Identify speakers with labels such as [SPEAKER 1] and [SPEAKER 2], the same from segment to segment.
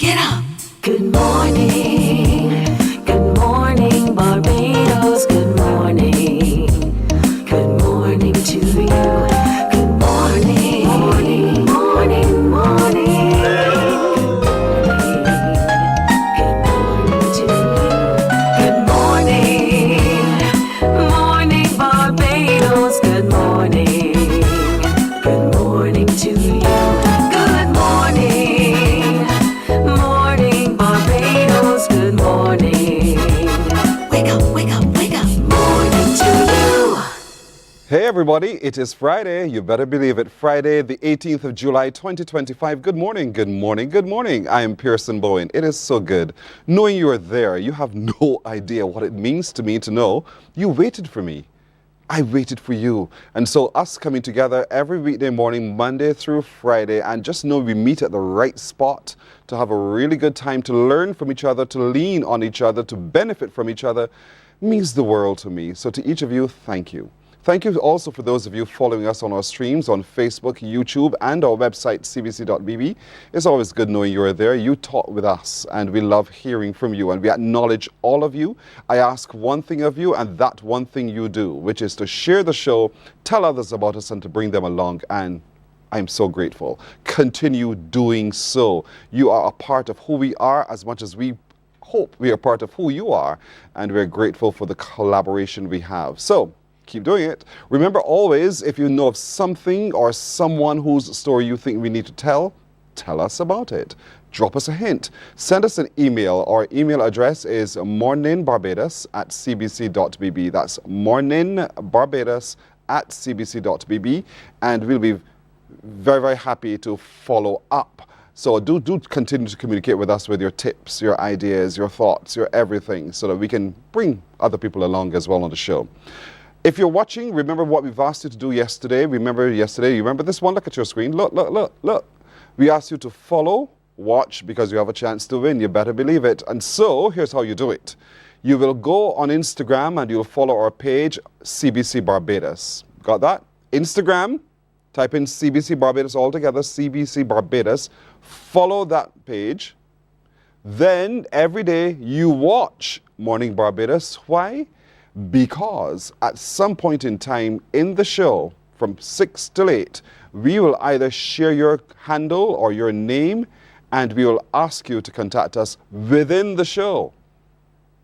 [SPEAKER 1] get up. Good morning, Barbados. Good morning to you. Good morning, morning, morning, morning. Good morning to you. Good morning, Barbados. Good morning to you. Good morning, Barbados. Good morning. Wake up, wake up, wake up. Morning to you.
[SPEAKER 2] Hey everybody, it is Friday. You better believe it. Friday, the 18th of July, 2025. Good morning, good morning, good morning. I am Pearson Bowen. It is so good knowing you are there. You have no idea what it means to me to know you waited for me. I waited for you. And so us coming together every weekday morning, Monday through Friday, and just know we meet at the right spot to have a really good time, to learn from each other, to lean on each other, to benefit from each other, means the world to me. So to each of you, thank you. Thank you also for those of you following us on our streams on Facebook, YouTube, and our website, cbc.bb. It's always good knowing you are there. You talk with us, and we love hearing from you, and we acknowledge all of you. I ask one thing of you, and that one thing you do, which is to share the show, tell others about us, and to bring them along. And I'm so grateful. Continue doing so. You are a part of who we are as much as we hope we are part of who you are, and we're grateful for the collaboration we have. So, keep doing it. Remember always, if you know of something or someone whose story you think we need to tell us about it. Drop us a hint. Send us an email. Our email address is morninbarbados@cbc.bb. That's morninbarbados@cbc.bb. And we'll be very, very happy to follow up. So do continue to communicate with us with your tips, your ideas, your thoughts, your everything, so that we can bring other people along as well on the show. If you're watching, remember what we've asked you to do yesterday. You remember this one? Look at your screen. Look. We asked you to follow, watch, because you have a chance to win. You better believe it. And so, here's how you do it. You will go on Instagram and you'll follow our page, CBC Barbados. Got that? Instagram, type in CBC Barbados altogether, CBC Barbados. Follow that page. Then, every day, you watch Morning Barbados. Why? Because at some point in time in the show, from 6 till 8, we will either share your handle or your name, and we will ask you to contact us within the show.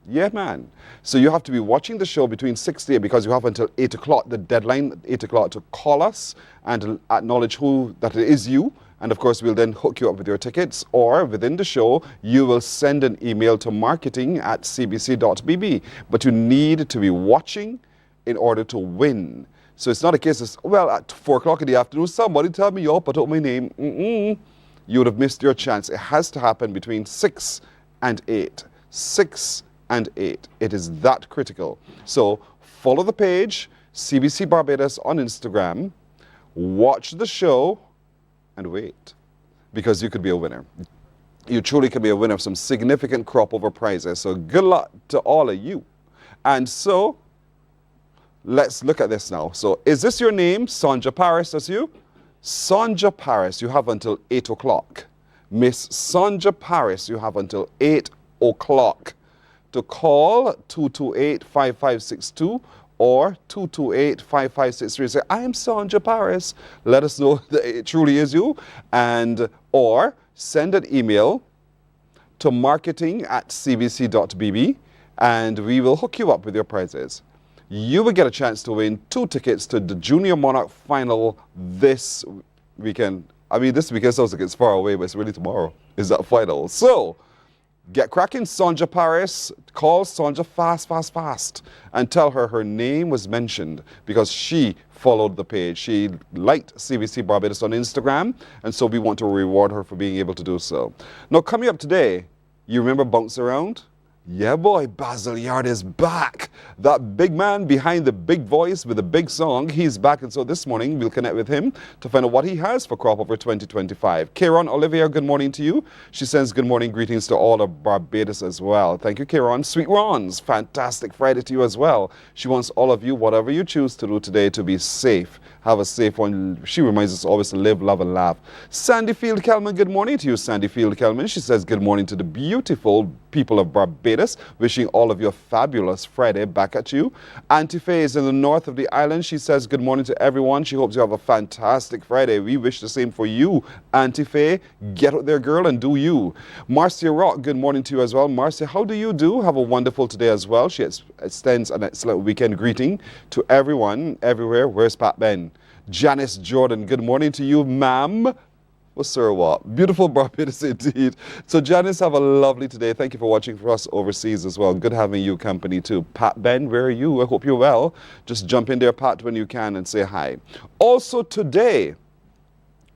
[SPEAKER 2] Yeah, man. So you have to be watching the show between 6 to 8, because you have until 8 o'clock, the deadline, 8 o'clock, to call us and to acknowledge that it is you. And of course, we'll then hook you up with your tickets, or within the show, you will send an email to marketing@cbc.bb. But you need to be watching in order to win. So it's not a case of, well, at 4 o'clock in the afternoon, somebody tell me up, put up my name. You would have missed your chance. It has to happen between 6 and 8. 6 and 8. It is that critical. So follow the page, CBC Barbados on Instagram, watch the show, and wait, because you could be a winner. You truly could be a winner of some significant crop over prizes. So good luck to all of you. And so, let's look at this now. So, is this your name? Sonja Paris, that's you? Sonja Paris, you have until 8 o'clock. Miss Sonja Paris, you have until 8 o'clock to call 228-5562 or 228-5563. Say, I am Sonja Paris. Let us know that it truly is you. Or send an email to marketing@cbc.bb, and we will hook you up with your prizes. You will get a chance to win 2 tickets to the Junior Monarch Final this weekend. I mean, this weekend sounds like it's far away, but it's really tomorrow is that final. So, get cracking, Sonja Paris. Call Sonja fast, and tell her name was mentioned because she followed the page. She liked CBC Barbados on Instagram, and so we want to reward her for being able to do so. Now, coming up today, you remember Bounce Around? Yeah, boy, Basil Yarde is back. That big man behind the big voice with the big song, he's back. And so this morning, we'll connect with him to find out what he has for Crop Over 2025. Karen Olivier, good morning to you. She sends good morning greetings to all of Barbados as well. Thank you, Karen. Sweet Ron's, fantastic Friday to you as well. She wants all of you, whatever you choose to do today, to be safe. Have a safe one. She reminds us always to live, love, and laugh. Sandy Field Kelman, good morning to you, Sandy Field Kelman. She says good morning to the beautiful people of Barbados. Wishing all of you a fabulous Friday back at you. Auntie Faye is in the north of the island. She says good morning to everyone. She hopes you have a fantastic Friday. We wish the same for you, Auntie Faye. Get out there, girl, and do you. Marcia Rock, good morning to you as well. Marcia, how do you do? Have a wonderful today as well. She extends an excellent weekend greeting to everyone, everywhere. Where's Pat Ben? Janice Jordan, good morning to you, ma'am. Well, sir, what? Beautiful Barbados indeed. So, Janice, have a lovely today. Thank you for watching for us overseas as well. Good having you company too. Pat Ben, where are you? I hope you're well. Just jump in there, Pat, when you can and say hi. Also today,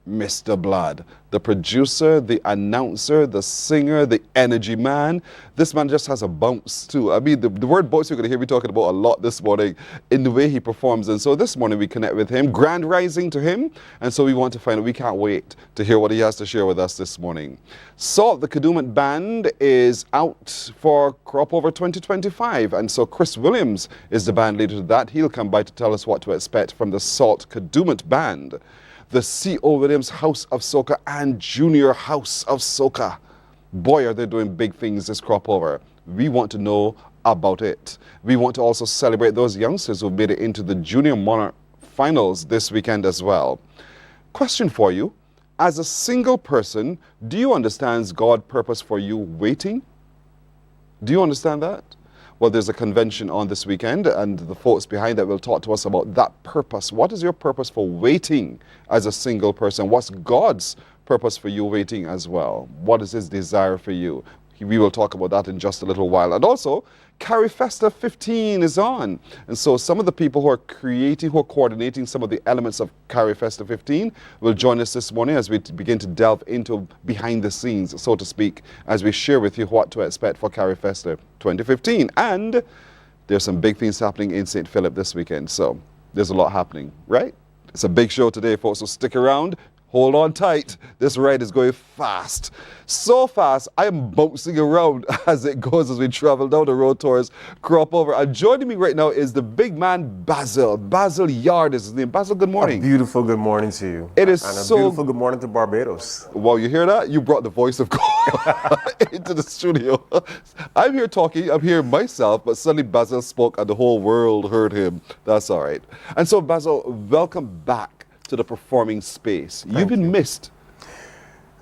[SPEAKER 2] Mr. Blood, the producer, the announcer, the singer, the energy man. This man just has a bounce too. I mean, the word bounce you're going to hear me talking about a lot this morning in the way he performs. And so this morning we connect with him, grand rising to him. And so we want to find out, we can't wait to hear what he has to share with us this morning. Salt, the Kadooment band, is out for Crop Over 2025. And so Chris Williams is the band leader to that. He'll come by to tell us what to expect from the Salt Kadooment band. The C.O. Williams House of Soca and Junior House of Soca. Boy, are they doing big things this crop over. We want to know about it. We want to also celebrate those youngsters who made it into the Junior Monarch finals this weekend as well. Question for you. As a single person, do you understand God's purpose for you waiting? Do you understand that? Well, there's a convention on this weekend, and the folks behind that will talk to us about that purpose. What is your purpose for waiting as a single person? What's God's purpose for you waiting as well? What is His desire for you? We will talk about that in just a little while. And also, Carifesta 15 is on. And so some of the people who are creating, who are coordinating some of the elements of Carifesta 15 will join us this morning as we begin to delve into behind the scenes, so to speak, as we share with you what to expect for Carifesta 2015. And there's some big things happening in St. Philip this weekend. So there's a lot happening, right? It's a big show today, folks, so stick around. Hold on tight. This ride is going fast. So fast, I am bouncing around as it goes as we travel down the road towards Crop Over. And joining me right now is the big man, Basil. Basil Yarde is his name. Basil, good morning.
[SPEAKER 3] A beautiful good morning to you.
[SPEAKER 2] It is
[SPEAKER 3] and a
[SPEAKER 2] so
[SPEAKER 3] beautiful good morning to Barbados.
[SPEAKER 2] Wow, you hear that? You brought the voice of God into the studio. I'm here talking, I'm here myself, but suddenly Basil spoke and the whole world heard him. That's all right. And so, Basil, welcome back to the performing space. You've been missed.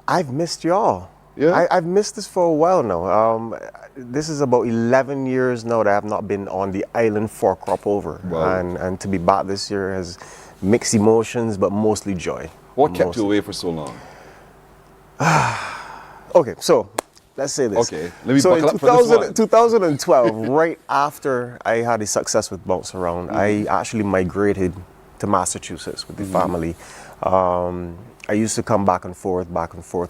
[SPEAKER 3] I've missed y'all.
[SPEAKER 2] Yeah?
[SPEAKER 3] I've missed this for a while now. This is about 11 years now that I have not been on the island for Crop Over.
[SPEAKER 2] Wow.
[SPEAKER 3] And to be back this year has mixed emotions, but mostly joy.
[SPEAKER 2] What kept you away for so long?
[SPEAKER 3] Okay, so let's say this.
[SPEAKER 2] Okay, let me
[SPEAKER 3] so
[SPEAKER 2] buckle
[SPEAKER 3] in
[SPEAKER 2] up for this one.
[SPEAKER 3] 2012, right after I had a success with Bounce Around, I actually migrated to Massachusetts with the family. I used to come back and forth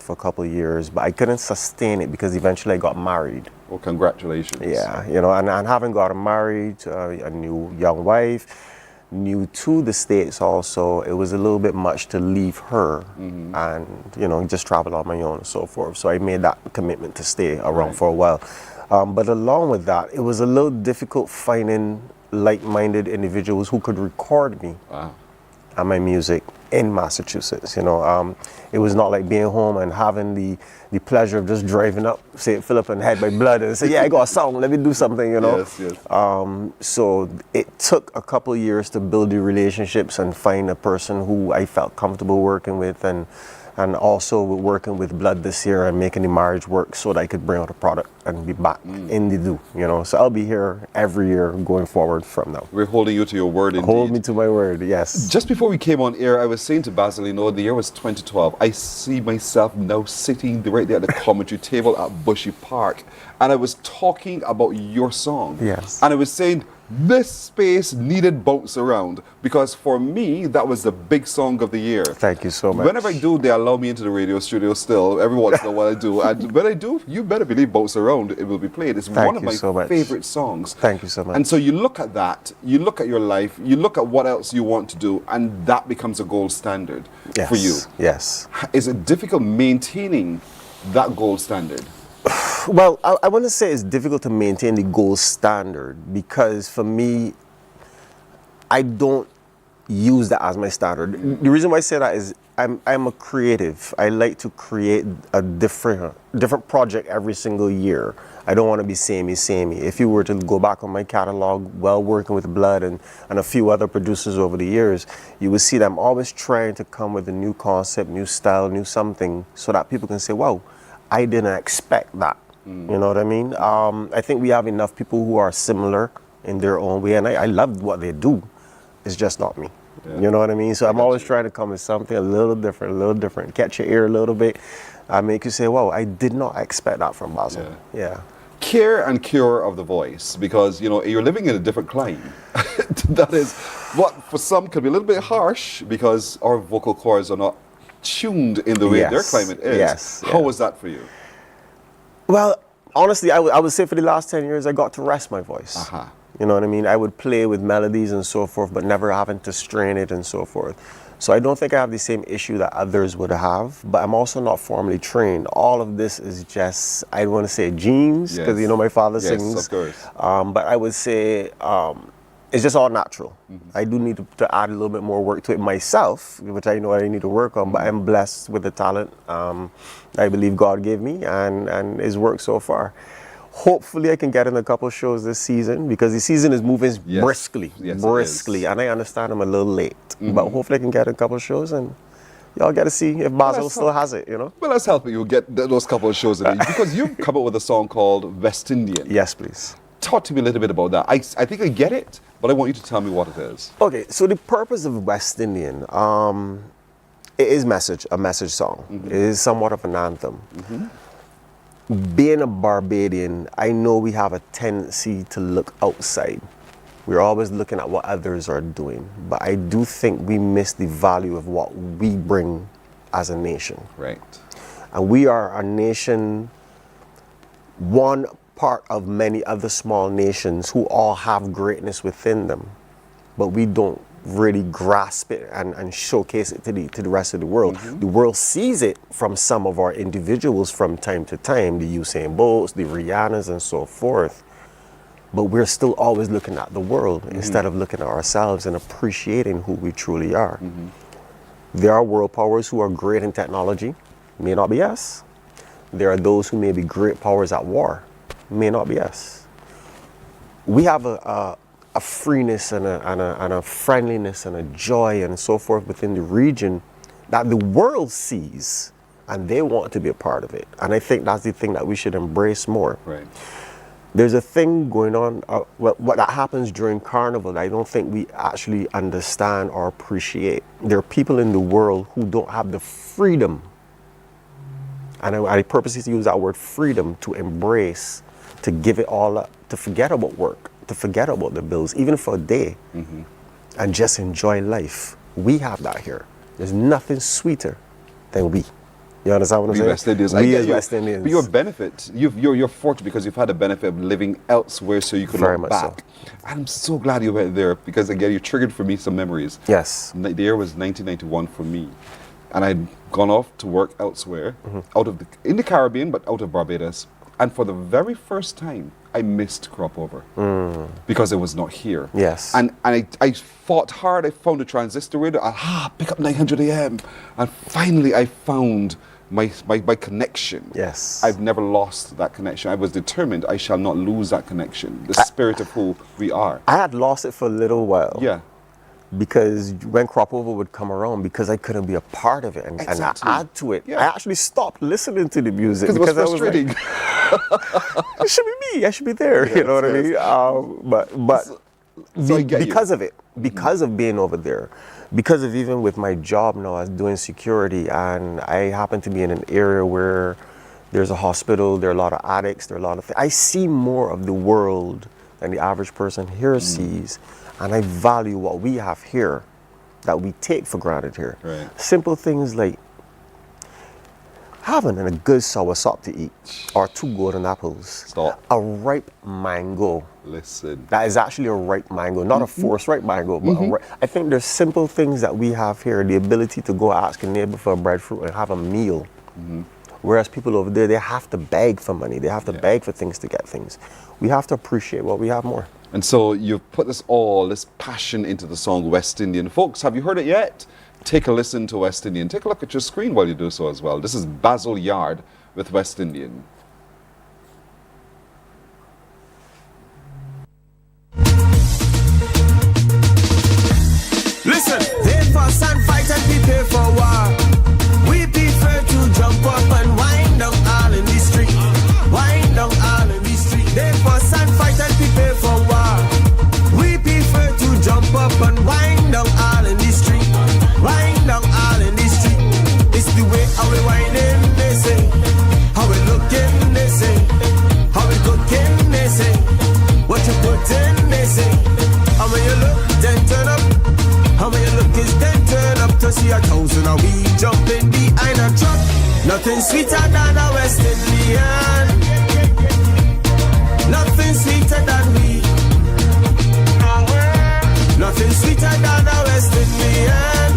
[SPEAKER 3] for a couple of years, but I couldn't sustain it because eventually I got married.
[SPEAKER 2] Well, congratulations.
[SPEAKER 3] Yeah, you know, and having gotten married, a new young wife, new to the States also, it was a little bit much to leave her and, you know, just travel on my own and so forth. So I made that commitment to stay around for a while. But along with that, it was a little difficult finding like-minded individuals who could record me and my music in Massachusetts. You know, it was not like being home and having the pleasure of just driving up St. Philip and Head by Blood and say, yeah, I got a song, let me do something, you know.
[SPEAKER 2] Yes, yes.
[SPEAKER 3] So it took a couple of years to build the relationships and find a person who I felt comfortable working with, and also working with Blood this year and making the marriage work so that I could bring out a product and be back in the do, you know. So I'll be here every year going forward from now.
[SPEAKER 2] We're holding you to your word indeed.
[SPEAKER 3] Hold me to my word, yes.
[SPEAKER 2] Just before we came on air, I was saying to Basil, you know, the year was 2012. I see myself now sitting right there at the commentary table at Bushy Park, and I was talking about your song.
[SPEAKER 3] Yes.
[SPEAKER 2] And I was saying, this space needed Bounce Around, because for me, that was the big song of the year.
[SPEAKER 3] Thank you so much.
[SPEAKER 2] Whenever I do, they allow me into the radio studio still, every once in a while I do. And when I do, you better believe Bounce Around, it will be played. It's one of my favorite songs.
[SPEAKER 3] Thank you so much.
[SPEAKER 2] And so you look at that, you look at your life, you look at what else you want to do, and that becomes a gold standard for you.
[SPEAKER 3] Yes.
[SPEAKER 2] Is it difficult maintaining that gold standard?
[SPEAKER 3] Well, I want to say it's difficult to maintain the gold standard because for me, I don't use that as my standard. The reason why I say that is I'm a creative. I like to create a different project every single year. I don't want to be samey. If you were to go back on my catalog, well, working with Blood and a few other producers over the years, you will see that I'm always trying to come with a new concept, new style, new something, so that people can say, wow, I didn't expect that. You know what I mean? I think we have enough people who are similar in their own way, and I love what they do. It's just not me. Yeah. You know what I mean? So I'm always trying to come with something a little different, catch your ear a little bit, and make you say, wow, I did not expect that from Basil. Yeah.
[SPEAKER 2] Care and cure of the voice, because you're living in a different climate. That is what for some could be a little bit harsh, because our vocal cords are not tuned in the way their climate is.
[SPEAKER 3] Yes.
[SPEAKER 2] How was that for you?
[SPEAKER 3] Well, honestly, I would say for the last 10 years, I got to rest my voice. You know what I mean? I would play with melodies and so forth, but never having to strain it and so forth. So I don't think I have the same issue that others would have, but I'm also not formally trained. All of this is just, I don't want to say genes, because my father sings.
[SPEAKER 2] Yes, of course.
[SPEAKER 3] But I would say it's just all natural. I do need to add a little bit more work to it myself, which I know I need to work on, but I'm blessed with the talent I believe God gave me and his work so far. Hopefully I can get in a couple shows this season, because the season is moving briskly, and I understand I'm a little late, but hopefully I can get in a couple shows and y'all get to see if Basil still has it, Well,
[SPEAKER 2] let's help you get those couple of shows in, because you've come up with a song called West Indian.
[SPEAKER 3] Yes, please.
[SPEAKER 2] Talk to me a little bit about that. I think I get it, but I want you to tell me what it is.
[SPEAKER 3] Okay, so the purpose of West Indian, it is a message song. It is somewhat of an anthem. Being a Barbadian, I know we have a tendency to look outside. We're always looking at what others are doing, but I do think we miss the value of what we bring as a nation.
[SPEAKER 2] Right.
[SPEAKER 3] And we are a nation, one part of many other small nations who all have greatness within them, but we don't really grasp it and showcase it to the rest of the world. The world sees it from some of our individuals from time to time, the Usain Bolts, the Rihannas and so forth, but we're still always looking at the world instead of looking at ourselves and appreciating who we truly are. There are world powers who are great in technology, may not be us. There are those who may be great powers at war, may not be us. We have a freeness and a friendliness and a joy and so forth within the region that the world sees, and they want to be a part of it. And I think that's the thing that we should embrace more.
[SPEAKER 2] Right.
[SPEAKER 3] There's a thing going on, what that happens during Carnival that I don't think we actually understand or appreciate. There are people in the world who don't have the freedom, and I purposely use that word freedom, to embrace, to give it all up, to forget about work, to forget about the bills, even for a day, and just enjoy life. We have that here. There's nothing sweeter than we. You understand what I'm saying?
[SPEAKER 2] West Indians.
[SPEAKER 3] We as West Indians.
[SPEAKER 2] But your benefit, you're fortunate because you've had a benefit of living elsewhere, so you could
[SPEAKER 3] Very
[SPEAKER 2] look
[SPEAKER 3] much
[SPEAKER 2] back. I'm so glad you went there, because again, you triggered for me some memories.
[SPEAKER 3] Yes.
[SPEAKER 2] The year was 1991 for me, and I'd gone off to work elsewhere, in the Caribbean, but out of Barbados. And for the very first time, I missed crop over because it was not here.
[SPEAKER 3] Yes.
[SPEAKER 2] And I fought hard. I found a transistor radio. Pick up 900 AM. And finally, I found my connection.
[SPEAKER 3] Yes.
[SPEAKER 2] I've never lost that connection. I was determined I shall not lose that connection, the spirit of who we are.
[SPEAKER 3] I had lost it for a little while.
[SPEAKER 2] Yeah.
[SPEAKER 3] Because when crop over would come around, because I couldn't be a part of it and add to it, I actually stopped listening to the music
[SPEAKER 2] because it was frustrating.
[SPEAKER 3] It should be me. I should be there.
[SPEAKER 2] Yes,
[SPEAKER 3] you know what I mean? But
[SPEAKER 2] so I get
[SPEAKER 3] because
[SPEAKER 2] you.
[SPEAKER 3] of it, because of being over there, because of even with my job now as doing security, and I happen to be in an area where there's a hospital, there are a lot of addicts, there are a lot of things. I see more of the world than the average person here sees. And I value what we have here that we take for granted here.
[SPEAKER 2] Right.
[SPEAKER 3] Simple things like having a good soursop to eat, or 2 golden apples,
[SPEAKER 2] Stop.
[SPEAKER 3] a ripe mango.
[SPEAKER 2] Listen.
[SPEAKER 3] That is actually a ripe mango, not a forced ripe mango, but I think there's simple things that we have here, the ability to go ask a neighbor for a breadfruit and have a meal. Whereas people over there, they have to beg for money. They have to beg for things to get things. We have to appreciate what we have more.
[SPEAKER 2] And so you've put this passion into the song West Indian. Folks, have you heard it yet? Take a listen to West Indian. Take a look at your screen while you do so as well. This is Basil Yarde with West Indian.
[SPEAKER 4] Listen, they fuss and fight and prepare for war. We prefer to jump up and wind down all in the street. Wind down all in the street. They fuss and fight and prepare for war. We prefer to jump up and wind down all in the street. Wind down all in the street. It's the way how we winding, they say. How we looking, they say. How we cooking, they say. What you put in, they say. And when you look, then turn up. And when you look is then turn up to see 1,000 and we jumping behind a truck. Nothing sweeter than a West Indian. Nothing sweeter than we. Nothing sweeter than a West Indian.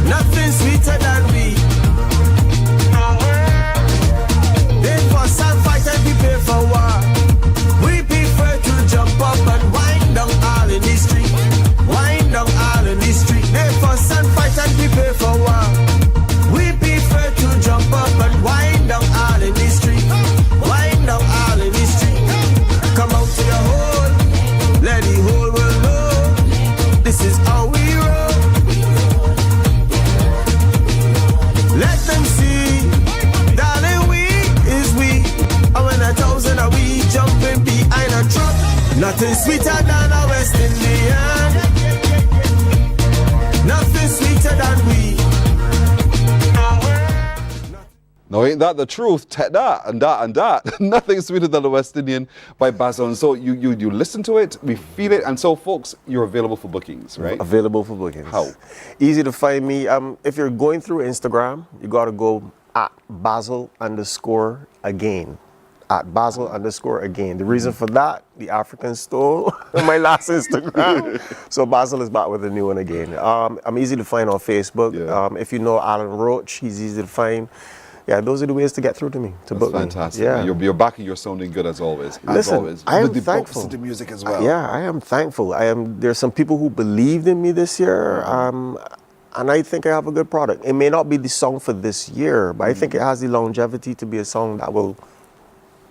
[SPEAKER 4] Nothing sweeter than we. They fuss and fight and prepare for war. We prefer to jump up and wind down all in the street. Wind down all in the street. They fuss and fight and prepare for war. We prefer to jump up and wind down all in the street. Wind down all in the street. Come out to your hole. Let the whole world know. This is how we roll. Let them see. Darling, we is we. And when 1,000 are we jumping behind a truck. Nothing sweeter than a West Indian. Nothing sweeter than we.
[SPEAKER 2] Now, ain't that the truth? Take that and that and that. Nothing sweeter than the West Indian by Basil. And so you listen to it, we feel it. And so, folks, you're available for bookings, right?
[SPEAKER 3] Available for bookings.
[SPEAKER 2] How?
[SPEAKER 3] Easy to find me. If you're going through Instagram, you got to go at Basil_again. At Basil_again. The reason for that, the Africans stole my last Instagram. So Basil is back with a new one again. I'm easy to find on Facebook.
[SPEAKER 2] Yeah.
[SPEAKER 3] If you know Alan Roach, he's easy to find. Yeah, those are the ways to get through to me, to book
[SPEAKER 2] Fantastic.
[SPEAKER 3] me. Yeah.
[SPEAKER 2] You're back and you're sounding good as always.
[SPEAKER 3] Listen, I am
[SPEAKER 2] With the
[SPEAKER 3] thankful.
[SPEAKER 2] books and the music as well.
[SPEAKER 3] Yeah, I am thankful. There's some people who believed in me this year, and I think I have a good product. It may not be the song for this year, but I think it has the longevity to be a song that will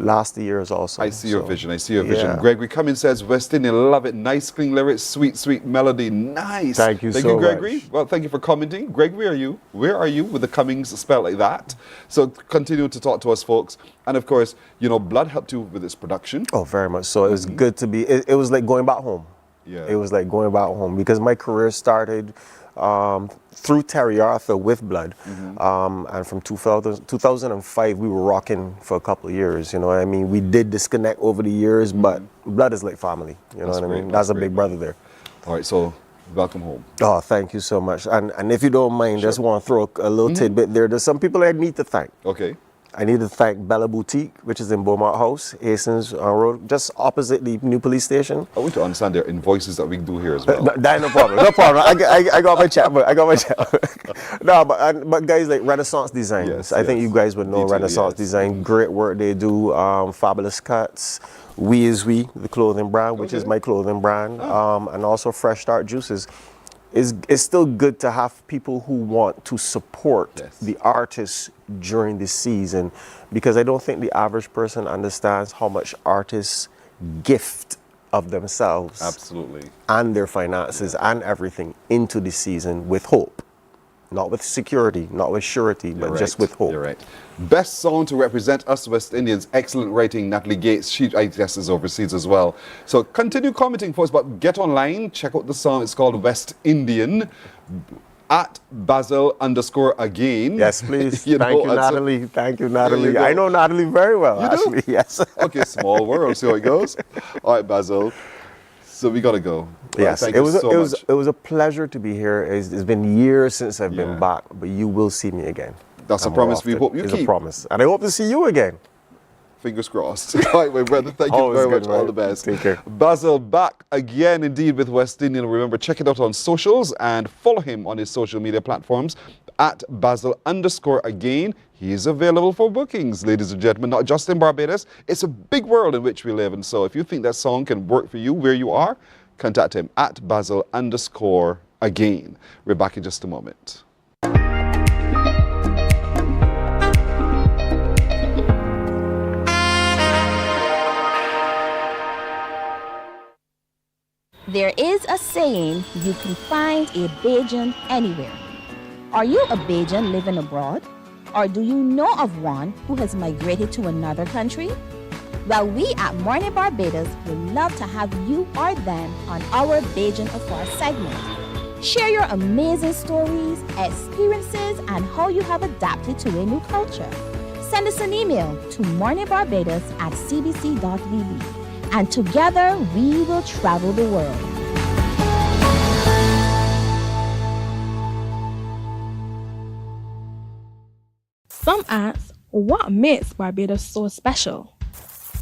[SPEAKER 3] last the years also.
[SPEAKER 2] I see your vision. I see your vision.
[SPEAKER 3] Yeah.
[SPEAKER 2] Gregory Cummins says, West Indian, love it. Nice, clean lyrics, sweet, sweet melody. Nice.
[SPEAKER 3] Thank you
[SPEAKER 2] Thank
[SPEAKER 3] so
[SPEAKER 2] you, Gregory.
[SPEAKER 3] much.
[SPEAKER 2] Well, thank you for commenting. Gregory, where are you with the Cummings spelled like that? So continue to talk to us, folks. And of course, Blood helped you with its production.
[SPEAKER 3] Oh, very much so. It was good to be, it was like going back home.
[SPEAKER 2] Yeah.
[SPEAKER 3] It was like going back home because my career started through Terry Arthur with Blood. And from 2005, we were rocking for a couple of years. You know what I mean? We did disconnect over the years, but Blood is like family. You know what I mean? That's a big brother there.
[SPEAKER 2] All right, so welcome home.
[SPEAKER 3] Oh, thank you so much. And if you don't mind, just want to throw a little tidbit there. There's some people I need to thank.
[SPEAKER 2] Okay.
[SPEAKER 3] I need to thank Bella Boutique, which is in Beaumont House, Hastings Road, just opposite the new police station.
[SPEAKER 2] I want to understand their invoices that we do here as well.
[SPEAKER 3] No problem. No problem. I got my checkbook. No, but guys like Renaissance Designs.
[SPEAKER 2] Yes,
[SPEAKER 3] I think
[SPEAKER 2] yes.
[SPEAKER 3] you guys would know
[SPEAKER 2] Detail,
[SPEAKER 3] Renaissance
[SPEAKER 2] yes.
[SPEAKER 3] Design. Great work they do. Fabulous cuts. We is We, the clothing brand, which is my clothing brand, and also Fresh Start Juices. It's still good to have people who want to support the artists during the season, because I don't think the average person understands how much artists gift of themselves
[SPEAKER 2] Absolutely.
[SPEAKER 3] and their finances and everything into the season with hope. Not with security, not with surety, but just with hope.
[SPEAKER 2] You're right. Best song to represent us West Indians. Excellent rating, Natalie Gates. She, I guess, is overseas as well. So continue commenting for us, but get online, check out the song. It's called West Indian. At Basil_again.
[SPEAKER 3] Yes, please.
[SPEAKER 2] You know,
[SPEAKER 3] Thank you,
[SPEAKER 2] and so-
[SPEAKER 3] Natalie. Thank you, Natalie.
[SPEAKER 2] go.
[SPEAKER 3] I know Natalie very well,
[SPEAKER 2] You do?
[SPEAKER 3] actually. Yes.
[SPEAKER 2] Okay, small world. See how it goes. All right, Basil. So we got to go.
[SPEAKER 3] Yes,
[SPEAKER 2] Thank
[SPEAKER 3] it
[SPEAKER 2] you
[SPEAKER 3] was
[SPEAKER 2] so much.
[SPEAKER 3] it was a pleasure to be here. It's been years since I've
[SPEAKER 2] Yeah.
[SPEAKER 3] been back, but you will see me again.
[SPEAKER 2] That's a
[SPEAKER 3] And more
[SPEAKER 2] promise we
[SPEAKER 3] often.
[SPEAKER 2] hope you
[SPEAKER 3] It's
[SPEAKER 2] keep.
[SPEAKER 3] a promise, and I hope to see you again.
[SPEAKER 2] Fingers crossed. All right, my brother. Thank you
[SPEAKER 3] Always
[SPEAKER 2] very
[SPEAKER 3] good,
[SPEAKER 2] much. All
[SPEAKER 3] man.
[SPEAKER 2] the best.
[SPEAKER 3] Take care.
[SPEAKER 2] Basil back again, indeed, with West Indian. Remember, check it out on socials and follow him on his social media platforms at Basil _again. He is available for bookings, ladies and gentlemen, not just in Barbados. It's a big world in which we live. And so if you think that song can work for you where you are, contact him at Basil _again. We're back in just a moment.
[SPEAKER 5] There is a saying, you can find a Beijian anywhere. Are you a Beijian living abroad? Or do you know of one who has migrated to another country? Well, we at Mornin Barbados would love to have you or them on our Beijian Affair segment. Share your amazing stories, experiences, and how you have adapted to a new culture. Send us an email to morninbarbados@cbc.vb. And together we will travel the world.
[SPEAKER 6] Some ask, what makes Barbados so special?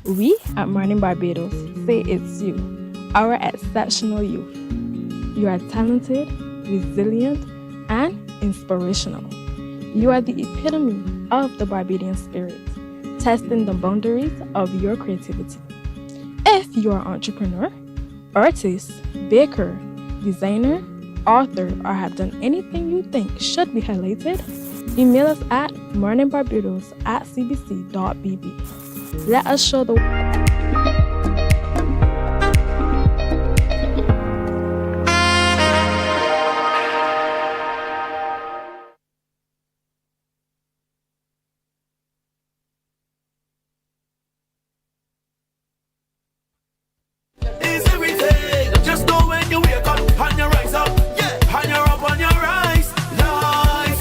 [SPEAKER 6] We at Mornin Barbados say it's you, our exceptional youth. You are talented, resilient, and inspirational. You are the epitome of the Barbadian spirit, testing the boundaries of your creativity. If you are an entrepreneur, artist, baker, designer, author, or have done anything you think should be highlighted, email us at morninbarbados@cbc.bb. Let us show the
[SPEAKER 4] It's everything. Just know when you wake up and you rise up, yeah, and you're up on your rise. Life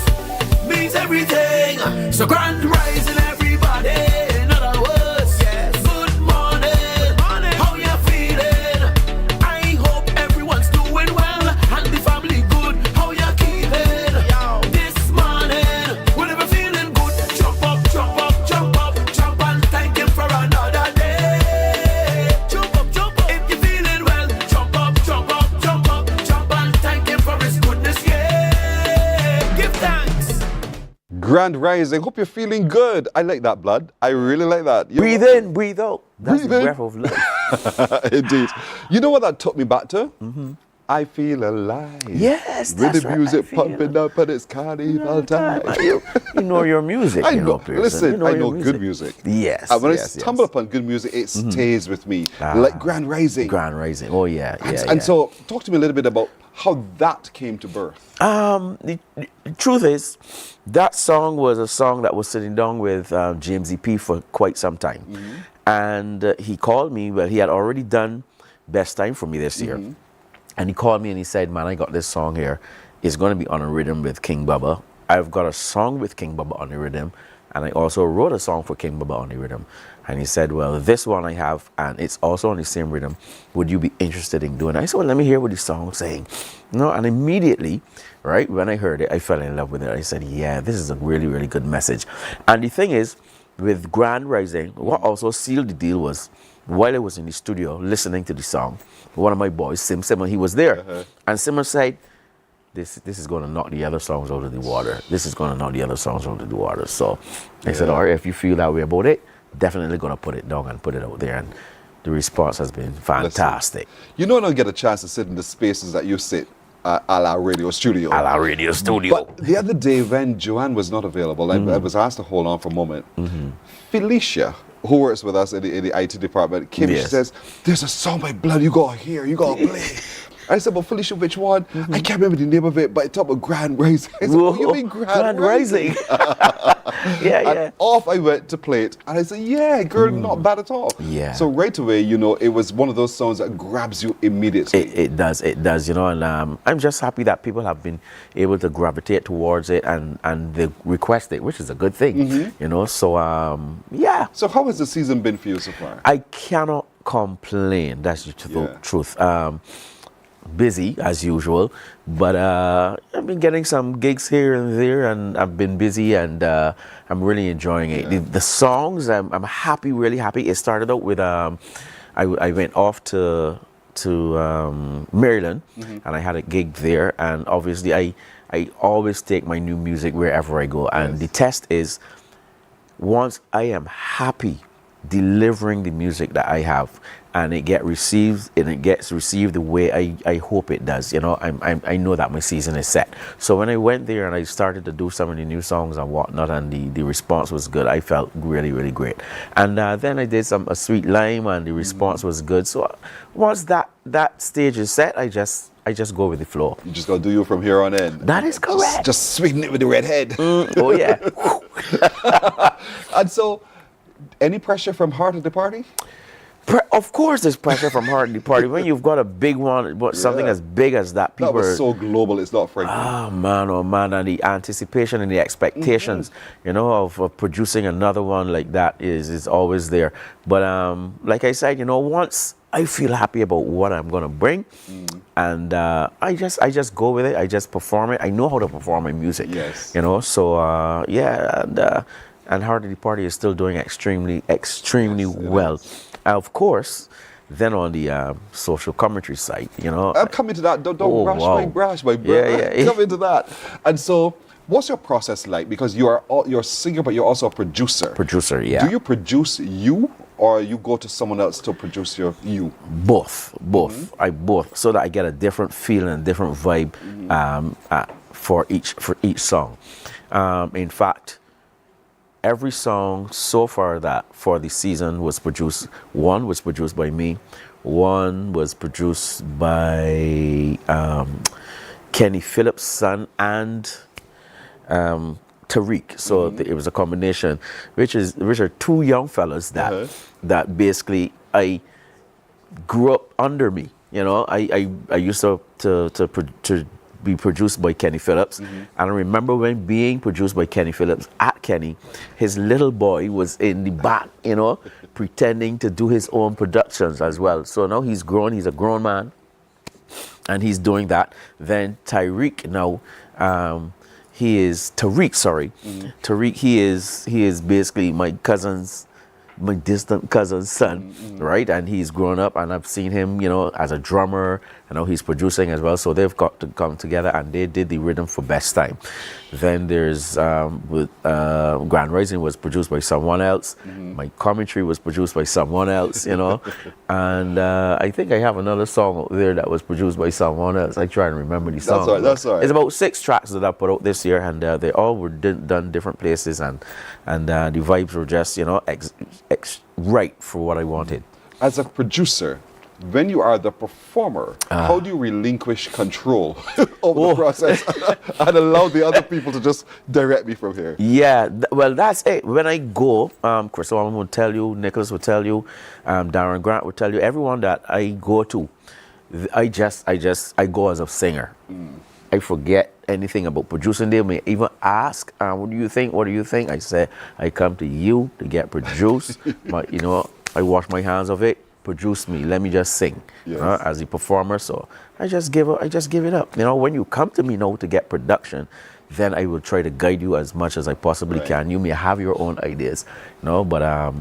[SPEAKER 4] means everything. So grand rising, everybody. In other words, yes. Good morning. How you feeling? I hope everyone's doing well and the family good. How you keeping? This morning, whenever feeling good, jump up, jump up, jump up, jump and thank him for another day. Jump up, jump up. If you're feeling well, jump up, jump up, jump up, jump and thank him for his goodness, yeah. Give thanks.
[SPEAKER 2] Grand Rising. Hope you're feeling good. I like that, blood. I really like that. You
[SPEAKER 3] Breathe
[SPEAKER 2] know-
[SPEAKER 3] in, breathe out. That's
[SPEAKER 2] Breathe
[SPEAKER 3] the
[SPEAKER 2] in.
[SPEAKER 3] breath of life.
[SPEAKER 2] Indeed. You know what that took me back to? I feel alive.
[SPEAKER 3] Yes,
[SPEAKER 2] With
[SPEAKER 3] that's
[SPEAKER 2] the
[SPEAKER 3] right.
[SPEAKER 2] music
[SPEAKER 3] I feel
[SPEAKER 2] pumping up and it's carnival time.
[SPEAKER 3] You know your music.
[SPEAKER 2] I
[SPEAKER 3] you
[SPEAKER 2] know.
[SPEAKER 3] Pearson.
[SPEAKER 2] Listen,
[SPEAKER 3] You know
[SPEAKER 2] I
[SPEAKER 3] your
[SPEAKER 2] know good music.
[SPEAKER 3] Yes.
[SPEAKER 2] And when I
[SPEAKER 3] yes,
[SPEAKER 2] stumble
[SPEAKER 3] yes.
[SPEAKER 2] upon good music, it stays with me. Like Grand Rising.
[SPEAKER 3] Grand Rising. Oh yeah, yeah.
[SPEAKER 2] And
[SPEAKER 3] yeah.
[SPEAKER 2] so, talk to me a little bit about how that came to birth.
[SPEAKER 3] The truth is, that song was a song that was sitting down with James E.P. for quite some time. And he called me, well, he had already done Best Time for me this year. And he called me and he said, man, I got this song here. It's going to be on a rhythm with King Bubba. I've got a song with King Bubba on the rhythm. And I also wrote a song for King Bubba on the rhythm. And he said, well, this one I have, and it's also on the same rhythm. Would you be interested in doing it? I said, well, let me hear what the song is saying. No, and immediately, right, when I heard it, I fell in love with it. I said, yeah, this is a really, really good message. And the thing is, with Grand Rising, what also sealed the deal was, while I was in the studio listening to the song, one of my boys, Simon, he was there. And Simon said, this is going to knock the other songs out of the water. This is going to knock the other songs out of the water. So I said, all right, if you feel that way about it, definitely going to put it down and put it out there. And the response has been fantastic.
[SPEAKER 2] You know, I don't get a chance to sit in the spaces that you sit a la radio studio.
[SPEAKER 3] A la radio studio.
[SPEAKER 2] But the other day when Joanne was not available, I was asked to hold on for a moment. Felicia, who works with us in the IT department, came and she
[SPEAKER 3] Yes.
[SPEAKER 2] says, there's a song by Blood you got to hear, you got to play. I said, well, Felicia, which one? I can't remember the name of it, but it talked about Grand Rising. I said, what do you mean Grand Rising? And off I went to play it, and I said, yeah, girl, not bad at all.
[SPEAKER 3] Yeah.
[SPEAKER 2] So right away, you know, it was one of those songs that grabs you immediately.
[SPEAKER 3] It does, you know, and I'm just happy that people have been able to gravitate towards it and they request it, which is a good thing, you know, so yeah.
[SPEAKER 2] So how has the season been for you so far?
[SPEAKER 3] I cannot complain, that's the truth. Busy as usual, but I've been getting some gigs here and there, and I've been busy, and I'm really enjoying it. The songs, I'm happy, really happy. It started out with I went off to Maryland, and I had a gig there, and obviously
[SPEAKER 7] I always take my new music wherever I go. And the test is, once I am happy delivering the music that I have, and it gets received the way I hope it does, you know, I know that my season is set. So when I went there and I started to do some of the new songs and whatnot, and the response was good, I felt really, really great. And then I did a Sweet Lime, and the response was good. So once that stage is set, I just go with the flow.
[SPEAKER 2] You just gotta do you from here on in.
[SPEAKER 7] That is correct.
[SPEAKER 2] Just sweeten it with the red head.
[SPEAKER 7] Oh yeah.
[SPEAKER 2] And so, any pressure from Heart of the Party?
[SPEAKER 7] Of course, there's pressure from Heart of the Party. When you've got a big one, something as big as that, people
[SPEAKER 2] that was so global, it's not frightening.
[SPEAKER 7] Oh man, and the anticipation and the expectations, you know, of producing another one like that is always there. But like I said, you know, once I feel happy about what I'm gonna bring, and I just go with it. I just perform it. I know how to perform my music.
[SPEAKER 2] Yes.
[SPEAKER 7] You know, so and Heart of the Party is still doing extremely well. Of course, then on the social commentary side, you know.
[SPEAKER 2] I'm coming to that. Don't rush my brush, my bro.
[SPEAKER 7] Yeah.
[SPEAKER 2] Come into that. And so, what's your process like? Because you're a singer, but you're also a producer.
[SPEAKER 7] Producer, yeah.
[SPEAKER 2] Do you produce you, or you go to someone else to produce you?
[SPEAKER 7] Both. I both, so that I get a different feel and different vibe for each song. In fact, every song so far that for the season was produced. One was produced by me. One was produced by Kenny Phillips' son and Tariq. So it was a combination, which are two young fellas that basically I grew up under me. You know, I used to be produced by Kenny Phillips, and I remember when being produced by Kenny Phillips at Kenny, his little boy was in the back, you know, pretending to do his own productions as well. So now he's grown, he's a grown man, and he's doing that. Then Tariq now, Tariq, he is basically my distant cousin's son, right? And he's grown up, and I've seen him, you know, as a drummer. I know he's producing as well. So they've got to come together, and they did the rhythm for Best Time. Then there's Grand Rising was produced by someone else. My commentary was produced by someone else, you know. And I think I have another song out there that was produced by someone else. I try and remember the song.
[SPEAKER 2] That's all right.
[SPEAKER 7] It's about 6 tracks that I put out this year, and they all were done different places, and the vibes were just, you know, right for what I wanted.
[SPEAKER 2] As a producer, when you are the performer, how do you relinquish control over the process and allow the other people to just direct me from here?
[SPEAKER 7] Yeah, well, that's it. When I go, Chris Owen will tell you, Nicholas will tell you, Darren Grant will tell you, everyone that I go to, I go as a singer. I forget anything about producing. They may even ask, what do you think? I say, I come to you to get produced. But, you know, I wash my hands of it. Produce me. Let me just sing as a performer. So I just give it up. You know, when you come to me now to get production, then I will try to guide you as much as I possibly can. You may have your own ideas, you know, but I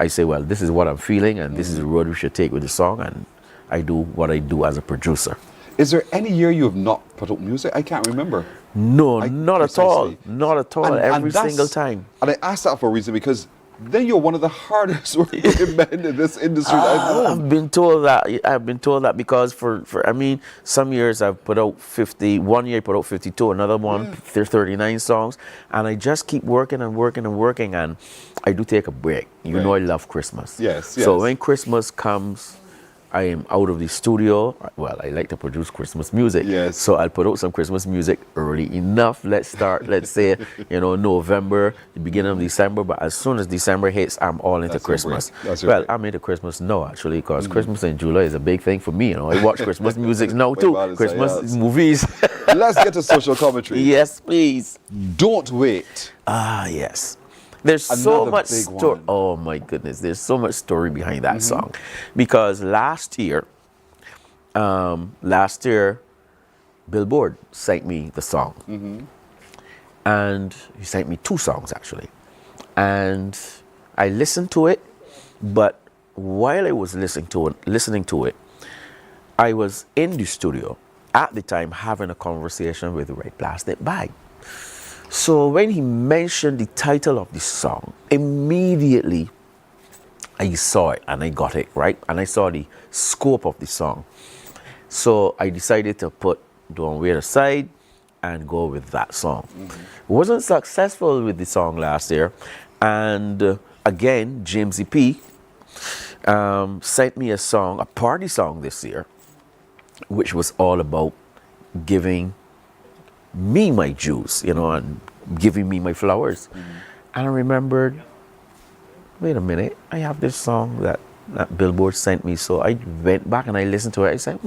[SPEAKER 7] say, well, this is what I'm feeling, and this is the road we should take with the song, and I do what I do as a producer.
[SPEAKER 2] Is there any year you have not put out music? I can't remember.
[SPEAKER 7] No, not at all. Not at all. Every
[SPEAKER 2] that's-
[SPEAKER 7] single time.
[SPEAKER 2] And I asked that for a reason, because then you're one of the hardest working men in this industry that I've known.
[SPEAKER 7] I've been told that because for I mean, some years I've put out 50. One year I put out 52. Another one, there's 39 songs, and I just keep working and working and working. And I do take a break. You know, I love Christmas.
[SPEAKER 2] Yes.
[SPEAKER 7] So when Christmas comes, I am out of the studio. Well, I like to produce Christmas music.
[SPEAKER 2] Yes.
[SPEAKER 7] So I'll put out some Christmas music early enough. Let's say, you know, November, the beginning of December. But as soon as December hits, I'm all into Christmas. Well, I'm into Christmas now, actually, because Christmas in July is a big thing for me. You know, I watch Christmas music now too. Christmas movies.
[SPEAKER 2] Let's get to social commentary.
[SPEAKER 7] Yes, please.
[SPEAKER 2] Don't wait.
[SPEAKER 7] Yes. There's so
[SPEAKER 2] Another
[SPEAKER 7] much
[SPEAKER 2] big
[SPEAKER 7] story.
[SPEAKER 2] one.
[SPEAKER 7] Oh my goodness, there's so much story behind that song, because last year, Billboard sent me the song, and he sent me 2 songs actually, and I listened to it, but while I was listening to it, I was in the studio, at the time having a conversation with the red plastic bag. So when he mentioned the title of the song, immediately I saw it and I got it, right? And I saw the scope of the song. So I decided to put Don't Wait aside and go with that song. Wasn't successful with the song last year. And again, James P. Sent me a song, a party song this year, which was all about giving me my juice, you know, and giving me my flowers. And I remembered, wait a minute, I have this song that Billboard sent me. So I went back and I listened to it. I said,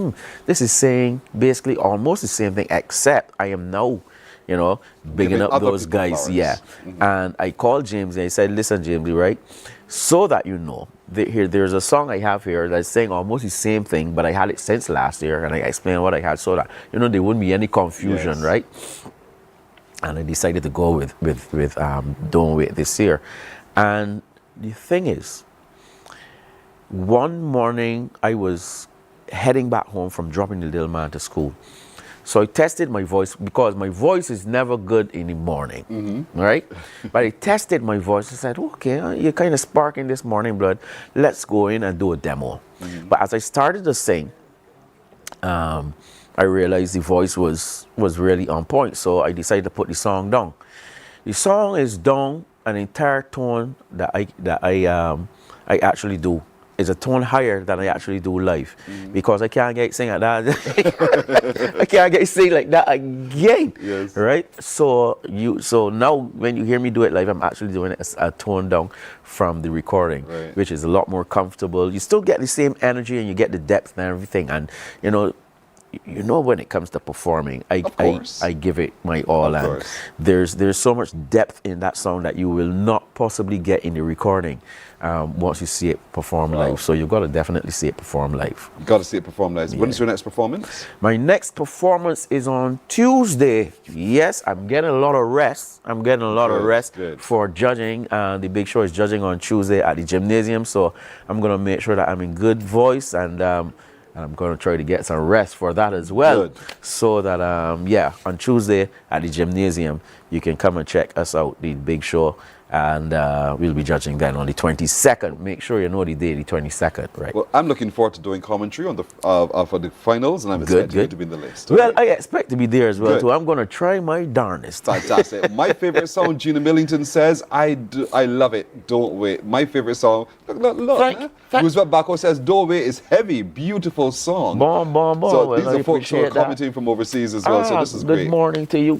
[SPEAKER 7] this is saying basically almost the same thing, except I am now, you know, bigging up those guys. Flowers. Yeah. And I called James and I said, listen, James, right? So that you know, there's a song I have here that's saying almost the same thing, but I had it since last year, and I explained what I had so that, you know, there wouldn't be any confusion, right? And I decided to go with Don't Wait this year. And the thing is, one morning I was heading back home from dropping the little man to school. So I tested my voice, because my voice is never good in the morning, right? But I tested my voice and said, okay, you're kind of sparking this morning blood. Let's go in and do a demo. But as I started to sing, I realized the voice was really on point. So I decided to put the song down. The song is down an entire tone that I actually do. Is a tone higher than I actually do live, because I can't get sing like that. I can't get sing like that again, right? So now when you hear me do it live, I'm actually doing it a tone down from the recording, which is a lot more comfortable. You still get the same energy and you get the depth and everything, and you know when it comes to performing, I give it my all, and there's so much depth in that song that you will not possibly get in the recording once you see it perform live. So you've got to definitely see it perform live.
[SPEAKER 2] You've got to see it perform live. Yeah. When's your next performance?
[SPEAKER 7] My next performance is on Tuesday. Yes, I'm getting a lot of rest. I'm getting a lot of rest for judging. The big show is judging on Tuesday at the gymnasium, so I'm going to make sure that I'm in good voice, and I'm going to try to get some rest for that as well. So that, on Tuesday at the gymnasium, you can come and check us out, the big show, and we'll be judging then on the 22nd. Make sure you know the day, the 22nd, right? Well,
[SPEAKER 2] I'm looking forward to doing commentary on the for the finals, and I'm expecting you to be in the list.
[SPEAKER 7] Well, I expect to be there as well, too. I'm going to try my darnest.
[SPEAKER 2] Fantastic. My favorite song, Gina Millington says, I love it, Don't Wait. My favorite song, look. Roosevelt Bacco says, Don't Wait is heavy, beautiful song.
[SPEAKER 7] Bon.
[SPEAKER 2] So these are folks who are commenting from overseas as well, so this is great.
[SPEAKER 7] Good morning to you.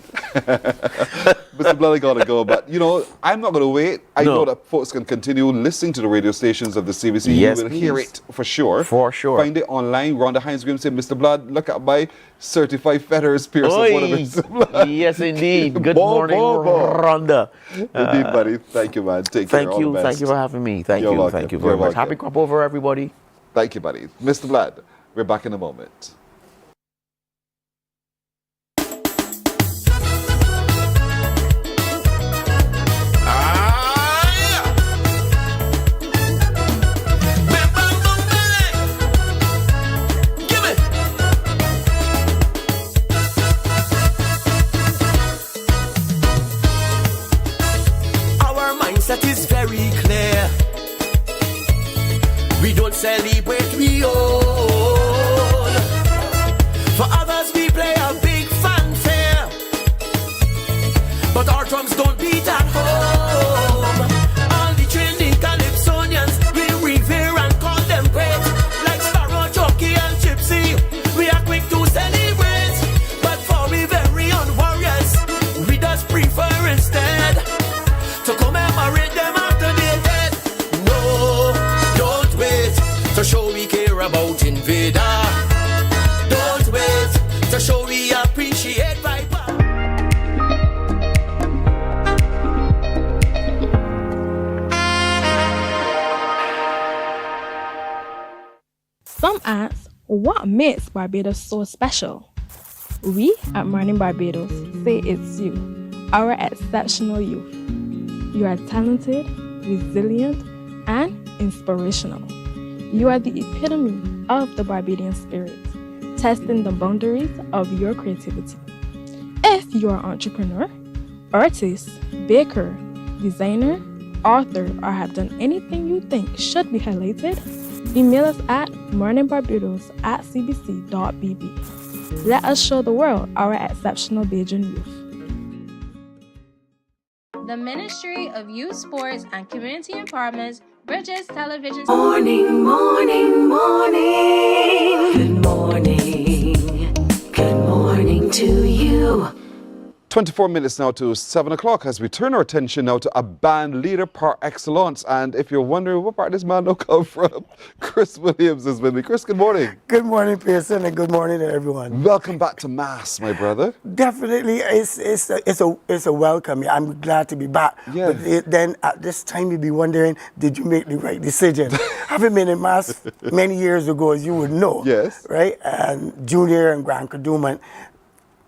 [SPEAKER 2] Mr. Bloody got to go, but, you know, I'm not going to wait. I know that folks can continue listening to the radio stations of the CBC.
[SPEAKER 7] Yes,
[SPEAKER 2] you will hear it for sure.
[SPEAKER 7] For sure.
[SPEAKER 2] Find it online. Rhonda Hines Grimm said, Mr. Blood, look at my certified feathers piercing one of Mr. Blood.
[SPEAKER 7] Yes, indeed. Good morning, Rhonda.
[SPEAKER 2] Indeed, buddy. Thank you, man. Take care. All the best.
[SPEAKER 7] Thank you for having me. Thank you very much. Happy crop over, everybody.
[SPEAKER 2] Thank you, buddy. Mr. Blood, we're back in a moment.
[SPEAKER 4] That is very clear. We don't celebrate, we own. For others we play a big fanfare, but our drums don't beat at home. All the training Calypsonians we revere and call them great, like Sparrow, Jockey and Gypsy. We are quick to celebrate, but for we very own warriors, we just prefer instead to commemorate them after they're dead. No, don't wait to show we care about invader. Don't wait to show we appreciate Viper.
[SPEAKER 6] Some ask, what makes Barbados so special? We at Mornin Barbados say it's you, our exceptional youth. You are talented, resilient, and inspirational. You are the epitome of the Barbadian spirit. testing the boundaries of your creativity. If you're an entrepreneur, artist, baker, designer, author, or have done anything you think should be highlighted, email us at morninbarbados@cbc.bb. Let us show the world our exceptional Beijian youth.
[SPEAKER 8] The Ministry of Youth Sports and Community Empowerment bridges television.
[SPEAKER 1] Morning, morning, morning. Good morning. Good morning to you.
[SPEAKER 2] 24 minutes now to 7 o'clock as we turn our attention now to a band leader par excellence. And if you're wondering what part this man will come from, Chris Williams is with me. Chris, good morning.
[SPEAKER 9] Good morning, Pearson, and good morning to everyone.
[SPEAKER 2] Welcome back to Mass, my brother.
[SPEAKER 9] Definitely, it's a welcome. I'm glad to be back.
[SPEAKER 2] Yeah.
[SPEAKER 9] But then at this time, you'd be wondering, did you make the right decision? Having been in Mass many years ago, as you would know.
[SPEAKER 2] Yes.
[SPEAKER 9] Right? And Junior and Grand Kadooment.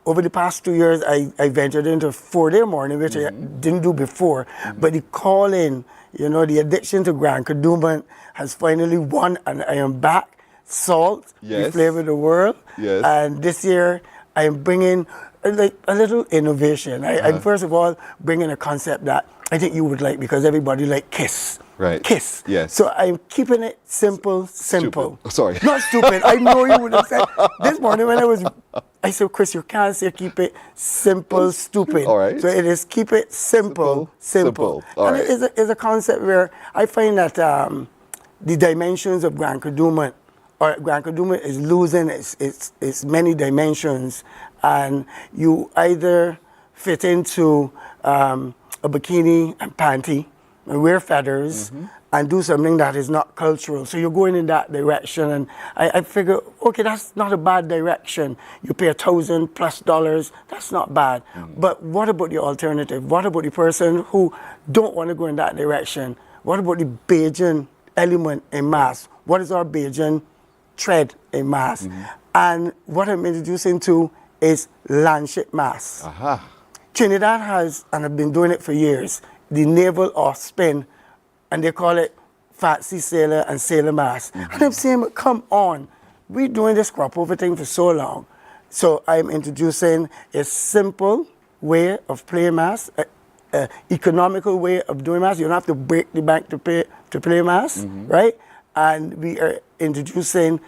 [SPEAKER 9] Over the past 2 years, I ventured into 4-day morning, which I didn't do before. But the calling, the addiction to Grand Kadooment has finally won, and I am back. Salt,
[SPEAKER 2] Yes.
[SPEAKER 9] we flavor the world.
[SPEAKER 2] Yes.
[SPEAKER 9] And this year, I am bringing a little innovation. I'm first of all bringing a concept that I think you would like, because everybody like Kiss.
[SPEAKER 2] Right.
[SPEAKER 9] Kiss.
[SPEAKER 2] Yes.
[SPEAKER 9] So I'm keeping it simple.
[SPEAKER 2] Stupid. Sorry.
[SPEAKER 9] Not stupid. I know you would have said this morning when I said, Chris, you can't say keep it simple, stupid.
[SPEAKER 2] All right.
[SPEAKER 9] So it is keep it simple.
[SPEAKER 2] All
[SPEAKER 9] And
[SPEAKER 2] right.
[SPEAKER 9] it is a concept where I find that the dimensions of Grand Kadooment is losing its many dimensions, and you either fit into a bikini and panty and wear feathers and do something that is not cultural. So you're going in that direction, and I figure, okay, that's not a bad direction. You pay $1,000+ that's not bad. But what about the alternative? What about the person who don't want to go in that direction? What about the Beijian element in Mass? What is our Beijian thread in Mass? And what I'm introducing to is landship Mass.
[SPEAKER 2] Aha.
[SPEAKER 9] Trinidad has, and I've been doing it for years, the naval off spin, and they call it Fancy Sailor and Sailor Mass. And I'm saying, come on, we're doing this crop over thing for so long. So I'm introducing a simple way of playing Mass, economical way of doing Mass. You don't have to break the bank to play Mass, right? And we are introducing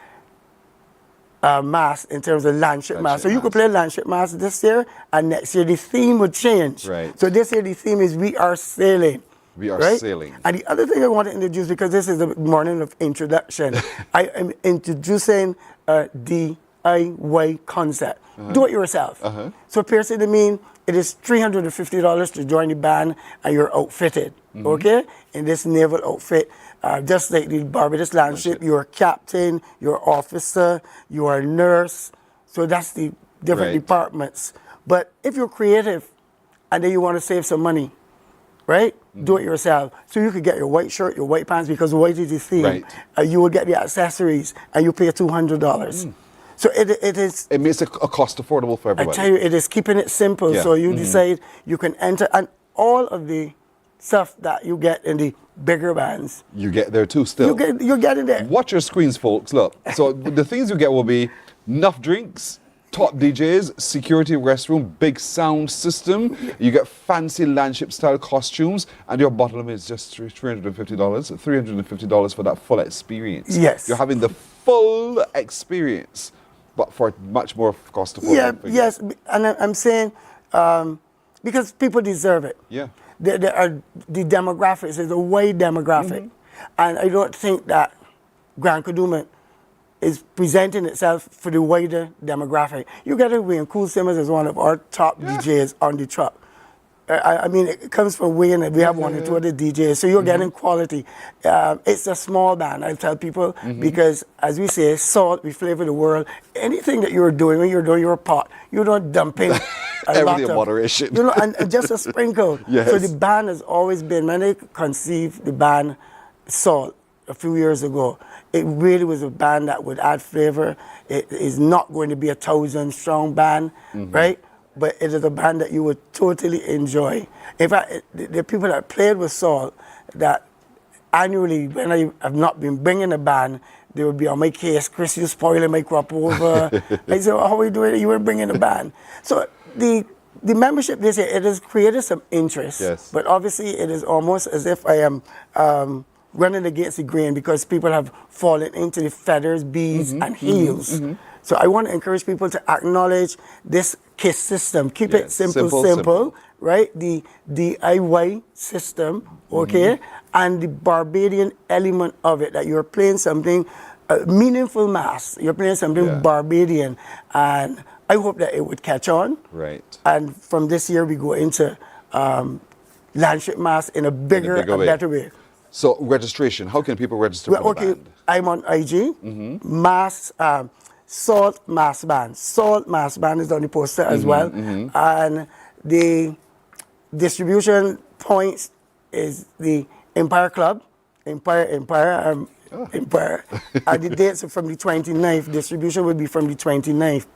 [SPEAKER 9] Mass in terms of landship Mass. So you could play landship Mass this year, and next year the theme would change.
[SPEAKER 2] Right.
[SPEAKER 9] So this year the theme is We Are Sailing.
[SPEAKER 2] We are
[SPEAKER 9] right?
[SPEAKER 2] sailing.
[SPEAKER 9] And the other thing I want to introduce, because this is the morning of introduction, I am introducing a DIY concept. Do it yourself. So Pearson, I mean, it is $350 to join the band, and you're outfitted, okay? In this naval outfit, just like the Barbados Landship, you're a captain, you're an officer, you're a nurse. So that's the different departments. But if you're creative and then you want to save some money, right? Do it yourself. So you could get your white shirt, your white pants, because white is the theme.
[SPEAKER 2] Right.
[SPEAKER 9] You will get the accessories, and you pay $200. So it is.
[SPEAKER 2] It makes it a cost affordable for everybody.
[SPEAKER 9] I tell you, it is keeping it simple.
[SPEAKER 2] Yeah.
[SPEAKER 9] So you decide you can enter, and all of the stuff that you get in the bigger bands,
[SPEAKER 2] You get there too still.
[SPEAKER 9] you're getting there.
[SPEAKER 2] Watch your screens, folks. Look. So the things you get will be enough drinks, top DJs, security restroom, big sound system. You get fancy landship style costumes, and your bottom is just $350. $350 for that full experience.
[SPEAKER 9] Yes.
[SPEAKER 2] You're having the full experience, but for much more cost affordable.
[SPEAKER 9] Yeah,
[SPEAKER 2] figure.
[SPEAKER 9] yes, and I'm saying because people deserve it.
[SPEAKER 2] Yeah.
[SPEAKER 9] There are the demographics. There's a wide demographic, and I don't think that Grand Kadooment is presenting itself for the wider demographic. You get it when Cool Simmons is one of our top DJs on the truck. I mean, it comes from Wayne, and we have one or two other DJs, so you're getting quality. It's a small band, I tell people, because as we say, salt, we flavor the world. Anything that you're doing, when you're doing your pot, you're not dumping a lot
[SPEAKER 2] Everything in
[SPEAKER 9] of
[SPEAKER 2] moderation.
[SPEAKER 9] You know, and just a sprinkle.
[SPEAKER 2] Yes.
[SPEAKER 9] So the band has always been, when they conceived the band Salt a few years ago, it really was a band that would add flavor. It is not going to be a 1,000-strong band, right? But it is a band that you would totally enjoy. In fact, the people that played with Salt, that annually, when I have not been bringing a band, they would be on my case. Chris, you spoiling my crop over. I said, how are you doing? You were bringing the band. So the membership this year, it has created some interest.
[SPEAKER 2] Yes.
[SPEAKER 9] But obviously, it is almost as if I am running against the grain because people have fallen into the feathers, beads, and heels. So I want to encourage people to acknowledge this KISS system. Keep it simple, right? The DIY system, okay? And the Barbadian element of it, that you're playing something, meaningful mass. You're playing something Barbadian. And I hope that it would catch on.
[SPEAKER 2] Right.
[SPEAKER 9] And from this year, we go into landship mass in a bigger and better way.
[SPEAKER 2] So registration, how can people register for the band?
[SPEAKER 9] I'm on IG, Mass, Salt Mass Band. Salt Mass Band is on the poster as well. And the distribution points is the Empire Club, Empire. And the dates are from the 29th. Distribution will be from the 29th.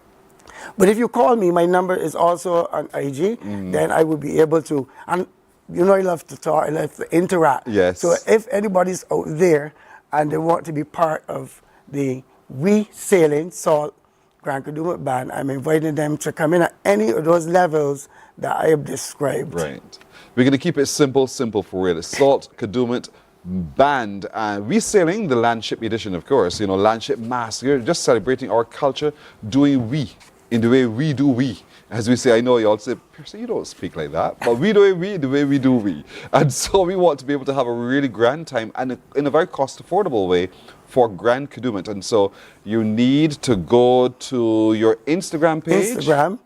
[SPEAKER 9] But if you call me, my number is also on IG, then I will be able to, and you know I love to talk, I love to interact.
[SPEAKER 2] Yes.
[SPEAKER 9] So if anybody's out there and they want to be part of the We Sailing Salt Grand Kadooment Band, I'm inviting them to come in at any of those levels that I have described.
[SPEAKER 2] Right. We're going to keep it simple for real. Salt Kadooment Band. We sailing the Landship edition, of course. You know, Landship Mass. You're just celebrating our culture, doing we, in the way we do we. As we say, I know you all say, Percy, you don't speak like that, but we do it we, the way we do we. And so we want to be able to have a really grand time and in a very cost-affordable way for Grand Kadooment. And so you need to go to your Instagram page.
[SPEAKER 9] Instagram,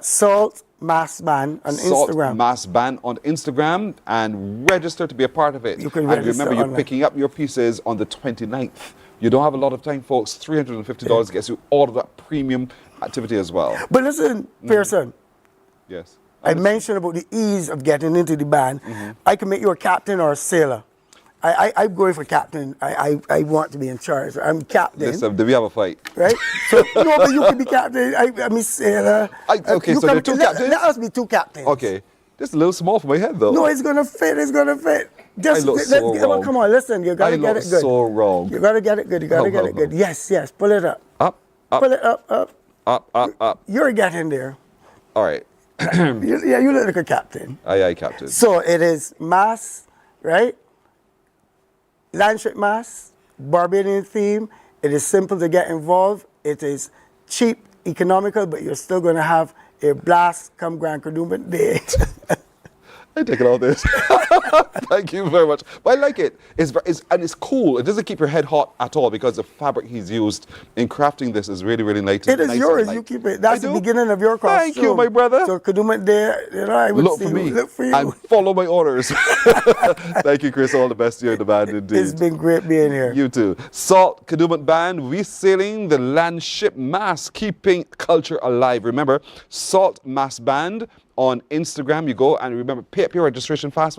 [SPEAKER 9] Salt Mass Band on
[SPEAKER 2] Salt
[SPEAKER 9] Instagram.
[SPEAKER 2] Mass Band on Instagram and register to be a part of it.
[SPEAKER 9] You can
[SPEAKER 2] and
[SPEAKER 9] register
[SPEAKER 2] remember, you're
[SPEAKER 9] online.
[SPEAKER 2] picking up your pieces on the 29th. You don't have a lot of time, folks. $350 gets you all of that premium activity as well.
[SPEAKER 9] But listen, Pearson,
[SPEAKER 2] Yes.
[SPEAKER 9] I mentioned about the ease of getting into the band. I can make you a captain or a sailor. I'm going for captain. I want to be in charge. I'm captain.
[SPEAKER 2] Listen, do we have a fight?
[SPEAKER 9] Right? So, no, but you can be captain. I'm a sailor.
[SPEAKER 2] Okay, so there are two captains?
[SPEAKER 9] Let us be two captains.
[SPEAKER 2] Okay. This is a little small for my head, though.
[SPEAKER 9] No, it's going to fit. It's going to fit. Just,
[SPEAKER 2] I look so wrong.
[SPEAKER 9] Come on, listen. You got to get it good.
[SPEAKER 2] so wrong.
[SPEAKER 9] You got to get it good. You got to get it good. Yes. Pull it up.
[SPEAKER 2] Up.
[SPEAKER 9] Pull it up.
[SPEAKER 2] Up.
[SPEAKER 9] You're getting there.
[SPEAKER 2] All right.
[SPEAKER 9] You look like a captain.
[SPEAKER 2] Aye, captain.
[SPEAKER 9] So it is mass, right? Landship mass, Barbadian theme. It is simple to get involved. It is cheap, economical, but you're still going to have a blast come Grand Kadooment Day.
[SPEAKER 2] I take all this. Thank you very much. But I like it. And it's cool. It doesn't keep your head hot at all because the fabric he's used in crafting this is really, really nice.
[SPEAKER 9] It is yours. You keep it. That's the beginning of your costume.
[SPEAKER 2] Thank you, my brother.
[SPEAKER 9] So Kadooment Day, I would
[SPEAKER 2] Look
[SPEAKER 9] see
[SPEAKER 2] for me.
[SPEAKER 9] Look for you.
[SPEAKER 2] And follow my orders. Thank you, Chris. All the best to you in the band, indeed.
[SPEAKER 9] It's been great being here.
[SPEAKER 2] You too. Salt Kadooment Band, we sailing the Landship Mass, keeping culture alive. Remember, Salt Mass Band on Instagram. You go and remember, pay up your registration fast.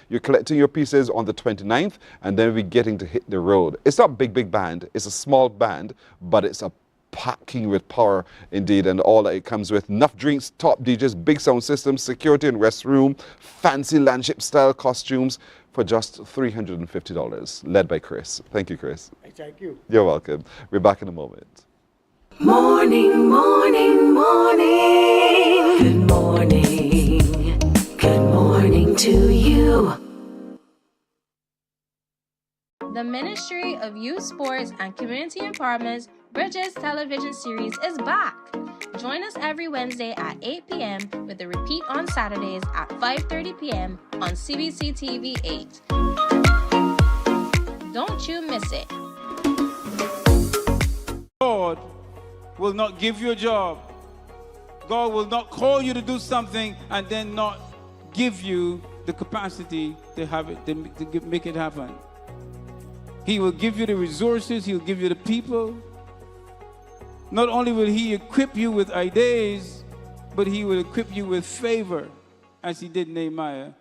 [SPEAKER 2] You're collecting your pieces on the 29th, and then we're getting to hit the road. It's not big band. It's a small band, but it's a packing with power indeed, and all that it comes with. Enough drinks, top DJs, big sound systems, security and restroom, fancy Landship style costumes for just $350, led by Chris. Thank you, Chris.
[SPEAKER 9] Thank you.
[SPEAKER 2] You're welcome. We're back in a moment.
[SPEAKER 1] Morning, morning, morning. Good morning. Good morning to you.
[SPEAKER 8] The Ministry of Youth, Sports and Community Empowerment's Bridges television series is back. Join us every Wednesday at 8 p.m. with a repeat on Saturdays at 5:30 p.m. on CBC TV 8. Don't you miss it.
[SPEAKER 10] God will not give you a job. God will not call you to do something and then not give you the capacity to have it, to make it happen. He will give you the resources, he'll give you the people. Not only will he equip you with ideas, but he will equip you with favor, as he did Nehemiah.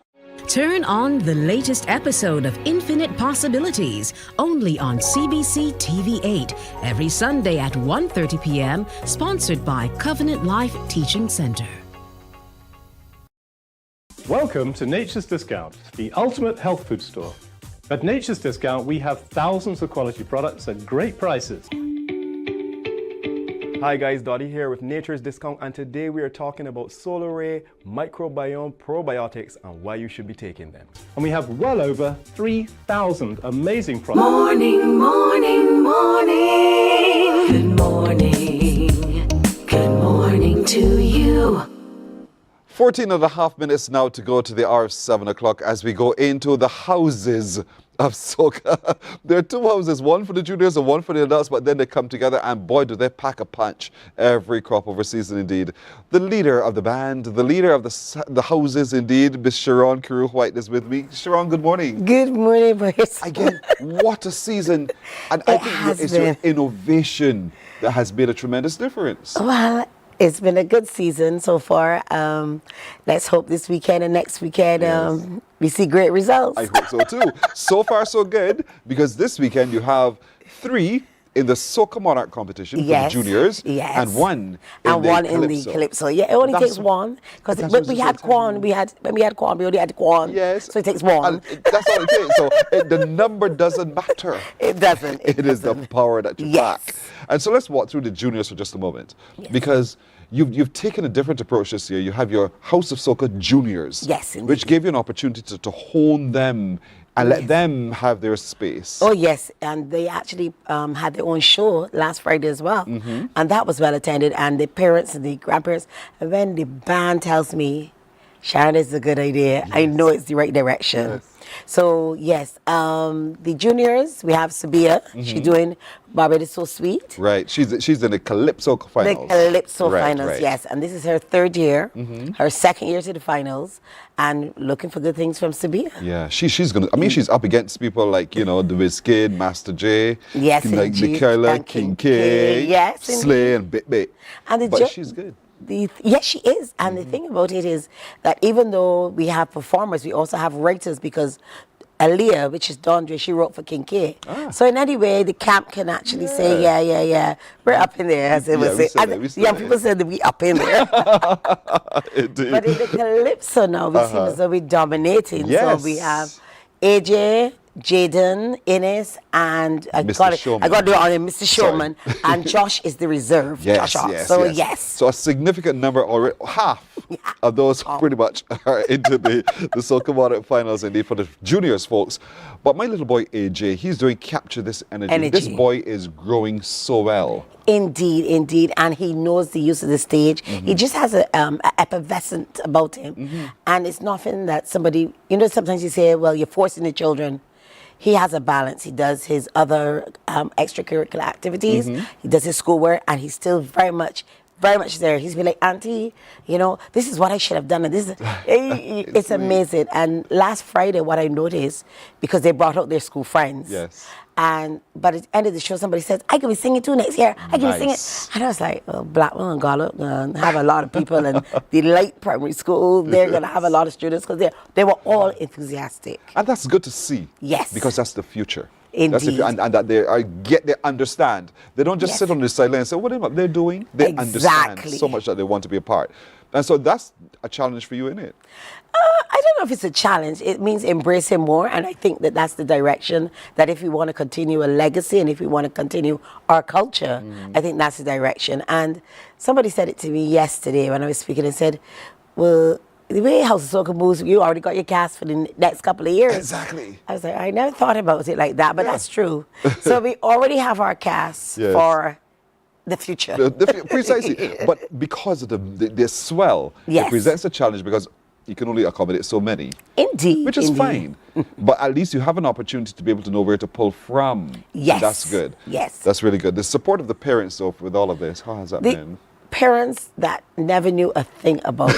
[SPEAKER 11] Turn on the latest episode of Infinite Possibilities, only on CBC TV 8, every Sunday at 1:30 p.m., sponsored by Covenant Life Teaching Center.
[SPEAKER 12] Welcome to Nature's Discount, the ultimate health food store. At Nature's Discount, we have thousands of quality products at great prices.
[SPEAKER 13] Hi guys, Dottie here with Nature's Discount, and today we are talking about Solar Ray, microbiome, probiotics, and why you should be taking them.
[SPEAKER 12] And we have well over 3,000 amazing products.
[SPEAKER 1] Morning, morning, morning. Good morning. Good morning to you.
[SPEAKER 2] 14 and a half minutes now to go to the hour of 7 o'clock as we go into the houses of Soca. There are two houses, one for the juniors and one for the adults, but then they come together and boy, do they pack a punch every crop over season indeed. The leader of the band, the leader of the houses indeed, Miss Sharon Carew-White is with me. Sharon, good morning.
[SPEAKER 14] Good morning, boys.
[SPEAKER 2] Again, what a season. And I think it's your innovation that has made a tremendous difference.
[SPEAKER 14] Well, it's been a good season so far. Let's hope this weekend and next weekend we see great results.
[SPEAKER 2] I hope so too. So far, so good, because this weekend you have 3 in the Soca Monarch competition for the juniors, and 1 in the
[SPEAKER 14] Calypso. Yeah, it only takes 1 because when we had Quan, we only had Quan.
[SPEAKER 2] Yes.
[SPEAKER 14] So it takes 1.
[SPEAKER 2] That's all it takes. So the number doesn't matter.
[SPEAKER 14] It doesn't.
[SPEAKER 2] It is the power that you pack. And so let's walk through the juniors for just a moment, because you've taken a different approach this year. You have your House of Soca Juniors, which gave you an opportunity to hone them and let them have their space.
[SPEAKER 14] Oh, yes. And they actually had their own show last Friday as well. And that was well attended. And the parents and the grandparents, and when the band tells me, Sharon, it's a good idea, I know it's the right direction. So, yes, the juniors, we have Sabia. She's doing Barbados So Sweet.
[SPEAKER 2] Right. She's in the Calypso finals.
[SPEAKER 14] The Calypso finals, yes. And this is her 3rd year, her 2nd year to the finals, and looking for good things from Sabia.
[SPEAKER 2] Yeah, she's going to, I mean, she's up against people like, the Wizkid, Master J,
[SPEAKER 14] yes,
[SPEAKER 2] like Michaela, King K,
[SPEAKER 14] yes,
[SPEAKER 2] Slay, and Bit. But she's good.
[SPEAKER 14] Yes, she is. And the thing about it is that even though we have performers, we also have writers, because Aaliyah, which is Dondre, she wrote for King K. So in any way, the camp can actually say, yeah, we're up in there, as they would say. Young people said that we up in there. But in the Calypso now, we seem as though we're dominating. So we have AJ, Jaden, Ines, and I got to do it on him, Mr. Showman, and Josh is the reserve.
[SPEAKER 2] So a significant number, or half of those pretty much are into the Soca Monarch finals indeed for the juniors, folks. But my little boy AJ, he's doing Capture This Energy. This boy is growing so well.
[SPEAKER 14] Indeed, and he knows the use of the stage. He just has a effervescent about him, and it's nothing that somebody, sometimes you say, well, you're forcing the children. He has a balance. He does his other extracurricular activities. He does his schoolwork, and he's still very much there. He's been like, Auntie, this is what I should have done. And this is, it's amazing. And last Friday, what I noticed, because they brought out their school friends. But at the end of the show, somebody says, I can be singing too next year. I can be singing. And I was like, Blackwell and Gallup have a lot of people. And the Light Primary School, they're going to have a lot of students, because they were all enthusiastic.
[SPEAKER 2] And that's good to see.
[SPEAKER 14] Yes.
[SPEAKER 2] Because that's the future.
[SPEAKER 14] Indeed.
[SPEAKER 2] And that they understand. They don't just sit on the sideline and say, what they're doing. They understand so much that they want to be a part. And so that's a challenge for you, isn't it?
[SPEAKER 14] I don't know if it's a challenge. It means embracing more. And I think that that's the direction, that if we want to continue a legacy and if we want to continue our culture, I think that's the direction. And somebody said it to me yesterday when I was speaking and said, well, the way House of Soca moves, you already got your cast for the next couple of years.
[SPEAKER 2] Exactly.
[SPEAKER 14] I was like, I never thought about it like that, but that's true. So we already have our cast for the future.
[SPEAKER 2] Precisely. But because of the swell, it presents a challenge because you can only accommodate so many.
[SPEAKER 14] Indeed.
[SPEAKER 2] Which is fine. But at least you have an opportunity to be able to know where to pull from.
[SPEAKER 14] Yes.
[SPEAKER 2] That's good.
[SPEAKER 14] Yes.
[SPEAKER 2] That's really good. The support of the parents, though, with all of this, how has that been?
[SPEAKER 14] Parents that never knew a thing about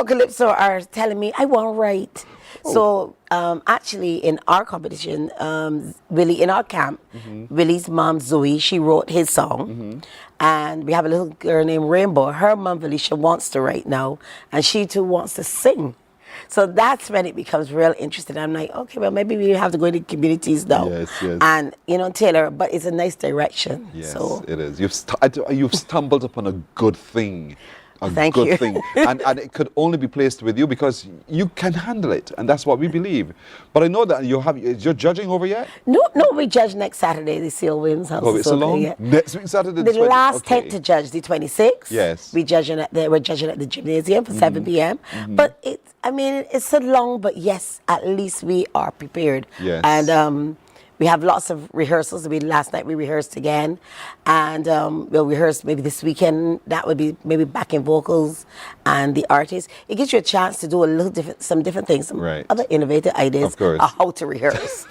[SPEAKER 14] Calypso are telling me, I want to write. So actually in our competition, Willie, in our camp, Willie's mom Zoe, she wrote his song. And we have a little girl named Rainbow. Her mom Felicia wants to write now, and she too wants to sing. So that's when it becomes real interesting. I'm like, okay, well, maybe we have to go into communities now.
[SPEAKER 2] Yes, yes.
[SPEAKER 14] And, Taylor, but it's a nice direction.
[SPEAKER 2] Yes,
[SPEAKER 14] so.
[SPEAKER 2] it is. You've stumbled upon a good thing. a
[SPEAKER 14] Thank
[SPEAKER 2] good
[SPEAKER 14] you.
[SPEAKER 2] thing. And it could only be placed with you because you can handle it. And that's what we believe. But I know that you're judging over yet?
[SPEAKER 14] No, we judge next Saturday, the Seal Williams House.
[SPEAKER 2] Oh, it's
[SPEAKER 14] of
[SPEAKER 2] so
[SPEAKER 14] Soca,
[SPEAKER 2] long?
[SPEAKER 14] yeah.
[SPEAKER 2] Next week, Saturday,
[SPEAKER 14] The
[SPEAKER 2] 20th?
[SPEAKER 14] last
[SPEAKER 2] Okay.
[SPEAKER 14] tent to judge, the 26th.
[SPEAKER 2] Yes.
[SPEAKER 14] We're judging at the gymnasium for 7 p.m. But it's so long, but yes, at least we are prepared.
[SPEAKER 2] Yes.
[SPEAKER 14] And we have lots of rehearsals. Last night we rehearsed again, and we'll rehearse maybe this weekend. That would be maybe backing vocals and the artists. It gives you a chance to do some different things, some other innovative ideas
[SPEAKER 2] Of course.
[SPEAKER 14] of how to rehearse.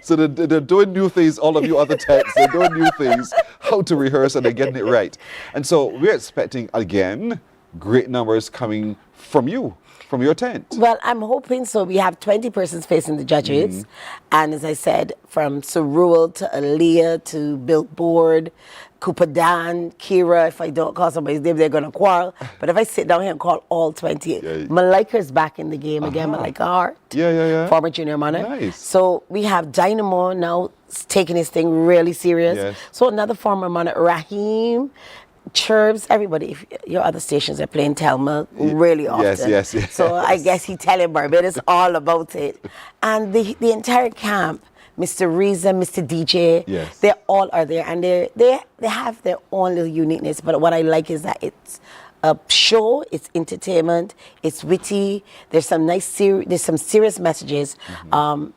[SPEAKER 2] So they're doing new things, all of you other techs, they're doing new things, how to rehearse and they're getting it right. And so we're expecting, again, great numbers coming from you, from your tent.
[SPEAKER 14] Well, I'm hoping so. We have 20 persons facing the judges. And as I said, from Cerule to Aaliyah to Billboard, Cooper Dan, Kira, if I don't call somebody's name, they're going to quarrel. But if I sit down here and call all 20, Malika's back in the game again, Malika Hart.
[SPEAKER 2] Yeah.
[SPEAKER 14] Former junior monarch.
[SPEAKER 2] Nice.
[SPEAKER 14] So we have Dynamo now taking his thing really serious.
[SPEAKER 2] Yes.
[SPEAKER 14] So another former monarch, Raheem, Churbs, everybody. If your other stations are playing Telma really often.
[SPEAKER 2] Yes.
[SPEAKER 14] So I guess he telling Barbados all about it. And the entire camp, Mr. Reza, Mr. DJ,
[SPEAKER 2] Yes.
[SPEAKER 14] they all are there, and they have their own little uniqueness. But what I like is that it's a show, it's entertainment, it's witty. There's some there's some serious messages.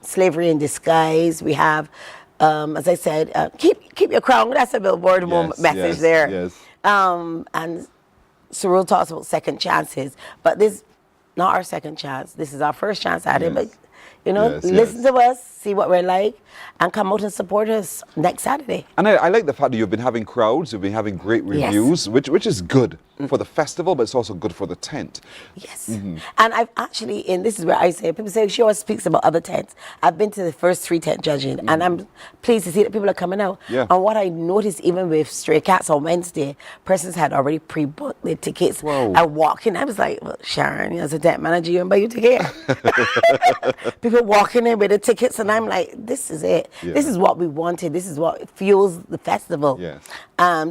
[SPEAKER 14] Slavery in disguise. We have, as I said, keep your crown. That's a Billboard message there.
[SPEAKER 2] Yes.
[SPEAKER 14] And Cyril talks about second chances, but this not our second chance. This is our first chance at it. But listen to us, see what we're like, and come out and support us next Saturday.
[SPEAKER 2] And I like the fact that you've been having crowds, you've been having great reviews, which is good for the festival, but it's also good for the tent.
[SPEAKER 14] Yes. And I've actually, and this is where I say, people say she always speaks about other tents. I've been to the first 3 tent judging, and I'm pleased to see that people are coming out.
[SPEAKER 2] Yeah.
[SPEAKER 14] And what I noticed, even with Stray Cats on Wednesday, persons had already pre-booked their tickets.
[SPEAKER 2] Whoa.
[SPEAKER 14] I walk in, I was like, well, Sharon, as a tent manager, you don't buy your ticket. People walking in with the tickets, and I'm like, this is it.
[SPEAKER 2] Yeah.
[SPEAKER 14] This is what we wanted. This is what fuels the festival.
[SPEAKER 2] Yes.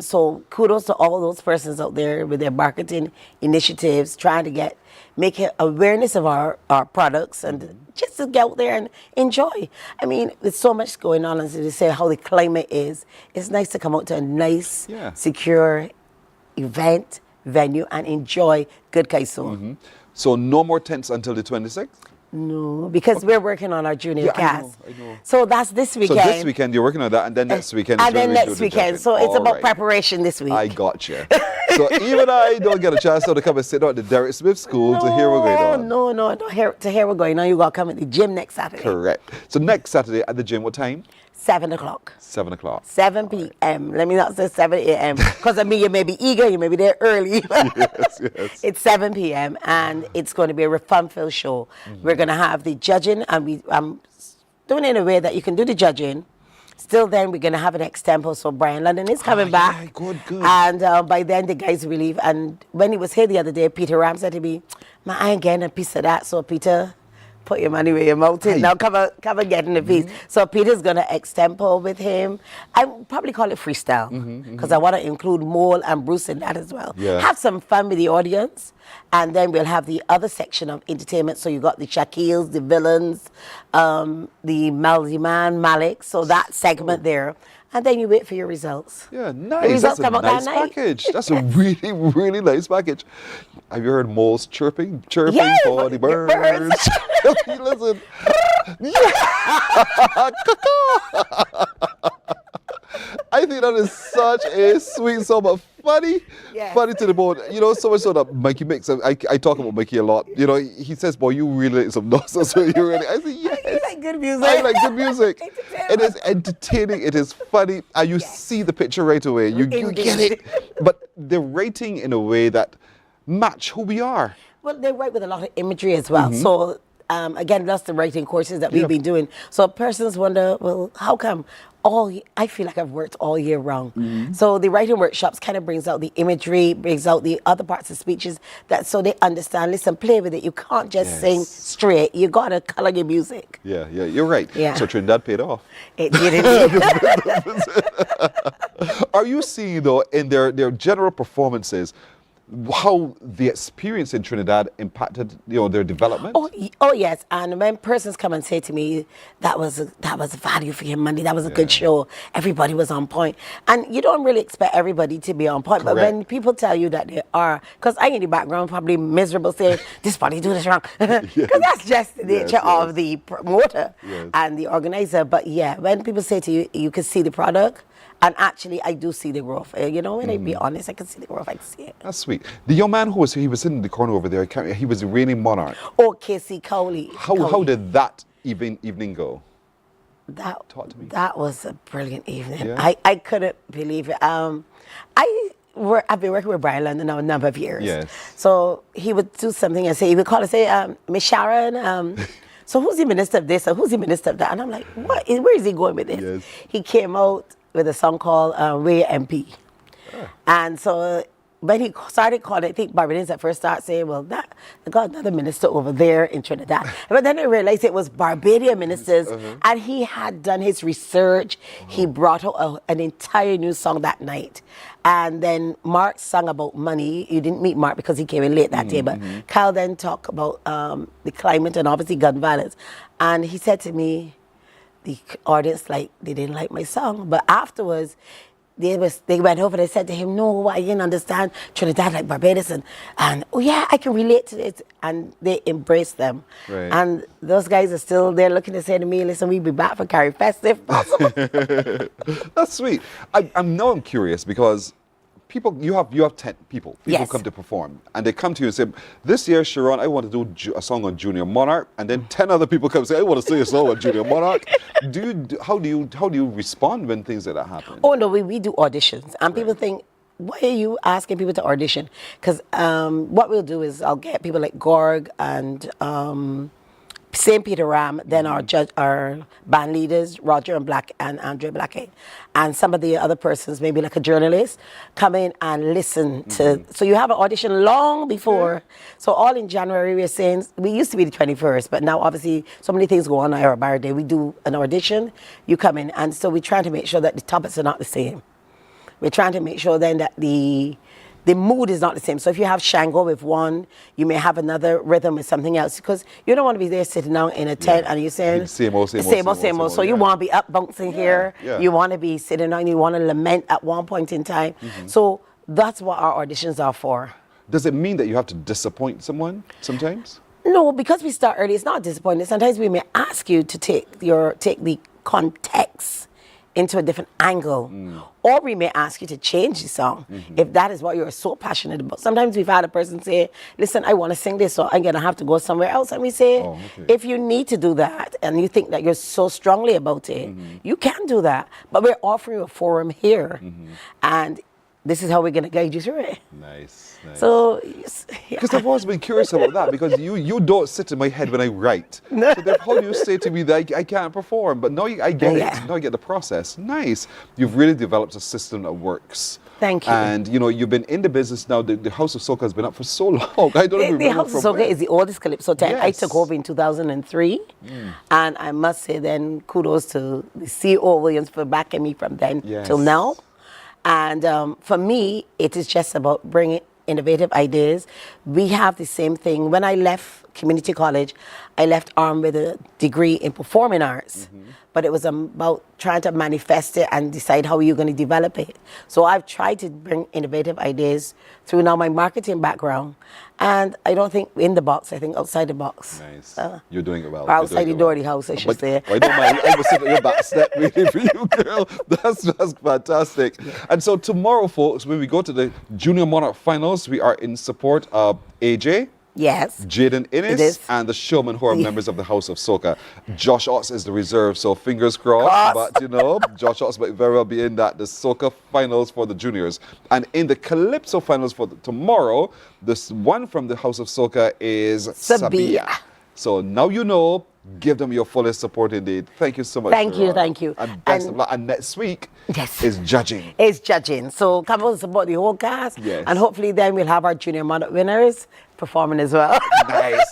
[SPEAKER 14] So kudos to all those persons out there with their marketing initiatives, trying to make awareness of our products and just to get out there and enjoy. I mean, there's so much going on, as they say, how the climate is. It's nice to come out to a nice, secure event, venue, and enjoy good Kaiso.
[SPEAKER 2] So no more tents until the 26th?
[SPEAKER 14] No, because we're working on our junior cast.
[SPEAKER 2] I know.
[SPEAKER 14] So that's this weekend.
[SPEAKER 2] So this weekend you're working on that, and then next weekend is
[SPEAKER 14] And
[SPEAKER 2] when
[SPEAKER 14] then
[SPEAKER 2] we do
[SPEAKER 14] next
[SPEAKER 2] the
[SPEAKER 14] weekend.
[SPEAKER 2] judging.
[SPEAKER 14] So it's
[SPEAKER 2] All
[SPEAKER 14] about
[SPEAKER 2] right.
[SPEAKER 14] preparation this week.
[SPEAKER 2] I got you. So even I don't get a chance to come and sit down at the Derek Smith School to hear what's going on.
[SPEAKER 14] No. To hear what's going on, you got to come at the gym next Saturday.
[SPEAKER 2] Correct. So next Saturday at the gym, what time?
[SPEAKER 14] 7 o'clock.
[SPEAKER 2] 7 o'clock.
[SPEAKER 14] 7 p.m. Let me not say 7 a.m. because I mean you may be eager, you may be there early.
[SPEAKER 2] Yes.
[SPEAKER 14] It's 7 p.m. and it's going to be a fun-filled show. We're going to have the judging, and I'm doing it in a way that you can do the judging. Still then, we're going to have an extempo, so Brian London is coming back.
[SPEAKER 2] Yeah, good.
[SPEAKER 14] And by then, the guys will leave. And when he was here the other day, Peter Ram said to me, man, I ain't getting a piece of that. So Peter, put your money where your mouth is. Now come and get in the piece. So Peter's going to extempo with him. I would probably call it freestyle because I want to include Mole and Bruce in that as well.
[SPEAKER 2] Yeah.
[SPEAKER 14] Have some fun with the audience. And then we'll have the other section of entertainment. So you got the Shaquilles, the villains, the Malziman, Malik. So that segment there. And then you wait for your results.
[SPEAKER 2] Yeah,
[SPEAKER 14] The
[SPEAKER 2] nice.
[SPEAKER 14] results
[SPEAKER 2] That's a
[SPEAKER 14] come out
[SPEAKER 2] nice
[SPEAKER 14] that night.
[SPEAKER 2] package. That's a really, really nice package. Have you heard moles chirping
[SPEAKER 14] Yeah,
[SPEAKER 2] for the birds? Listen. I think that is such a sweet song, but funny to the bone. You know, so much so that Mikey makes. I talk about Mikey a lot. You know, he says, "Boy, you really like some nonsense." You really. I say, "Yes."
[SPEAKER 14] You like good music.
[SPEAKER 2] I like good music. It is entertaining. It is funny, and you see the picture right away. You get it. But they're writing in a way that match who we are.
[SPEAKER 14] Well, they write with a lot of imagery as well. So, again, that's the writing courses that we've been doing. So persons wonder, well, how come? I feel like I've worked all year round. So the writing workshops kind of brings out the imagery, brings out the other parts of speeches, so they understand, listen, play with it. You can't just sing straight. You got to color your music.
[SPEAKER 2] Yeah, you're right.
[SPEAKER 14] Yeah.
[SPEAKER 2] So Trinidad paid off.
[SPEAKER 14] It did indeed.
[SPEAKER 2] Are you seeing, though, in their general performances, how the experience in Trinidad impacted, their development?
[SPEAKER 14] Oh yes, and when persons come and say to me that was value for your money, that was a good show, everybody was on point, and you don't really expect everybody to be on point. Correct. But when people tell you that they are, because I in the background probably miserable saying this body do this wrong, because that's just the nature of the promoter and the organizer. But yeah, when people say to you, you can see the product. And actually, I do see the growth. When I be honest, I can see the growth. I can see it.
[SPEAKER 2] That's sweet. The young man he was in the corner over there, he was the reigning monarch.
[SPEAKER 14] Oh, Casey Cowley.
[SPEAKER 2] How did that evening go?
[SPEAKER 14] Talk to me. That was a brilliant evening. Yeah. I couldn't believe it. I've been working with Brian London now a number of years. Yes. So he would do something and he would call and say, Miss Sharon, so who's the minister of this or who's the minister of that? And I'm like, what? Where is he going with this? Yes. He came out with a song called Ray MP. And so when he started calling, I think Barbadians at first started saying, well, they got another minister over there in Trinidad. But then I realized it was Barbadian ministers, and he had done his research. He brought out an entire new song that night. And then Mark sang about money. You didn't meet Mark because he came in late that day, but Kyle then talked about the climate and obviously gun violence. And he said to me, the audience, they didn't like my song. But afterwards, they went over and said to him, no, I didn't understand Trinidad like Barbados. And oh yeah, I can relate to it. And they embraced them. Right. And those guys are still there looking to say to me, listen, we'll be back for Carifesta if possible.
[SPEAKER 2] That's sweet. I'm curious because you have 10 people come to perform, and they come to you and say, this year, Sharon, I want to do a song on Junior Monarch, and then 10 other people come and say, I want to sing a song on Junior Monarch. How do you respond when things like that happen?
[SPEAKER 14] Oh no, we do auditions, and people think, why are you asking people to audition? Because what we'll do is I'll get people like Gorg and St. Peter Ram, then our band leaders, Roger and Black and Andre Blackhead, and some of the other persons, maybe like a journalist, come in and listen to. So you have an audition long before. So all in January, we're saying, we used to be the 21st, but now obviously so many things go on our bar day. We do an audition, you come in, and so we're trying to make sure that the topics are not the same. We're trying to make sure then that the mood is not the same. So if you have Shango with one, you may have another rhythm with something else, because you don't want to be there sitting down in a tent and you're saying same old. So you want to be up bouncing here. Yeah. You want to be sitting down. You want to lament at one point in time. So that's what our auditions are for.
[SPEAKER 2] Does it mean that you have to disappoint someone sometimes?
[SPEAKER 14] No, because we start early. It's not disappointing. Sometimes we may ask you to take the context into a different angle. Or we may ask you to change the song if that is what you're so passionate about. Sometimes we've had a person say, listen, I want to sing this, so I'm going to have to go somewhere else. And we say, if you need to do that and you think that you're so strongly about it, you can do that. But we're offering you a forum here. And this is how we're going to guide you through it.
[SPEAKER 2] Nice.
[SPEAKER 14] So,
[SPEAKER 2] because I've always been curious about that, because you don't sit in my head when I write. So then how do you say to me that I can't perform? But now I get it. Now I get the process. Nice. You've really developed a system that works.
[SPEAKER 14] Thank you.
[SPEAKER 2] And you've been in the business now. The House of Soca has been up for so long. I don't even remember.
[SPEAKER 14] The House of Soca is the oldest calypso tent. Yes. I took over in 2003. And I must say then kudos to the CEO Williams for backing me from then till now. And for me, it is just about bringing innovative ideas. We have the same thing. When I left community college, I left armed with a degree in performing arts. But it was about trying to manifest it and decide how you're going to develop it. So I've tried to bring innovative ideas through now my marketing background. And I don't think in the box, I think outside the box.
[SPEAKER 2] Nice. You're doing it well.
[SPEAKER 14] Or outside the door of the house, I should say.
[SPEAKER 2] I don't mind. I was sitting at your back step waiting for you, girl. That's fantastic. And so tomorrow, folks, when we go to the Junior Monarch Finals, we are in support of AJ.
[SPEAKER 14] Yes.
[SPEAKER 2] Jaden Innes and the Showman, who are members of the House of Soca. Josh Otts is the reserve, so fingers crossed. But Josh Otts might very well be in the Soca finals for the juniors. And in the Calypso finals for tomorrow, this one from the House of Soca is Sabia. So now you know. Give them your fullest support indeed. Thank you so much.
[SPEAKER 14] Thank you.
[SPEAKER 2] And best of luck. And next week is judging.
[SPEAKER 14] It's judging. So come on, support the whole cast.
[SPEAKER 2] Yes.
[SPEAKER 14] And hopefully then we'll have our Junior Monarch winners performing as well.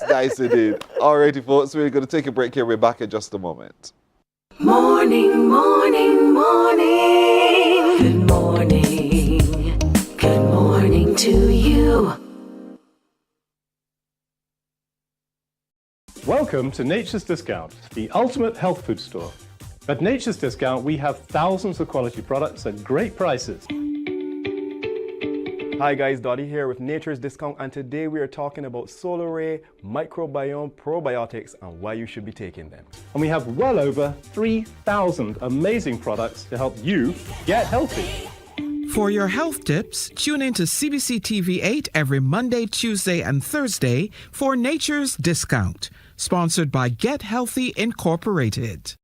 [SPEAKER 2] Nice indeed. All righty, folks. We're going to take a break here. We're back in just a moment.
[SPEAKER 1] Morning, morning, morning. Good morning. Good morning to you.
[SPEAKER 12] Welcome to Nature's Discount, the ultimate health food store. At Nature's Discount, we have thousands of quality products at great prices.
[SPEAKER 13] Hi guys, Dottie here with Nature's Discount, and today we are talking about Solar Ray Microbiome Probiotics and why you should be taking them.
[SPEAKER 12] And we have well over 3,000 amazing products to help you get healthy.
[SPEAKER 15] For your health tips, tune in to CBC TV 8 every Monday, Tuesday, and Thursday for Nature's Discount, sponsored by Get Healthy Incorporated.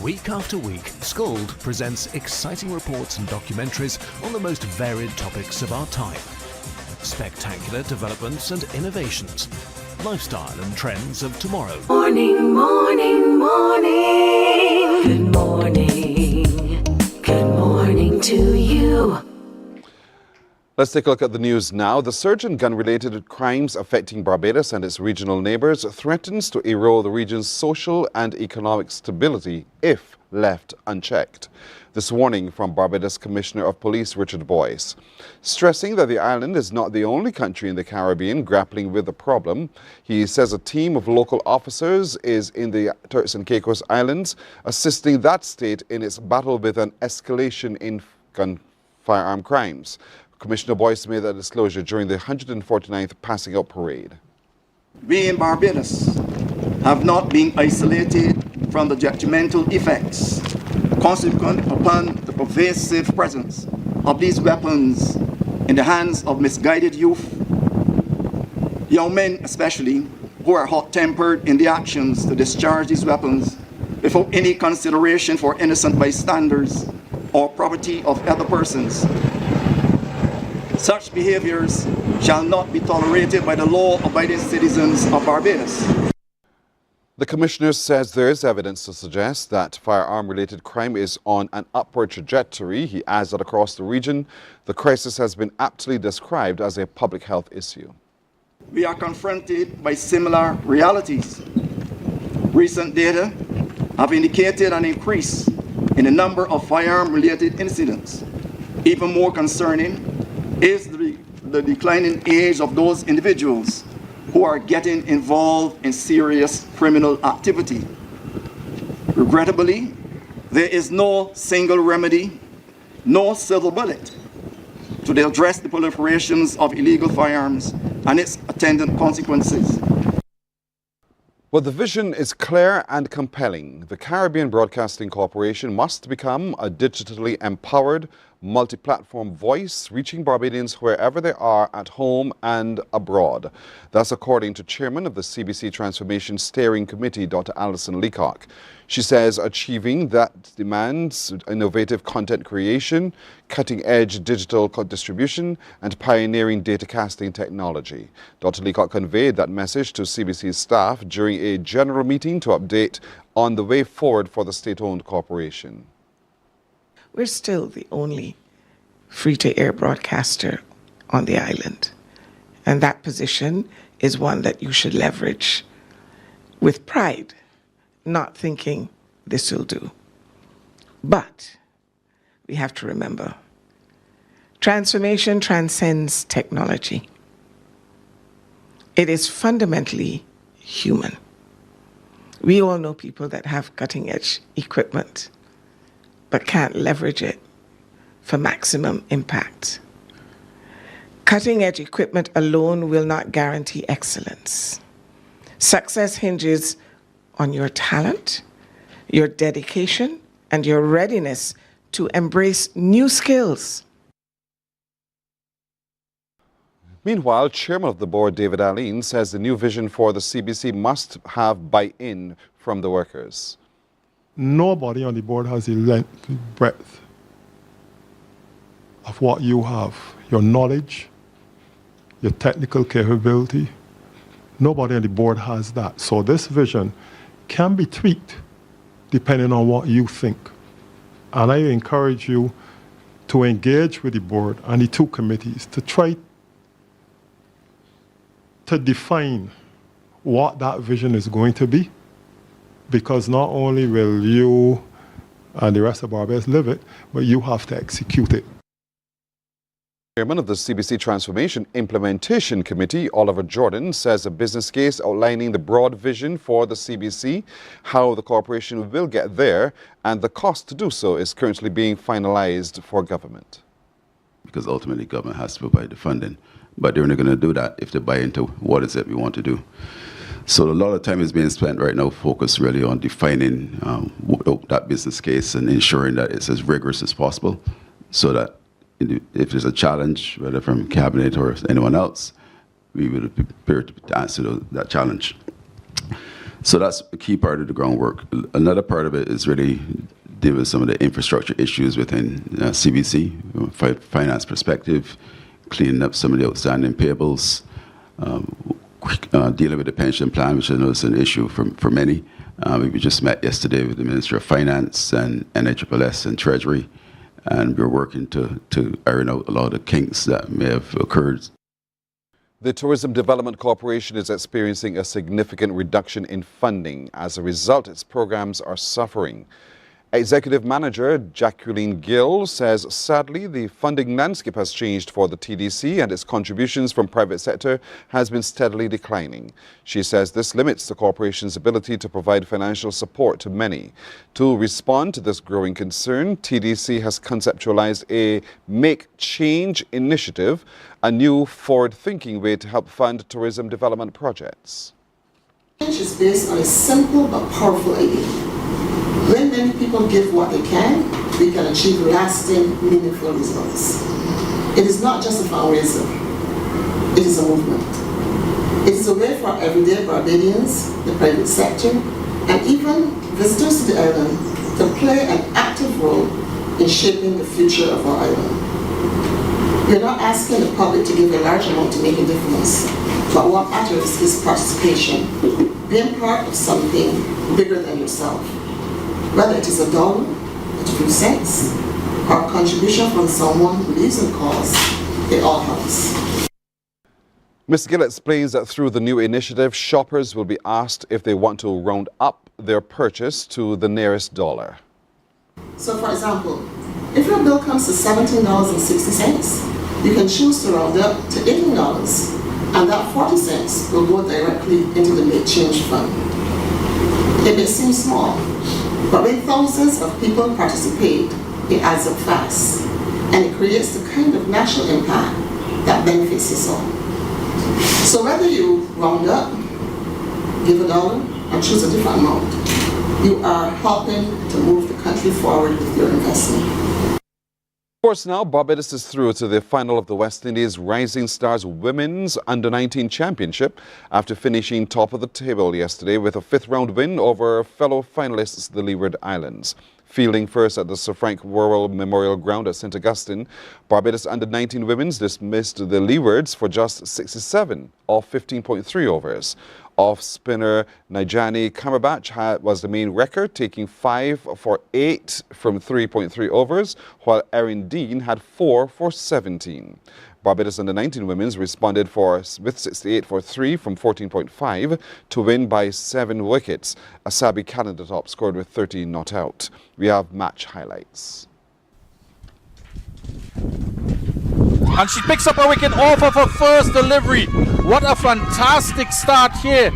[SPEAKER 16] Week after week, Scald presents exciting reports and documentaries on the most varied topics of our time. Spectacular developments and innovations, lifestyle and trends of tomorrow.
[SPEAKER 1] Morning, morning, morning. Good morning. Good morning to you.
[SPEAKER 2] Let's take a look at the news now. The surge in gun-related crimes affecting Barbados and its regional neighbours threatens to erode the region's social and economic stability if left unchecked. This warning from Barbados Commissioner of Police Richard Boyce, stressing that the island is not the only country in the Caribbean grappling with the problem. He says a team of local officers is in the Turks and Caicos Islands, assisting that state in its battle with an escalation in firearm crimes. Commissioner Boyce made that disclosure during the 149th Passing Out Parade.
[SPEAKER 17] We in Barbados have not been isolated from the detrimental effects consequent upon the pervasive presence of these weapons in the hands of misguided youth, young men especially, who are hot-tempered in the actions to discharge these weapons without any consideration for innocent bystanders or property of other persons. Such behaviors shall not be tolerated by the law-abiding citizens of Barbados.
[SPEAKER 2] The Commissioner says there is evidence to suggest that firearm-related crime is on an upward trajectory. He adds that across the region, the crisis has been aptly described as a public health issue.
[SPEAKER 17] We are confronted by similar realities. Recent data have indicated an increase in the number of firearm-related incidents. Even more concerning is the declining age of those individuals who are getting involved in serious criminal activity. Regrettably, there is no single remedy, no silver bullet to address the proliferations of illegal firearms and its attendant consequences.
[SPEAKER 2] Well, the vision is clear and compelling. The Caribbean Broadcasting Corporation must become a digitally empowered, multi-platform voice, reaching Barbadians wherever they are at home and abroad. That's according to Chairman of the CBC Transformation Steering Committee, Dr. Alison Leacock. She says achieving that demands innovative content creation, cutting-edge digital distribution, and pioneering datacasting technology. Dr. Leacock conveyed that message to CBC staff during a general meeting to update on the way forward for the state-owned corporation.
[SPEAKER 18] We're still the only free-to-air broadcaster on the island. And that position is one that you should leverage with pride, not thinking this will do. But we have to remember, transformation transcends technology. It is fundamentally human. We all know people that have cutting-edge equipment but can't leverage it for maximum impact. Cutting-edge equipment alone will not guarantee excellence. Success hinges on your talent, your dedication, and your readiness to embrace new skills.
[SPEAKER 2] Meanwhile, Chairman of the Board, David Allen, says the new vision for the CBC must have buy-in from the workers.
[SPEAKER 19] Nobody on the board has the length, the breadth of what you have, your knowledge, your technical capability. Nobody on the board has that. So this vision can be tweaked depending on what you think. And I encourage you to engage with the board and the two committees to try to define what that vision is going to be. Because not only will you and the rest of Barbados live it, but you have to execute it.
[SPEAKER 2] Chairman of the CBC Transformation Implementation Committee, Oliver Jordan, says a business case outlining the broad vision for the CBC, how the corporation will get there, and the cost to do so is currently being finalized for government.
[SPEAKER 20] Because ultimately government has to provide the funding, but they're only going to do that if they buy into what is it we want to do. So a lot of time is being spent right now focused really on defining that business case and ensuring that it's as rigorous as possible so that if there's a challenge, whether from cabinet or anyone else, we will be prepared to answer that challenge. So that's a key part of the groundwork. Another part of it is really dealing with some of the infrastructure issues within CBC, from a finance perspective, cleaning up some of the outstanding payables, dealing with the pension plan, which I know is an issue for many. We just met yesterday with the Minister of Finance and NHSS and Treasury, and we're working to iron out a lot of the kinks that may have occurred.
[SPEAKER 2] The Tourism Development Corporation is experiencing a significant reduction in funding. As a result, its programs are suffering. Executive Manager Jacqueline Gill says, sadly, the funding landscape has changed for the TDC and its contributions from private sector has been steadily declining. She says this limits the corporation's ability to provide financial support to many. To respond to this growing concern, TDC has conceptualized a Make Change initiative, a new forward-thinking way to help fund tourism development projects.
[SPEAKER 21] Change is based on a simple but powerful idea. When many people give what they can, we can achieve lasting, meaningful results. It is not just a fundraiser, it is a movement. It is a way for everyday Barbadians, the private sector, and even visitors to the island to play an active role in shaping the future of our island. We are not asking the public to give a large amount to make a difference, but what matters is participation, being part of something bigger than yourself. Whether it is $1, a few cents, or a contribution from someone who believes in the cause, it all helps.
[SPEAKER 2] Ms. Gill explains that through the new initiative, shoppers will be asked if they want to round up their purchase to the nearest dollar.
[SPEAKER 21] So for example, if your bill comes to $17.60, you can choose to round up to $18, and that 40 cents will go directly into the Make Change Fund. It may seem small, but when thousands of people participate, it adds up fast, and it creates the kind of national impact that benefits us all. So whether you round up, give $1, or choose a different amount, you are helping to move the country forward with your investment.
[SPEAKER 2] Of course, now Barbados is through to the final of the West Indies Rising Stars Women's Under-19 Championship after finishing top of the table yesterday with a fifth-round win over fellow finalists, the Leeward Islands. Fielding first at the Sir Frank Worrell Memorial Ground at St. Augustine, Barbados Under-19 Women's dismissed the Leewards for just 67 off 15.3 overs. Off-spinner Nijani Cumberbatch was the main record, taking 5 for 8 from 3.3 overs, while Erin Dean had 4 for 17. Barbados Under-19 Women's responded with 68 for 3 from 14.5 to win by 7 wickets. Asabi Canada scored with 13 not out. We have match highlights.
[SPEAKER 22] And she picks up a wicket off of her first delivery. What a fantastic start here.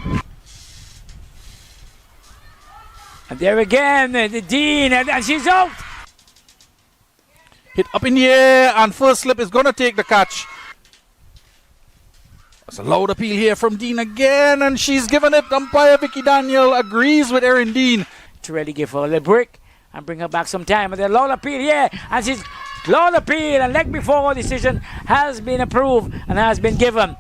[SPEAKER 23] And there again, the Dean, and she's out.
[SPEAKER 22] Hit up in the air, and first slip is going to take the catch. That's a loud appeal here from Dean again, and she's given it. Umpire Vicky Daniel agrees with Erin Dean.
[SPEAKER 23] To really give her a little break and bring her back some time. And the loud appeal here, and she's loud appeal, and leg before decision has been approved and has been given.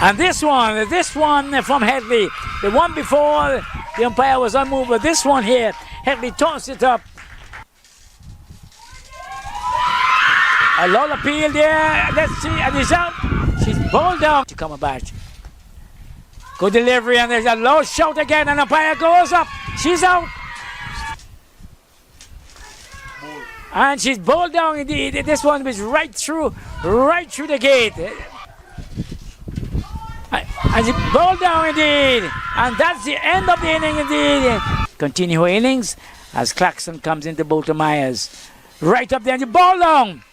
[SPEAKER 23] And this one from Hayley, the one before the umpire was unmoved, but this one here, Hayley tossed it up. A low appeal there, let's see, and he's out. She's bowled down to Cumberbatch. Good delivery, and there's a low shout again, and umpire goes up. She's out. And she's bowled down indeed. This one was right through the gate. And she bowled down indeed. And that's the end of the inning indeed. Continue her innings as Claxon comes into Bolton Myers. Right up there and the ball down.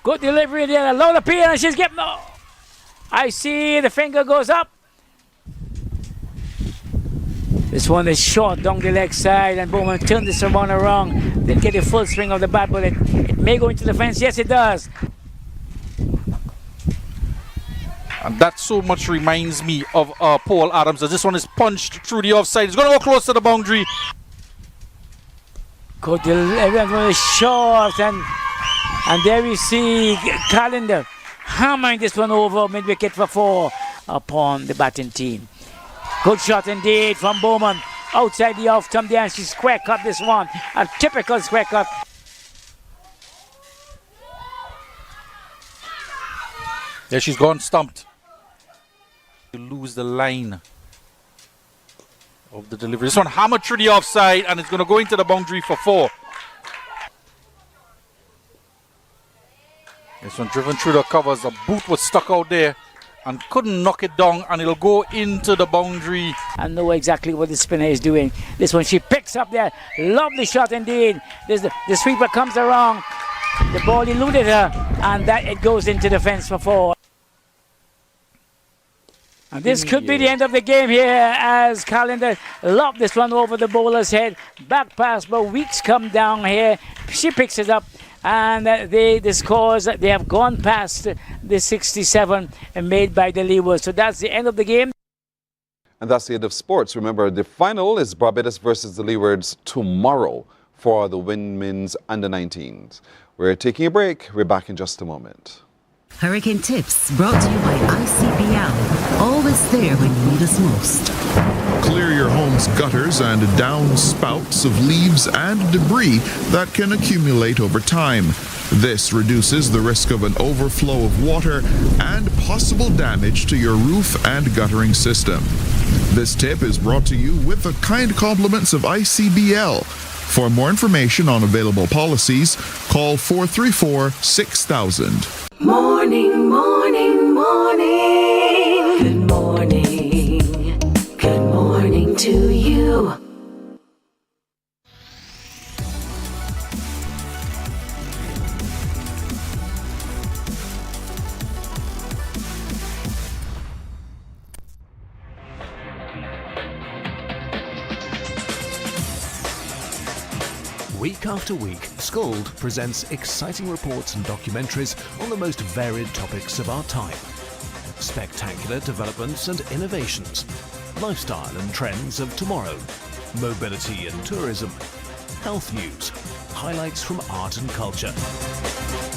[SPEAKER 23] Good delivery there. Lola P, and she's getting. Oh, I see the finger goes up. This one is short down the leg side, and Bowman turned this one around. Didn't get the full swing of the bat, but it may go into the fence. Yes, it does.
[SPEAKER 22] And that so much reminds me of Paul Adams. As this one is punched through the offside. It's going to go close to the boundary.
[SPEAKER 23] Good delivery. Everyone is short, and there we see Calendar hammering this one over mid-wicket for 4 upon the batting team. Good shot indeed from Bowman. Outside the off-stump there, and she square cut this one. A typical square cut.
[SPEAKER 22] There she's gone stumped. You lose the line of the delivery. This one hammered through the offside, and it's going to go into the boundary for 4. This one driven through the covers. The boot was stuck out there and couldn't knock it down, and it'll go into the boundary.
[SPEAKER 23] I know exactly what the spinner is doing. This one she picks up there. Lovely shot indeed. The sweeper comes around. The ball eluded her, and that it goes into the fence for 4. And this could be the end of the game here as Calendar lobbed this one over the bowler's head. Back pass, but Weeks come down here. She picks it up. And the scores, they have gone past the 67 made by the Leewards. So that's the end of the game.
[SPEAKER 2] And that's the end of sports. Remember, the final is Barbados versus the Leewards tomorrow for the Women's Under-19s. We're taking a break. We're back in just a moment.
[SPEAKER 11] Hurricane Tips brought to you by ICBL. Always there when you need us most.
[SPEAKER 3] Clear your home's gutters and downspouts of leaves and debris that can accumulate over time. This reduces the risk of an overflow of water and possible damage to your roof and guttering system. This tip is brought to you with the kind compliments of ICBL. For more information on available policies, call 434-6000.
[SPEAKER 1] Morning, morning, morning. Good morning. Good morning to you.
[SPEAKER 16] Week after week, Scold presents exciting reports and documentaries on the most varied topics of our time. Spectacular developments and innovations, lifestyle and trends of tomorrow, mobility and tourism, health news, highlights from art and culture.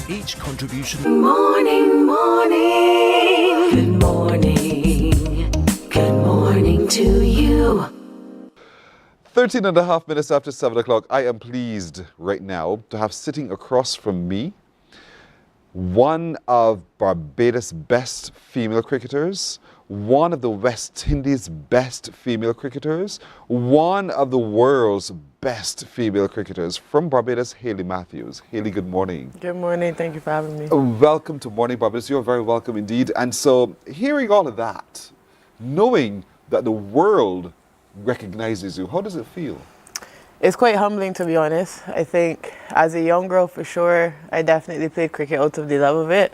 [SPEAKER 16] Each contribution...
[SPEAKER 1] Morning, morning. Good morning. Good morning to you.
[SPEAKER 2] 13 and a half minutes after 7 o'clock. I am pleased right now to have sitting across from me one of Barbados' best female cricketers, one of the West Indies' best female cricketers, one of the world's best female cricketers from Barbados, Hayley Matthews. Hayley, good morning.
[SPEAKER 5] Good morning. Thank you for having me.
[SPEAKER 2] Welcome to Morning Barbados. You're very welcome indeed. And so hearing all of that, knowing that the world recognizes you, how does it feel?
[SPEAKER 5] It's quite humbling, to be honest. I think as a young girl, for sure, I definitely played cricket out of the love of it.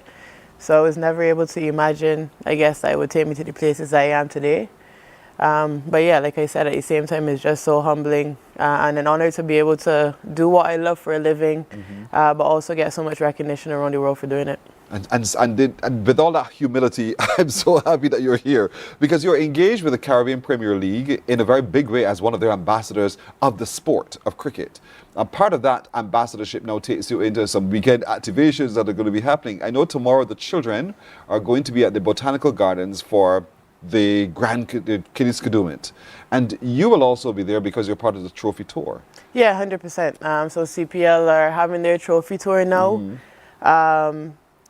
[SPEAKER 5] So I was never able to imagine, I guess, that it would take me to the places I am today. But yeah, like I said, at the same time, it's just so humbling and an honor to be able to do what I love for a living, but also get so much recognition around the world for doing it.
[SPEAKER 2] And with all that humility, I'm so happy that you're here because you're engaged with the Caribbean Premier League in a very big way as one of their ambassadors of the sport of cricket. And part of that ambassadorship now takes you into some weekend activations that are going to be happening. I know tomorrow the children are going to be at the Botanical Gardens for the Kadooment. And you will also be there because you're part of the trophy tour.
[SPEAKER 5] Yeah, 100%. So CPL are having their trophy tour now.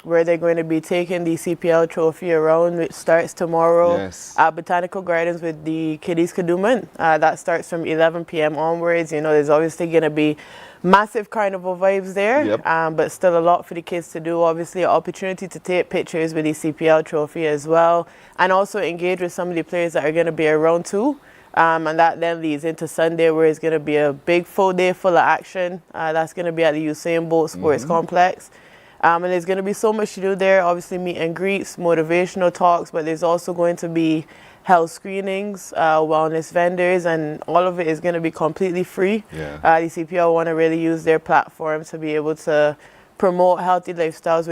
[SPEAKER 5] where they're going to be taking the CPL trophy around, which starts tomorrow
[SPEAKER 2] Yes.
[SPEAKER 5] at Botanical Gardens with the kiddies Kadooment. That starts from 11 p.m. onwards. You know, there's obviously going to be massive carnival vibes there,
[SPEAKER 2] Yep.
[SPEAKER 5] but still a lot for the kids to do. Obviously, an opportunity to take pictures with the CPL trophy as well, and also engage with some of the players that are going to be around too. And that then leads into Sunday, where it's going to be a big full day full of action. That's going to be at the Usain Bolt Sports Complex. And there's going to be so much to do there. Obviously, meet and greets, motivational talks, but there's also going to be health screenings, wellness vendors, and all of it is going to be completely free.
[SPEAKER 2] Yeah.
[SPEAKER 5] The CPL want to really use their platform to be able to promote healthy lifestyles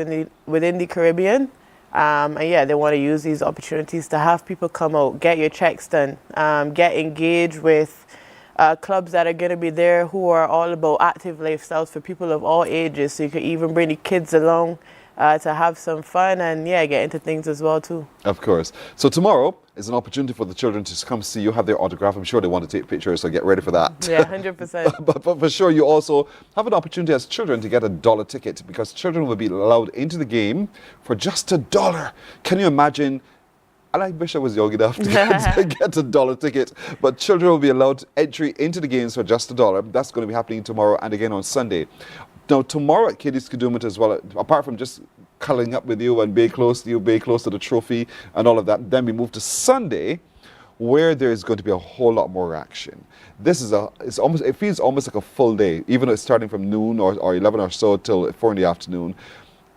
[SPEAKER 5] within the Caribbean. And yeah, they want to use these opportunities to have people come out, get your checks done, get engaged with clubs that are going to be there who are all about active lifestyles for people of all ages. So you could even bring the kids along to have some fun and yeah, get into things as well too.
[SPEAKER 2] Of course. So tomorrow is an opportunity for the children to come see you, have their autograph. I'm sure they want to take pictures, so get ready for that.
[SPEAKER 5] Yeah, 100%.
[SPEAKER 2] but for sure, you also have an opportunity as children to get a $1 ticket, because children will be allowed into the game for just $1. Can you imagine? And I wish I was young enough to get a $1 ticket, but children will be allowed entry into the games for just $1. That's going to be happening tomorrow and again on Sunday. Now, tomorrow at Kiddies Kadooment as well, apart from just cuddling up with you and be close to you, be close to the trophy and all of that, then we move to Sunday, where there is going to be a whole lot more action. It feels almost like a full day, even though it's starting from noon or 11 or so till 4 in the afternoon.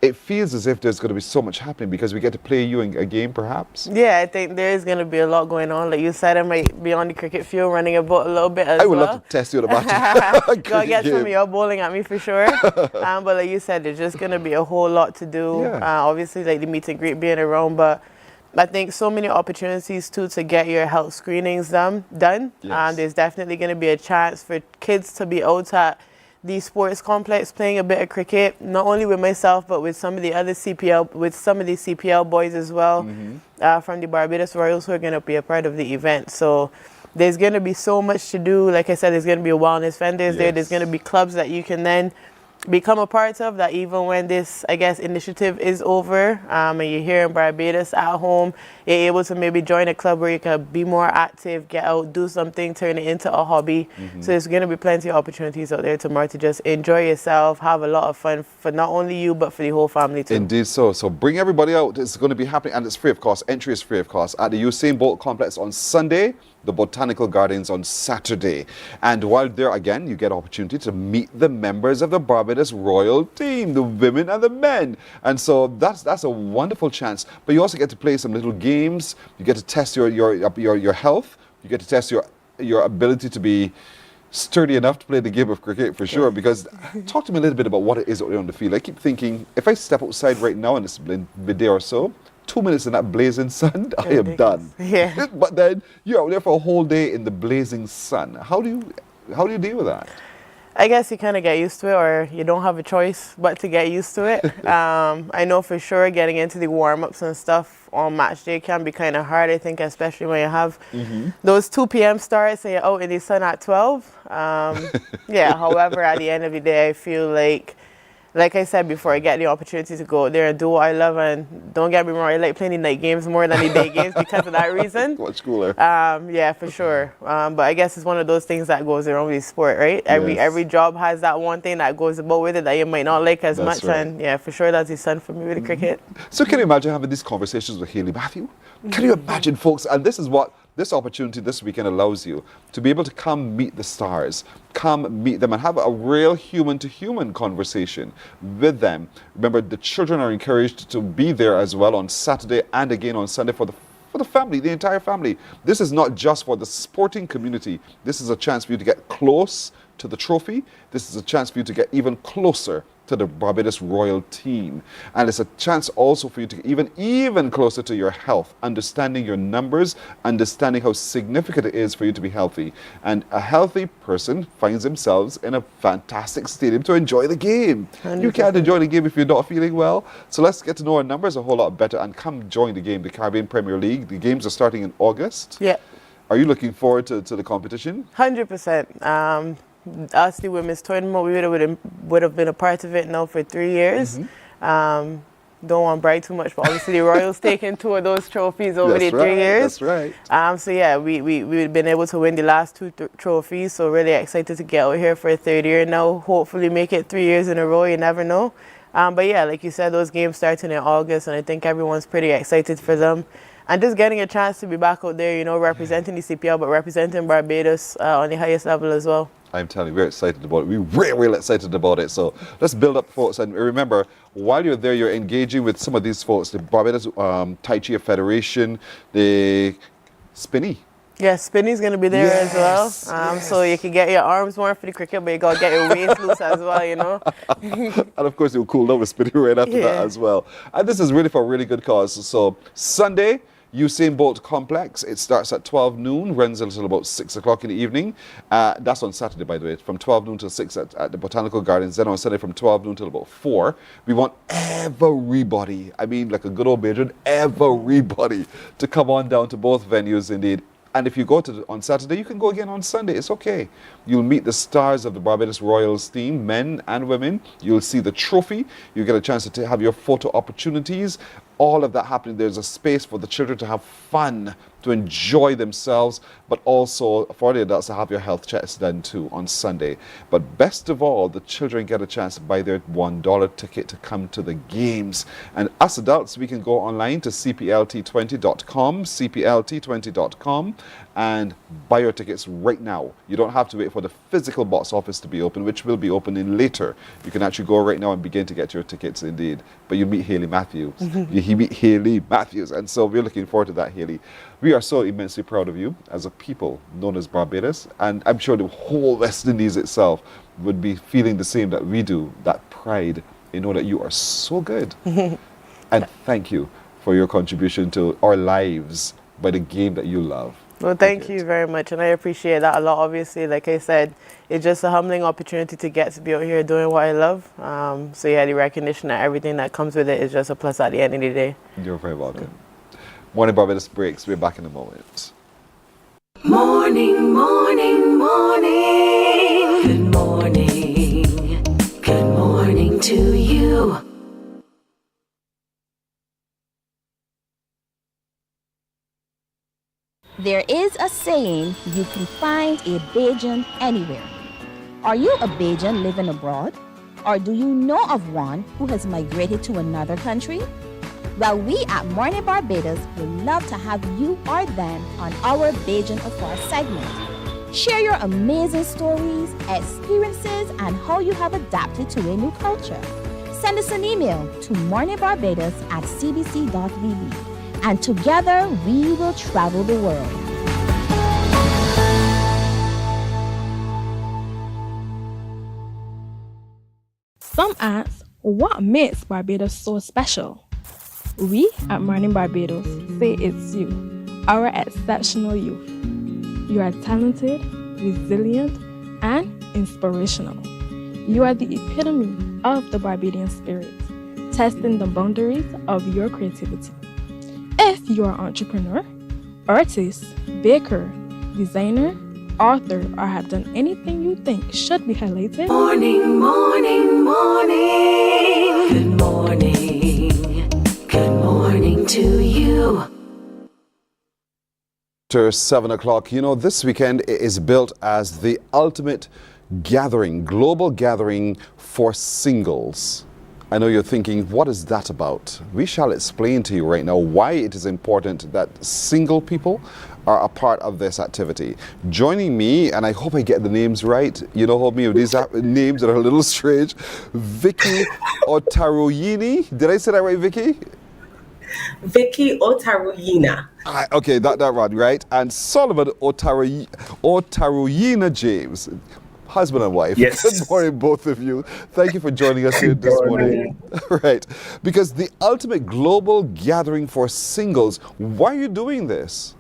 [SPEAKER 2] It feels as if there's going to be so much happening because we get to play you in a game, perhaps.
[SPEAKER 5] Yeah, I think there is going to be a lot going on. Like you said, I might be on the cricket field running a boat a little bit as well.
[SPEAKER 2] I would love to test you at a
[SPEAKER 5] Go get some of your bowling at me for sure. But like you said, there's just going to be a whole lot to do.
[SPEAKER 2] Yeah.
[SPEAKER 5] Obviously, like the meet and greet being around, but I think so many opportunities too to get your health screenings done.
[SPEAKER 2] Yes.
[SPEAKER 5] There's definitely going to be a chance for kids to be out at the sports complex playing a bit of cricket, not only with myself but with some of the other CPL boys as well, from the Barbados Royals, who are going to be a part of the event. So there's going to be so much to do. Like I said, there's going to be wellness vendors there. There's going to be clubs that you can then become a part of, that even when this, I guess, initiative is over, and you're here in Barbados at home, you're able to maybe join a club where you can be more active, get out, do something, turn it into a hobby. So there's going to be plenty of opportunities out there tomorrow to just enjoy yourself, have a lot of fun for not only you, but for the whole family too.
[SPEAKER 2] Indeed so. So bring everybody out. It's going to be happening, and it's free of cost. Entry is free of cost at the Usain Bolt Complex on Sunday, the Botanical Gardens on Saturday. And while there, again, you get opportunity to meet the members of the Barbados Royal team, the women and the men. And so that's a wonderful chance. But you also get to play some little games. You get to test your health. You get to test your ability to be sturdy enough to play the game of cricket for sure. Because talk to me a little bit about what it is out there on the field. I keep thinking, if I step outside right now and it's midday or so, 2 minutes in that blazing sun, I am done.
[SPEAKER 5] Yeah.
[SPEAKER 2] But then you're out there for a whole day in the blazing sun. How do you deal with that?
[SPEAKER 5] I guess you kind of get used to it, or you don't have a choice but to get used to it. I know for sure getting into the warm-ups and stuff on match day can be kind of hard, I think, especially when you have those 2 p.m. starts and you're out in the sun at 12. Yeah, however, at the end of the day, I feel like I said before, I get the opportunity to go out there and do what I love. And don't get me wrong, I like playing the night games more than the day games because of that reason.
[SPEAKER 2] Much cooler.
[SPEAKER 5] Yeah, for sure. But I guess it's one of those things that goes around with sport, right? Every job has that one thing that goes about with it that you might not like as much.
[SPEAKER 2] Right.
[SPEAKER 5] And yeah, for sure, that's the sun for me with the cricket.
[SPEAKER 2] So can you imagine having these conversations with Hayley Matthews? Can you imagine, folks? And this is what this opportunity this weekend allows you to be able to come meet the stars, come meet them and have a real human-to-human conversation with them. Remember, the children are encouraged to be there as well on Saturday and again on Sunday for the family, the entire family. This is not just for the sporting community. This is a chance for you to get close to the trophy. This is a chance for you to get even closer to the Barbados Royal team. And it's a chance also for you to get even closer to your health, understanding your numbers, understanding how significant it is for you to be healthy. And a healthy person finds themselves in a fantastic stadium to enjoy the game.
[SPEAKER 5] 100%.
[SPEAKER 2] You can't enjoy the game if you're not feeling well. So let's get to know our numbers a whole lot better and come join the game, the Caribbean Premier League. The games are starting in August.
[SPEAKER 5] Yeah.
[SPEAKER 2] Are you looking forward to the competition?
[SPEAKER 5] 100%. Us, the women's tournament, we would have been a part of it now for 3 years. don't want to brag too much, but obviously the Royals taking 2 of those trophies over
[SPEAKER 2] That's
[SPEAKER 5] the 3
[SPEAKER 2] right,
[SPEAKER 5] years.
[SPEAKER 2] that's right.
[SPEAKER 5] So yeah, we've been able to win the last 2 trophies, so really excited to get out here for a 3rd year now. Hopefully make it 3 years in a row, you never know. But yeah, like you said, those games starting in August, and I think everyone's pretty excited for them. And just getting a chance to be back out there, you know, representing the CPL, but representing Barbados on the highest level as well.
[SPEAKER 2] I'm telling you, we're excited about it. We're really, really excited about it. So let's build up, folks. And remember, while you're there, you're engaging with some of these folks, the Barbados Tai Chi Federation, the Spinny.
[SPEAKER 5] Yeah, Spinny's going to be there as well. So you can get your arms warm for the cricket, but you got to get your waist loose as well, you know.
[SPEAKER 2] And of course, you'll cool down with Spinny right after that as well. And this is really for a really good cause. So Sunday, Usain Bolt Complex. It starts at 12 noon, runs until about 6 o'clock in the evening. That's on Saturday, by the way, from 12 noon till 6 at the Botanical Gardens. Then on Sunday from 12 noon till about 4. We want everybody, I mean like a good old Beijian, everybody to come on down to both venues indeed. And if you go on Saturday, you can go again on Sunday. It's okay. You'll meet the stars of the Barbados Royals team, men and women. You'll see the trophy. You'll get a chance to have your photo opportunities. All of that happening. There's a space for the children to have fun, to enjoy themselves, but also for the adults to have your health checks done too on Sunday. But best of all, the children get a chance to buy their $1 ticket to come to the games. And us adults, we can go online to cplt20.com, cplt20.com, and buy your tickets right now. You don't have to wait for the physical box office to be open, which will be opening later. You can actually go right now and begin to get your tickets indeed. But you meet Hayley Matthews. You meet Hayley Matthews. And so we're looking forward to that, Hayley. We are so immensely proud of you as a people known as Barbados. And I'm sure the whole West Indies itself would be feeling the same that we do, that pride in know that you are so good. And thank you for your contribution to our lives by the game that you love.
[SPEAKER 5] Well, thank you very much, and I appreciate that a lot. Obviously, like I said, it's just a humbling opportunity to get to be out here doing what I love. So yeah, the recognition and everything that comes with it is just a plus at the end of the day.
[SPEAKER 2] You're very welcome. Morning Barbados breaks. We're back in a moment.
[SPEAKER 1] Morning, morning, morning. Good morning. Good morning to you.
[SPEAKER 4] There is a saying, you can find a Beijian anywhere. Are you a Beijian living abroad? Or do you know of one who has migrated to another country? Well, we at Mornin Barbados would love to have you or them on our Beijian Afar segment. Share your amazing stories, experiences, and how you have adapted to a new culture. Send us an email to morninbarbados@cbc.vb. And together we will travel the world.
[SPEAKER 6] Some ask, what makes Barbados so special? We at Mornin Barbados say it's you, our exceptional youth. You are talented, resilient, and inspirational. You are the epitome of the Barbadian spirit, testing the boundaries of your creativity. If you are an entrepreneur, artist, baker, designer, author, or have done anything you think should be highlighted,
[SPEAKER 1] Morning, morning, morning. Good morning. Good morning to you.
[SPEAKER 2] After 7 o'clock, you know, this weekend is built as the ultimate gathering, global gathering for singles. I know you're thinking, what is that about? We shall explain to you right now why it is important that single people are a part of this activity. Joining me, and I hope I get the names right, you know, hold me with these names that are a little strange, Vicky Otaroyini. Did I say that right, Vicky?
[SPEAKER 7] Vicky Otaroyina.
[SPEAKER 2] Okay, that one, right? And Solomon Otaroyina James. Husband and wife.
[SPEAKER 7] Yes.
[SPEAKER 2] Good morning, both of you. Thank you for joining us here this morning. Right. Because the ultimate global gathering for singles, why are you doing this?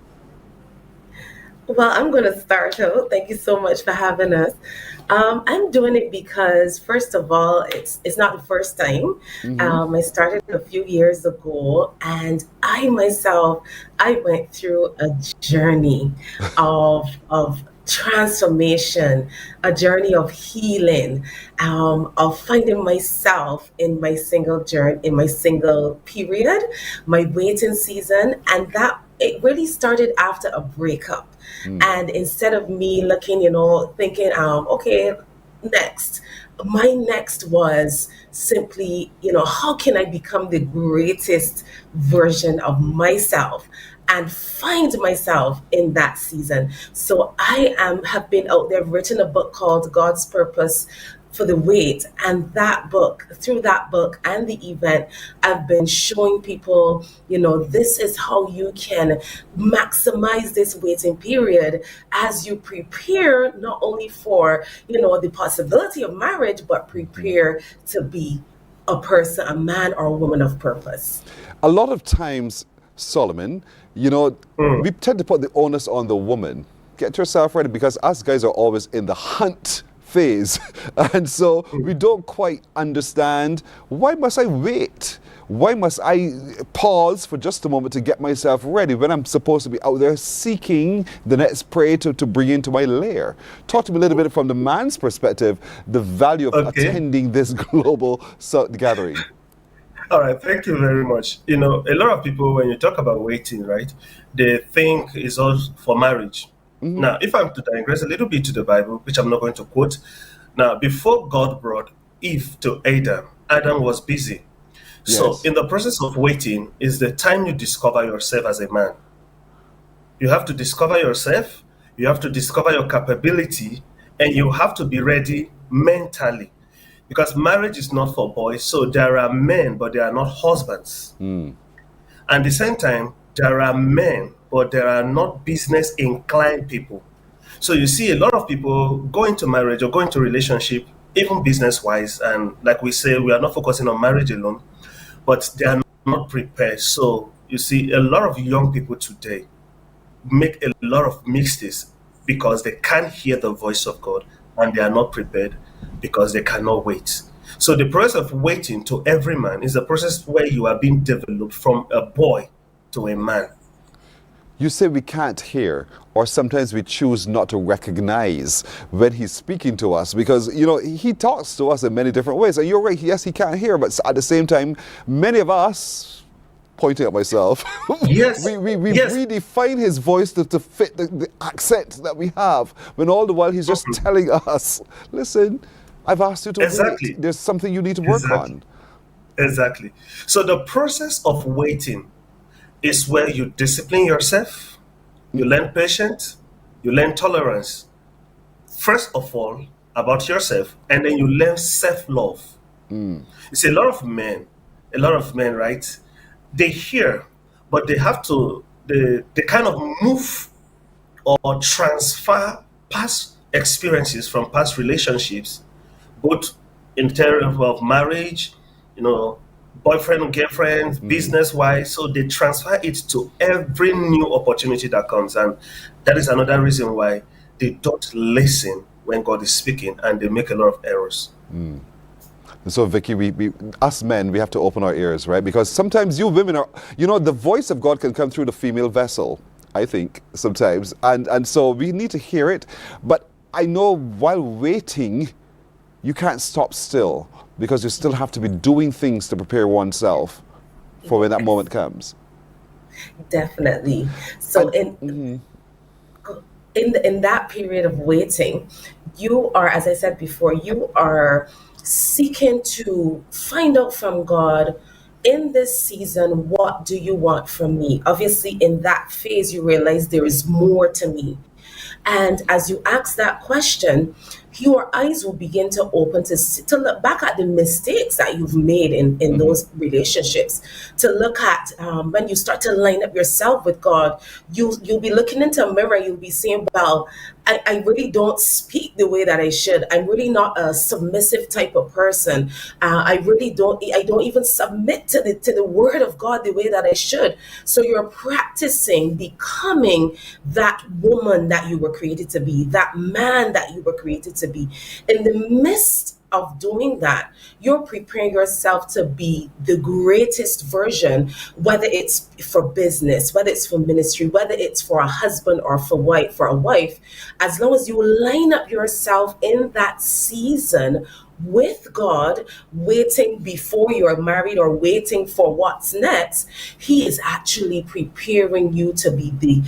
[SPEAKER 7] Well, I'm going to start out. Thank you so much for having us. I'm doing it because, first of all, it's not the first time. I started a few years ago, and I went through a journey of transformation, a journey of healing, of finding myself in my single journey, in my single period, my waiting season, and that it really started after a breakup. And instead of me looking, thinking, okay, next, my next was simply, how can I become the greatest version of myself and find myself in that season? So I have been out there, written a book called God's Purpose for the Wait, and through that book and the event, I've been showing people, this is how you can maximize this waiting period as you prepare not only for, the possibility of marriage, but prepare to be a person, a man or a woman of purpose.
[SPEAKER 2] A lot of times, Solomon, we tend to put the onus on the woman. Get yourself ready, because us guys are always in the hunt phase. And so we don't quite understand, why must I wait? Why must I pause for just a moment to get myself ready when I'm supposed to be out there seeking the next prey to bring into my lair? Talk to me a little bit from the man's perspective, the value of attending this global gathering.
[SPEAKER 8] All right, thank you very much. A lot of people, when you talk about waiting, right, they think it's all for marriage. Now, if I'm to digress a little bit to the Bible, which I'm not going to quote, now, before God brought Eve to Adam, Adam was busy. Yes. So in the process of waiting is the time you discover yourself as a man. You have to discover yourself, you have to discover your capability, and you have to be ready mentally. Because marriage is not for boys, so there are men, but they are not husbands. And at the same time, there are men, but there are not business-inclined people. So you see a lot of people go into marriage or go into relationship, even business-wise, and like we say, we are not focusing on marriage alone, but they are not prepared. So you see a lot of young people today make a lot of mistakes because they can't hear the voice of God, and they are not prepared because they cannot wait. So the process of waiting to every man is a process where you are being developed from a boy to a man.
[SPEAKER 2] You say we can't hear, or sometimes we choose not to recognize when he's speaking to us, because, he talks to us in many different ways. And you're right, yes, he can't hear, but at the same time, many of us, pointing at myself,
[SPEAKER 8] yes,
[SPEAKER 2] we redefine his voice to fit the accent that we have, when all the while he's just telling us, listen, I've asked you to wait. There's something you need to work on.
[SPEAKER 8] Exactly. So the process of waiting is where you discipline yourself, you learn patience, you learn tolerance. First of all, about yourself, and then you learn self-love. You see, a lot of men, right, they hear, but they have to, they kind of move or transfer past experiences from past relationships, both in terms of marriage, boyfriend and girlfriend, business-wise, so they transfer it to every new opportunity that comes. And that is another reason why they don't listen when God is speaking, and they make a lot of errors.
[SPEAKER 2] And so, Vicky, we us men, we have to open our ears, right? Because sometimes you women are, the voice of God can come through the female vessel, I think, sometimes. And so we need to hear it. But I know while waiting, you can't stop still, because you still have to be doing things to prepare oneself for when that moment comes.
[SPEAKER 7] Definitely. So in that period of waiting, you are, as I said before, you are seeking to find out from God, in this season, what do you want from me? Obviously, in that phase, you realize there is more to me. And as you ask that question, your eyes will begin to open to look back at the mistakes that you've made in those relationships. To look at when you start to line up yourself with God, you'll be looking into a mirror. You'll be saying, "Well, I really don't speak the way that I should. I'm really not a submissive type of person. I don't even submit to the word of God the way that I should." So you're practicing becoming that woman that you were created to be, that man that you were created to be. In the midst of doing that, you're preparing yourself to be the greatest version, whether it's for business, whether it's for ministry, whether it's for a husband or for a wife. As long as you line up yourself in that season with God, waiting before you're married or waiting for what's next, He is actually preparing you to be the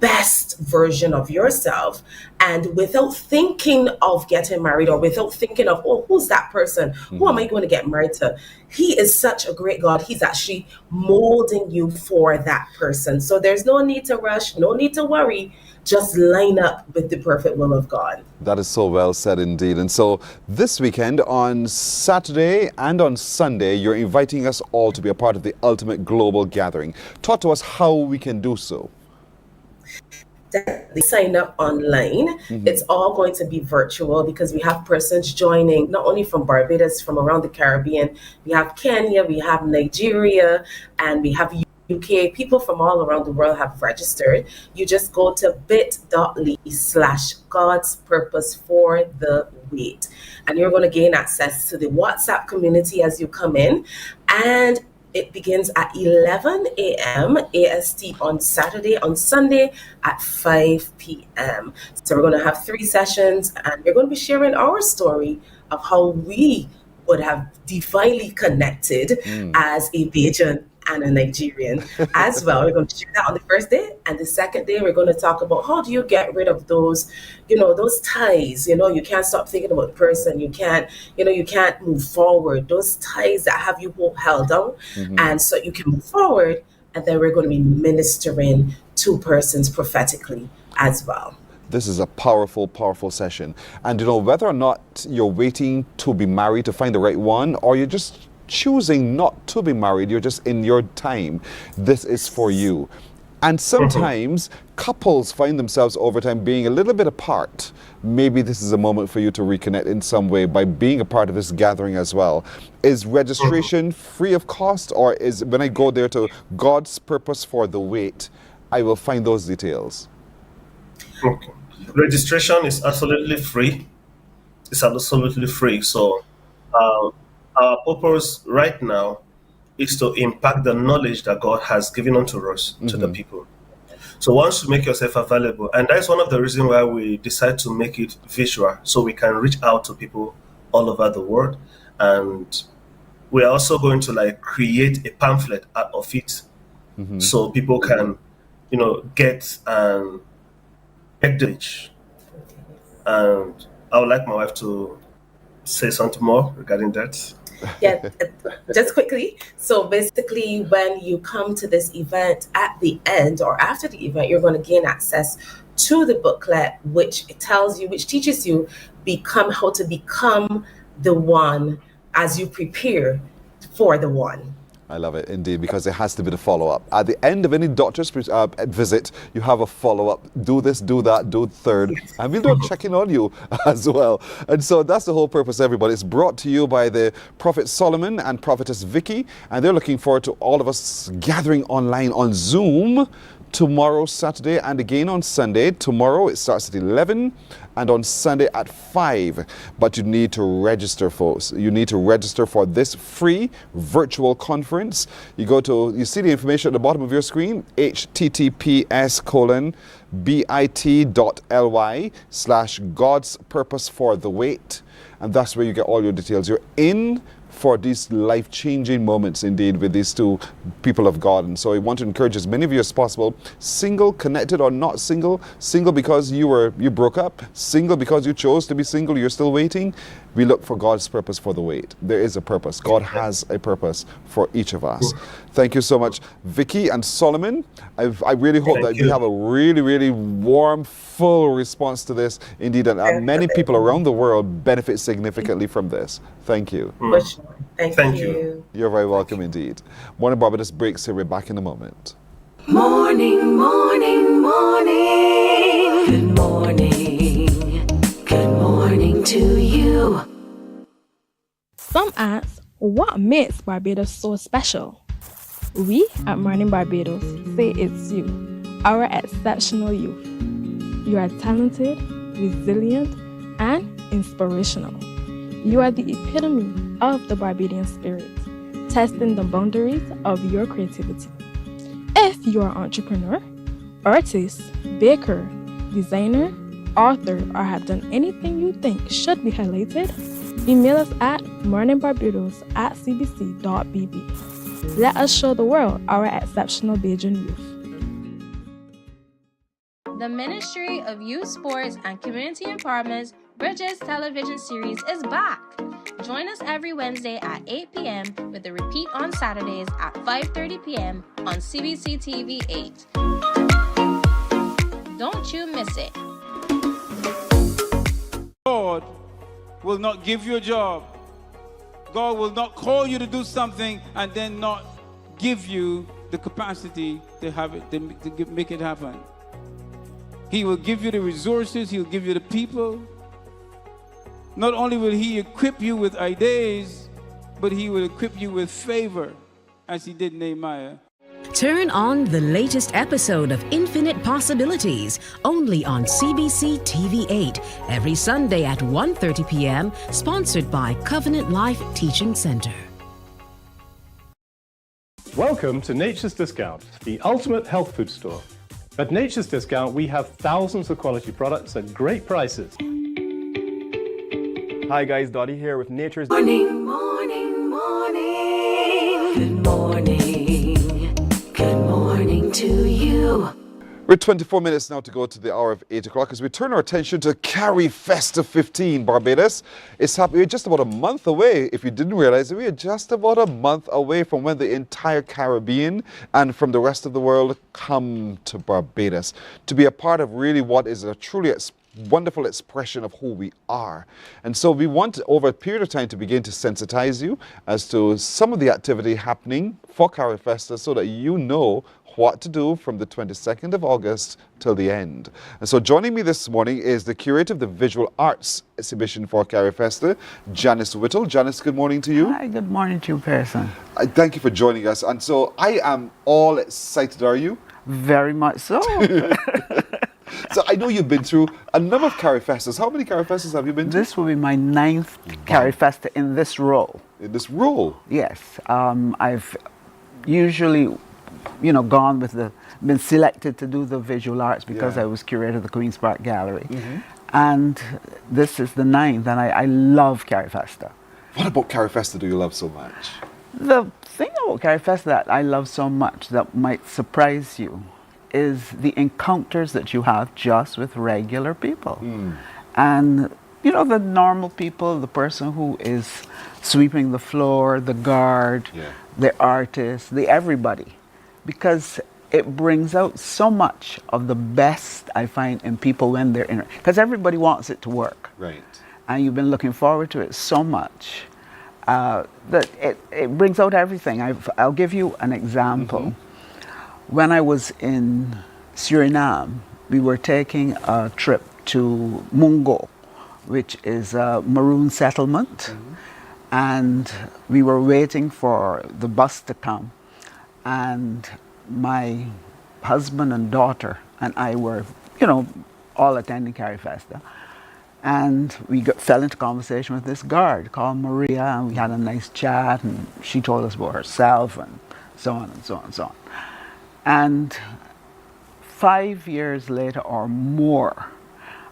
[SPEAKER 7] best version of yourself. And without thinking of getting married or without thinking of, oh, who's that person? Who am I going to get married to? He is such a great God. He's actually molding you for that person. So there's no need to rush, no need to worry. Just line up with the perfect will of God.
[SPEAKER 2] That is so well said indeed. And so this weekend on Saturday and on Sunday, you're inviting us all to be a part of the Ultimate Global Gathering. Talk to us how we can do so.
[SPEAKER 7] Definitely sign up online. It's all going to be virtual because we have persons joining not only from Barbados, from around the Caribbean. We have Kenya, we have Nigeria, and we have UK. People from all around the world have registered. You just go to bit.ly/God's Purpose for the Wait, and you're going to gain access to the WhatsApp community as you come in. And it begins at 11 a.m. AST on Saturday, on Sunday at 5 p.m. So we're going to have 3 sessions, and we're going to be sharing our story of how we would have divinely connected as a Beijian and a Nigerian as well. We're going to share that on the first day, and the second day we're going to talk about how do you get rid of those, those ties. You can't stop thinking about the person. You can't move forward. Those ties that have you held down, and so you can move forward. And then we're going to be ministering to persons prophetically as well.
[SPEAKER 2] This is a powerful, powerful session. And whether or not you're waiting to be married to find the right one, or you're just choosing not to be married, you're just in your time, this is for you. And sometimes couples find themselves over time being a little bit apart. Maybe this is a moment for you to reconnect in some way by being a part of this gathering as well. Is registration free of cost, or is when I go there to God's Purpose for the Wait, I will find those details?
[SPEAKER 8] Okay. Registration is absolutely free. It's absolutely free. So our purpose right now is to impact the knowledge that God has given unto us to the people. So once you make yourself available, and that's one of the reasons why we decide to make it visual, so we can reach out to people all over the world. And we're also going to create a pamphlet out of it, so people can, get the message. And I would like my wife to say something more regarding that.
[SPEAKER 7] Yeah, just quickly. So basically, when you come to this event at the end or after the event, you're going to gain access to the booklet, which teaches you how to become the one as you prepare for the one.
[SPEAKER 2] I love it indeed, because it has to be the follow-up. At the end of any doctor's visit, you have a follow-up. Do this, do that, do third. And we'll do a check-in on you as well. And so that's the whole purpose, everybody. It's brought to you by the Prophet Solomon and Prophetess Vicky. And they're looking forward to all of us gathering online on Zoom tomorrow, Saturday, and again on Sunday. Tomorrow it starts at 11 and on Sunday at 5. But you need to register, folks. You need to register for this free virtual conference. You see the information at the bottom of your screen, https:/bit.ly/God's Purpose for the Wait. And that's where you get all your details. You're in for these life-changing moments indeed with these two people of God. And so I want to encourage as many of you as possible, single, connected or not single, single because you broke up, single because you chose to be single, you're still waiting. We look for God's purpose for the wait. There is a purpose. God has a purpose for each of us. Thank you so much, Vicky and Solomon. I really hope that you have a really, really warm, full response to this. Indeed, and many people around the world benefit significantly from this. Thank you.
[SPEAKER 7] Thank you.
[SPEAKER 2] You're very welcome indeed. Mornin Barbados breaks here. We're back in a moment.
[SPEAKER 1] Morning, morning, morning. Good morning. Good morning to you.
[SPEAKER 6] Some ask, what makes Barbados so special? We at Mornin Barbados say it's you, our exceptional youth. You are talented, resilient, and inspirational. You are the epitome of the Barbadian spirit, testing the boundaries of your creativity. If you are an entrepreneur, artist, baker, designer, author, or have done anything you think should be highlighted, email us at morninbarbados@cbc.bb. Let us show the world our exceptional Beijian youth.
[SPEAKER 9] The Ministry of Youth Sports and Community Empowerment's Bridges television series is back. Join us every Wednesday at 8 p.m. with a repeat on Saturdays at 5:30 p.m. on CBC TV 8. Don't you miss it.
[SPEAKER 10] God will not give you a job. God will not call you to do something and then not give you the capacity to have it, to make it happen. He will give you the resources, he'll give you the people. Not only will he equip you with ideas, but he will equip you with favor, as he did Nehemiah.
[SPEAKER 11] Turn on the latest episode of Infinite Possibilities, only on CBC TV 8, every Sunday at 1:30 p.m., sponsored by Covenant Life Teaching Center.
[SPEAKER 12] Welcome to Nature's Discount, the ultimate health food store. At Nature's Discount, we have thousands of quality products at great prices.
[SPEAKER 13] Hi guys, Dottie here with Nature's...
[SPEAKER 1] Morning, morning, morning. Good morning. Good morning to you.
[SPEAKER 2] We're 24 minutes now to go to the hour of 8 o'clock as we turn our attention to Carifesta 15, Barbados. It's happening. We're just about a month away. If you didn't realize it, we are just about a month away from when the entire Caribbean and from the rest of the world come to Barbados to be a part of really what is a truly wonderful expression of who we are. And so we want, over a period of time, to begin to sensitize you as to some of the activity happening for Carifesta so that you know what to do from the 22nd of August till the end. And so joining me this morning is the curator of the Visual Arts exhibition for Carifesta, Janice Whittle. Janice, good morning to you.
[SPEAKER 14] Hi, good morning to you, person.
[SPEAKER 2] Thank you for joining us. And so I am all excited, are you?
[SPEAKER 14] Very much so.
[SPEAKER 2] So I know you've been through a number of Carifestas. How many Carifestas have you been to?
[SPEAKER 14] This will be my 9th Carifesta in this role.
[SPEAKER 2] In this role?
[SPEAKER 14] Yes. I've usually, gone with been selected to do the visual arts because I was curator of the Queen's Park Gallery. And this is the 9th, and I love Carifesta.
[SPEAKER 2] What about Carifesta do you love so much?
[SPEAKER 14] The thing about Carifesta that I love so much that might surprise you is the encounters that you have just with regular people. And, the normal people, the person who is sweeping the floor, the guard, the artist, the everybody. Because it brings out so much of the best I find in people when they're in it. Because everybody wants it to work.
[SPEAKER 2] Right.
[SPEAKER 14] And you've been looking forward to it so much that it brings out everything. I'll give you an example. When I was in Suriname, we were taking a trip to Mungo, which is a maroon settlement. And we were waiting for the bus to come. And my husband and daughter and I were, all attending Carifesta. And we fell into conversation with this guard called Maria, and we had a nice chat, and she told us about herself, and so on and so on and so on. And 5 years later or more,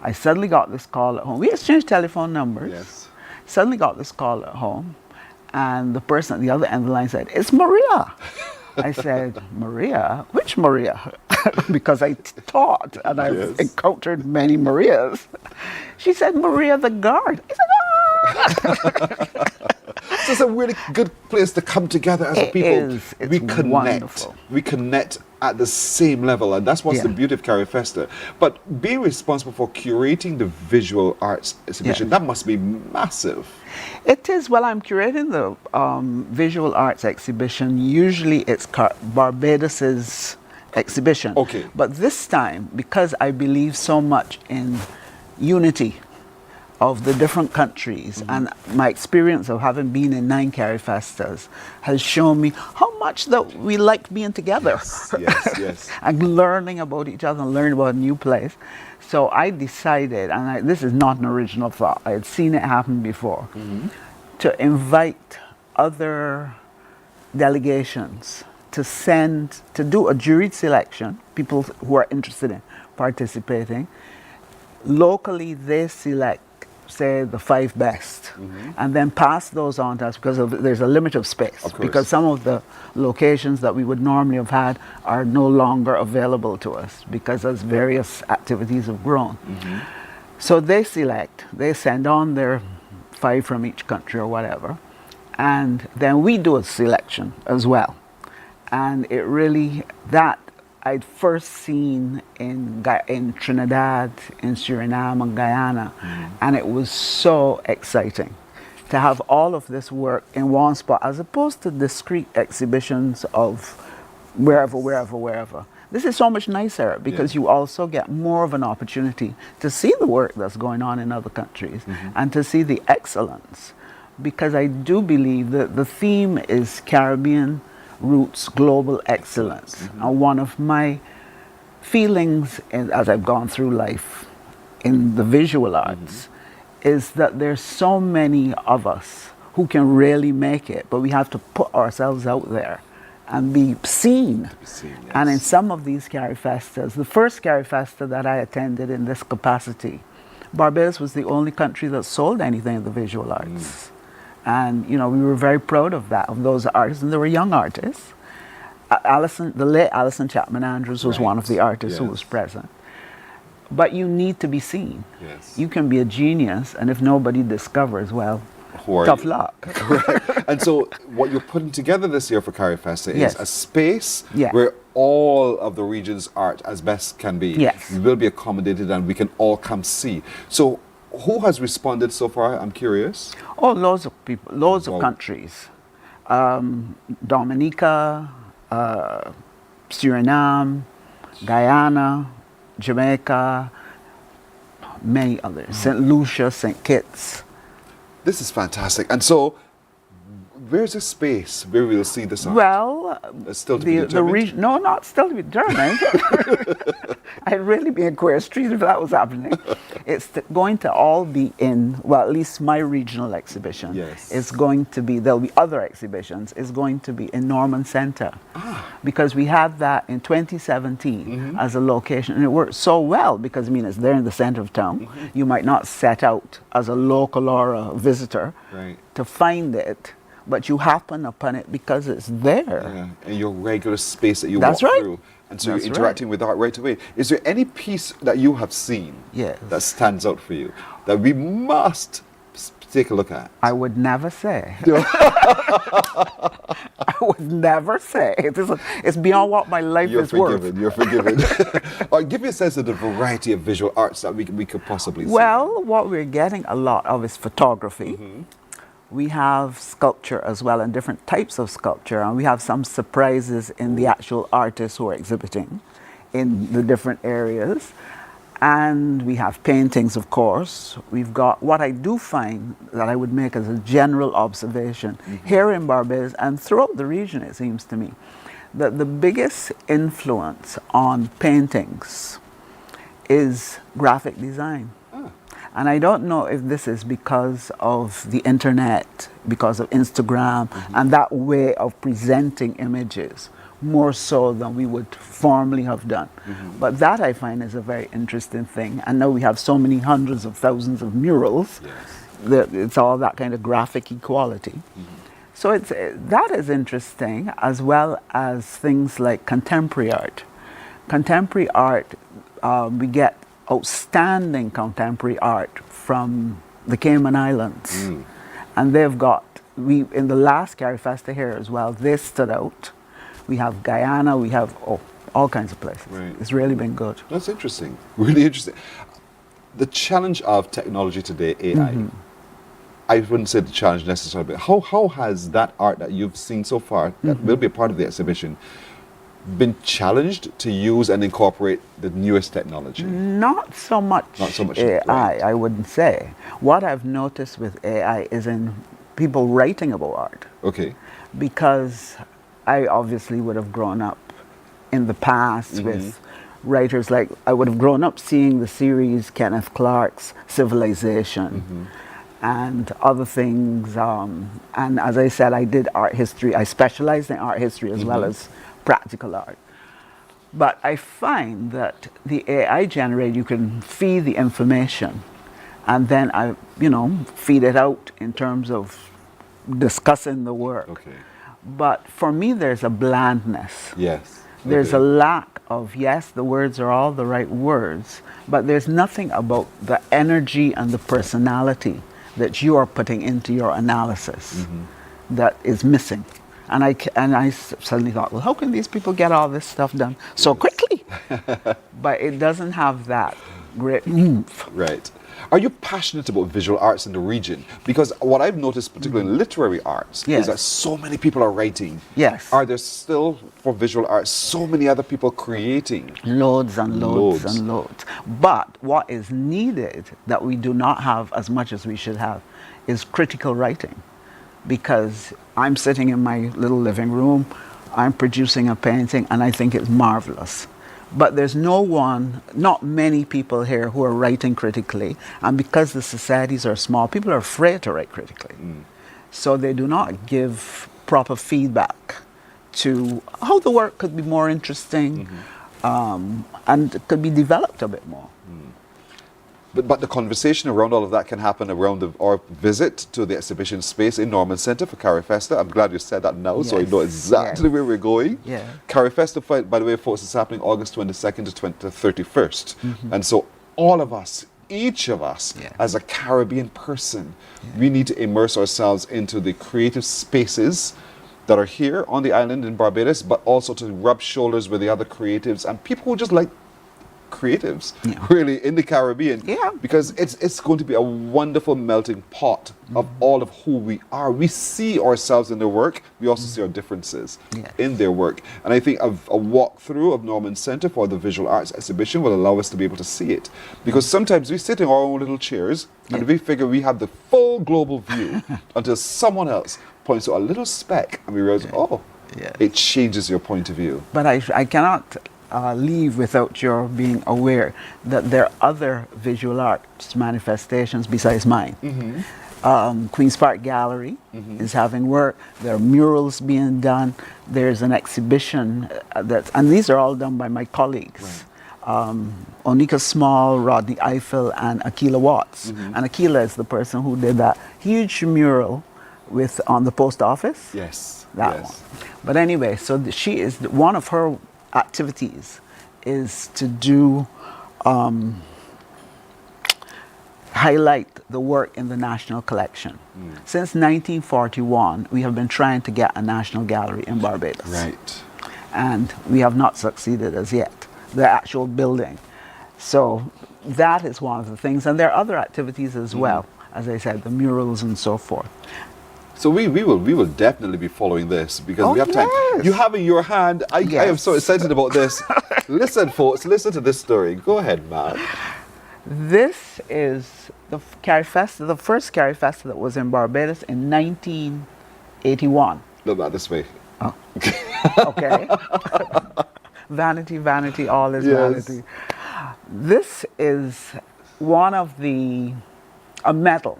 [SPEAKER 14] I suddenly got this call at home. We exchanged telephone numbers.
[SPEAKER 2] Yes.
[SPEAKER 14] Suddenly got this call at home, and the person at the other end of the line said, "It's Maria." I said, "Maria? Which Maria?" Because I taught, and I've encountered many Marias. She said, "Maria the guard." I said, "Ah!"
[SPEAKER 2] So it's a really good place to come together as a people.
[SPEAKER 14] It's
[SPEAKER 2] we connect.
[SPEAKER 14] wonderful.
[SPEAKER 2] We connect at the same level, and that's what's the beauty of Carifesta. But being responsible for curating the visual arts exhibition, that must be massive.
[SPEAKER 14] It is. Well, I'm curating the visual arts exhibition. Usually it's Barbados's exhibition. But this time, because I believe so much in unity, of the different countries, and my experience of having been in 9 Carifestas has shown me how much that we like being together.
[SPEAKER 2] Yes.
[SPEAKER 14] And learning about each other and learning about a new place. So I decided, and this is not an original thought, I had seen it happen before, to invite other delegations to do a juried selection, people who are interested in participating. Locally, they select, say, the 5 best, and then pass those on to us because there's a limit of space. Because some of the locations that we would normally have had are no longer available to us because as various activities have grown. So they select, they send on their 5 from each country or whatever, and then we do a selection as well. And it really, that I'd first seen in Trinidad, in Suriname, and Guyana, and it was so exciting to have all of this work in one spot, as opposed to discrete exhibitions of wherever. This is so much nicer because you also get more of an opportunity to see the work that's going on in other countries and to see the excellence. Because I do believe that the theme is Caribbean roots, global excellence. And one of my feelings as I've gone through life in the visual arts is that there's so many of us who can really make it, but we have to put ourselves out there and be seen. And in some of these Carifestas, the first Carifesta that I attended in this capacity, Barbados was the only country that sold anything in the visual arts. And, you know, we were very proud of that, of those artists, and they were young artists. The late Alison Chapman Andrews was one of the artists who was present. But you need to be seen. You can be a genius, and if nobody discovers, well, tough luck.
[SPEAKER 2] Correct. And so what you're putting together this year for Carifesta is a space where all of the region's art, as best can be, will be accommodated and we can all come see. So who has responded so far? I'm curious.
[SPEAKER 14] Oh, loads of people, loads of countries. Dominica, Suriname, Guyana, Jamaica, many others. St. Lucia, St. Kitts.
[SPEAKER 2] This is fantastic. And so, where's the space where we'll see this art?
[SPEAKER 14] Well,
[SPEAKER 2] still to be determined?
[SPEAKER 14] No, not still to be determined. I'd really be in Queer Street if that was happening. It's going to all be in, well, at least my regional exhibition. It's going to be, there'll be other exhibitions, it's going to be in Norman Centre. Because we had that in 2017 as a location, and it worked so well because, I mean, it's there in the centre of town. You might not set out as a local or a visitor to find it, but you happen upon it because it's there.
[SPEAKER 2] In your regular space that you walk through. And so you're interacting with art right away. Is there any piece that you have seen that stands out for you that we must take a look at?
[SPEAKER 14] I would never say. I would never say. It's beyond what my life is worth.
[SPEAKER 2] You're forgiven. All right, give me a sense of the variety of visual arts that we could possibly see.
[SPEAKER 14] Well, what we're getting a lot of is photography. We have sculpture as well, and different types of sculpture, and we have some surprises in the actual artists who are exhibiting in the different areas. And we have paintings, of course. We've got, what I do find that I would make as a general observation here in Barbados and throughout the region, it seems to me, that the biggest influence on paintings is graphic design. And I don't know if this is because of the internet, because of Instagram, and that way of presenting images more so than we would formerly have done. But that I find is a very interesting thing. And now we have so many hundreds of thousands of murals. That it's all that kind of graphic equality. So that is interesting, as well as things like contemporary art. Contemporary art, we get outstanding contemporary art from the Cayman Islands. And they've got, in the last Carifesta here as well, they stood out. We have Guyana, we have all kinds of places. It's really been good.
[SPEAKER 2] That's interesting, really interesting. The challenge of technology today, AI, I wouldn't say the challenge necessarily, but how has that art that you've seen so far, that will be a part of the exhibition, been challenged to use and incorporate the newest technology?
[SPEAKER 14] Not so much.
[SPEAKER 2] Not so much
[SPEAKER 14] AI,
[SPEAKER 2] right.
[SPEAKER 14] I wouldn't say. What I've noticed with AI is in people writing about art.
[SPEAKER 2] Okay.
[SPEAKER 14] Because I obviously would have grown up in the past with writers like, I would have grown up seeing the series Kenneth Clark's Civilization and other things. And as I said, I did art history. I specialized in art history as well as practical art. But I find that the AI generated, you can feed the information and then I, feed it out in terms of discussing the work.
[SPEAKER 2] Okay.
[SPEAKER 14] But for me, there's a blandness.
[SPEAKER 2] Yes.
[SPEAKER 14] There's a lack of, yes, the words are all the right words, but there's nothing about the energy and the personality that you are putting into your analysis that is missing. And I suddenly thought, well, how can these people get all this stuff done so quickly? But it doesn't have that great oomph.
[SPEAKER 2] Right. Are you passionate about visual arts in the region? Because what I've noticed, particularly in literary arts, is that so many people are writing.
[SPEAKER 14] Yes.
[SPEAKER 2] Are there still, for visual arts, so many other people creating?
[SPEAKER 14] Loads and loads and loads. But what is needed that we do not have as much as we should have is critical writing. Because I'm sitting in my little living room, I'm producing a painting, and I think it's marvelous. But there's not many people here who are writing critically, and because the societies are small, people are afraid to write critically. So they do not give proper feedback to how the work could be more interesting and could be developed a bit more.
[SPEAKER 2] But the conversation around all of that can happen around our visit to the exhibition space in Norman Center for Carifesta. I'm glad you said that now, so I know exactly where we're going.
[SPEAKER 14] Yeah.
[SPEAKER 2] Carifesta, by the way, folks, is happening August 22nd to 31st. And so all of us, each of us, as a Caribbean person, we need to immerse ourselves into the creative spaces that are here on the island in Barbados, but also to rub shoulders with the other creatives and people who just like creatives really in the Caribbean, because it's going to be a wonderful melting pot of all of who we are. We see ourselves in their work, we also see our differences in their work, and I think a walkthrough of Norman Center for the Visual Arts exhibition will allow us to be able to see it, because sometimes we sit in our own little chairs and we figure we have the full global view until someone else points to a little speck and we realize, it changes your point of view.
[SPEAKER 14] But I cannot leave without your being aware that there are other visual arts manifestations besides mine. Queen's Park Gallery is having work. There are murals being done. There's an exhibition and these are all done by my colleagues. Onika Small, Rodney Eiffel, and Akila Watts. And Akila is the person who did that huge mural on the post office.
[SPEAKER 2] Yes.
[SPEAKER 14] That one. But anyway, so she is one of her activities is to do highlight the work in the National Collection. Since 1941, we have been trying to get a National Gallery in Barbados.
[SPEAKER 2] Right.
[SPEAKER 14] And we have not succeeded as yet, the actual building. So that is one of the things. And there are other activities as well, as I said, the murals and so forth.
[SPEAKER 2] So we will definitely be following this because we have time. You have in your hand, I am so excited about this. Listen, folks, listen to this story. Go ahead, Matt.
[SPEAKER 14] This is the Carifesta, the first Carifesta that was in Barbados in 1981.
[SPEAKER 2] Look back this way.
[SPEAKER 14] Oh. Okay. Vanity, vanity, all is vanity. This is one of a medal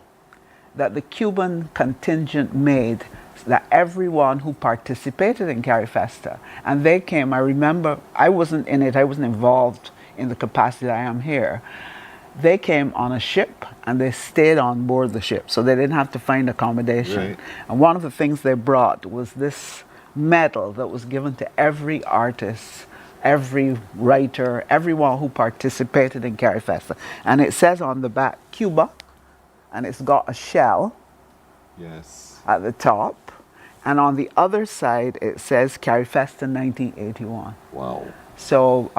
[SPEAKER 14] that the Cuban contingent made, that everyone who participated in Carifesta, and they came, I remember, I wasn't in it, I wasn't involved in the capacity that I am here. They came on a ship and they stayed on board the ship, so they didn't have to find accommodation. And one of the things they brought was this medal that was given to every artist, every writer, everyone who participated in Carifesta. And it says on the back, Cuba, and it's got a shell at the top. And on the other side, it says Carifesta 1981.
[SPEAKER 2] Wow.
[SPEAKER 14] So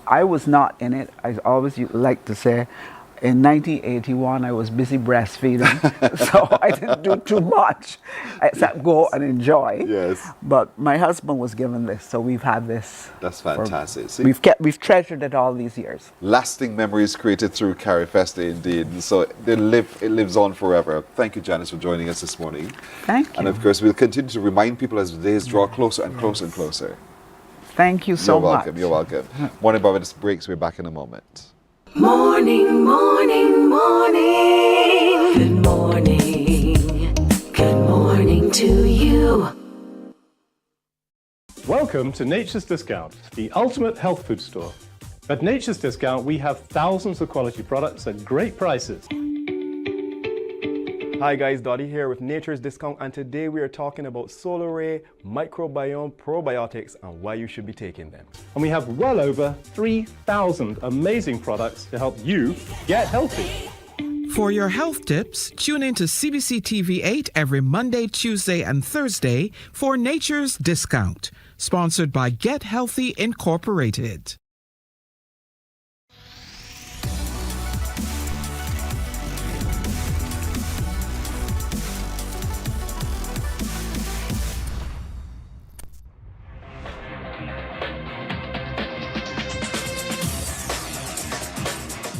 [SPEAKER 14] I was not in it. I always like to say In 1981, I was busy breastfeeding, so I didn't do too much except go and enjoy.
[SPEAKER 2] Yes.
[SPEAKER 14] But my husband was given this, so we've had this.
[SPEAKER 2] That's fantastic. See?
[SPEAKER 14] We've treasured it all these years.
[SPEAKER 2] Lasting memories created through Carifesta, indeed. And so it lives on forever. Thank you, Janice, for joining us this morning.
[SPEAKER 14] Thank you.
[SPEAKER 2] And of course, we'll continue to remind people as the days draw closer and closer and closer.
[SPEAKER 14] Thank you so much.
[SPEAKER 2] You're welcome. Morning Barbados breaks. We're back in a moment.
[SPEAKER 1] Morning, morning, morning. Good morning. Good morning to you.
[SPEAKER 12] Welcome to Nature's Discount, the ultimate health food store. At Nature's Discount, we have thousands of quality products at great prices.
[SPEAKER 13] Hi guys, Dottie here with Nature's Discount, and today we are talking about solar ray, microbiome, probiotics, and why you should be taking them.
[SPEAKER 12] And we have well over 3,000 amazing products to help you get healthy.
[SPEAKER 15] For your health tips, tune in to CBC TV 8 every Monday, Tuesday, and Thursday for Nature's Discount, sponsored by Get Healthy Incorporated.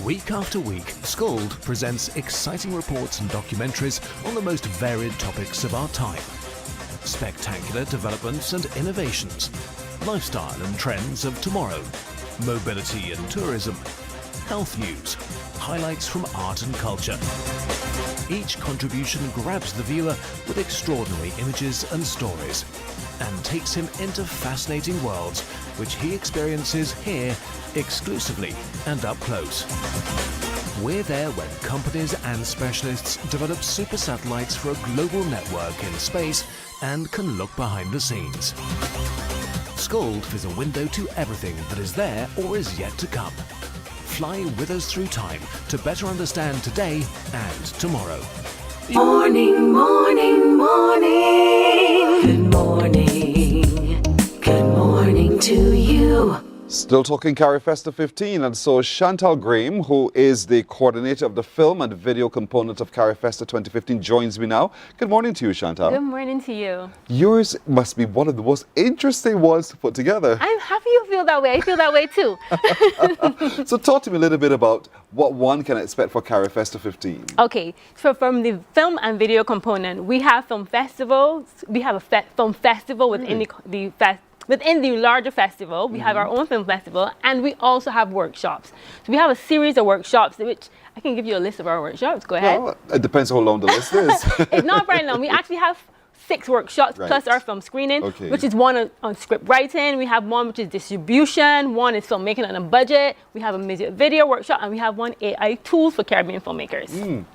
[SPEAKER 16] Week after week, Scold presents exciting reports and documentaries on the most varied topics of our time. Spectacular developments and innovations, lifestyle and trends of tomorrow, mobility and tourism, health news, highlights from art and culture. Each contribution grabs the viewer with extraordinary images and stories and takes him into fascinating worlds which he experiences here exclusively and up close. We're there when companies and specialists develop super satellites for a global network in space and can look behind the scenes. Scold is a window to everything that is there or is yet to come. Fly with us through time to better understand today and tomorrow.
[SPEAKER 1] Morning, morning, morning. Good morning. Good morning to you.
[SPEAKER 2] Still talking Carifesta 15, and so Chantal Graham, who is the coordinator of the film and video component of Carifesta 2015, joins me now. Good morning to you, Chantal.
[SPEAKER 17] Good morning to you.
[SPEAKER 2] Yours must be one of the most interesting ones to put together.
[SPEAKER 17] I'm happy you feel that way. I feel that way too.
[SPEAKER 2] So talk to me a little bit about what one can expect for Carifesta 15.
[SPEAKER 17] Okay, so from the film and video component, we have film festivals. We have a film festival within within the larger festival. We have our own film festival, and we also have workshops. So we have a series of workshops, which I can give you a list of our workshops. Go ahead.
[SPEAKER 2] Well, it depends how long the list is.
[SPEAKER 17] It's not very long. We actually have 6 workshops plus our film screening, which is one on script writing. We have one which is distribution. One is filmmaking on a budget. We have a music video workshop, and we have one AI tools for Caribbean filmmakers.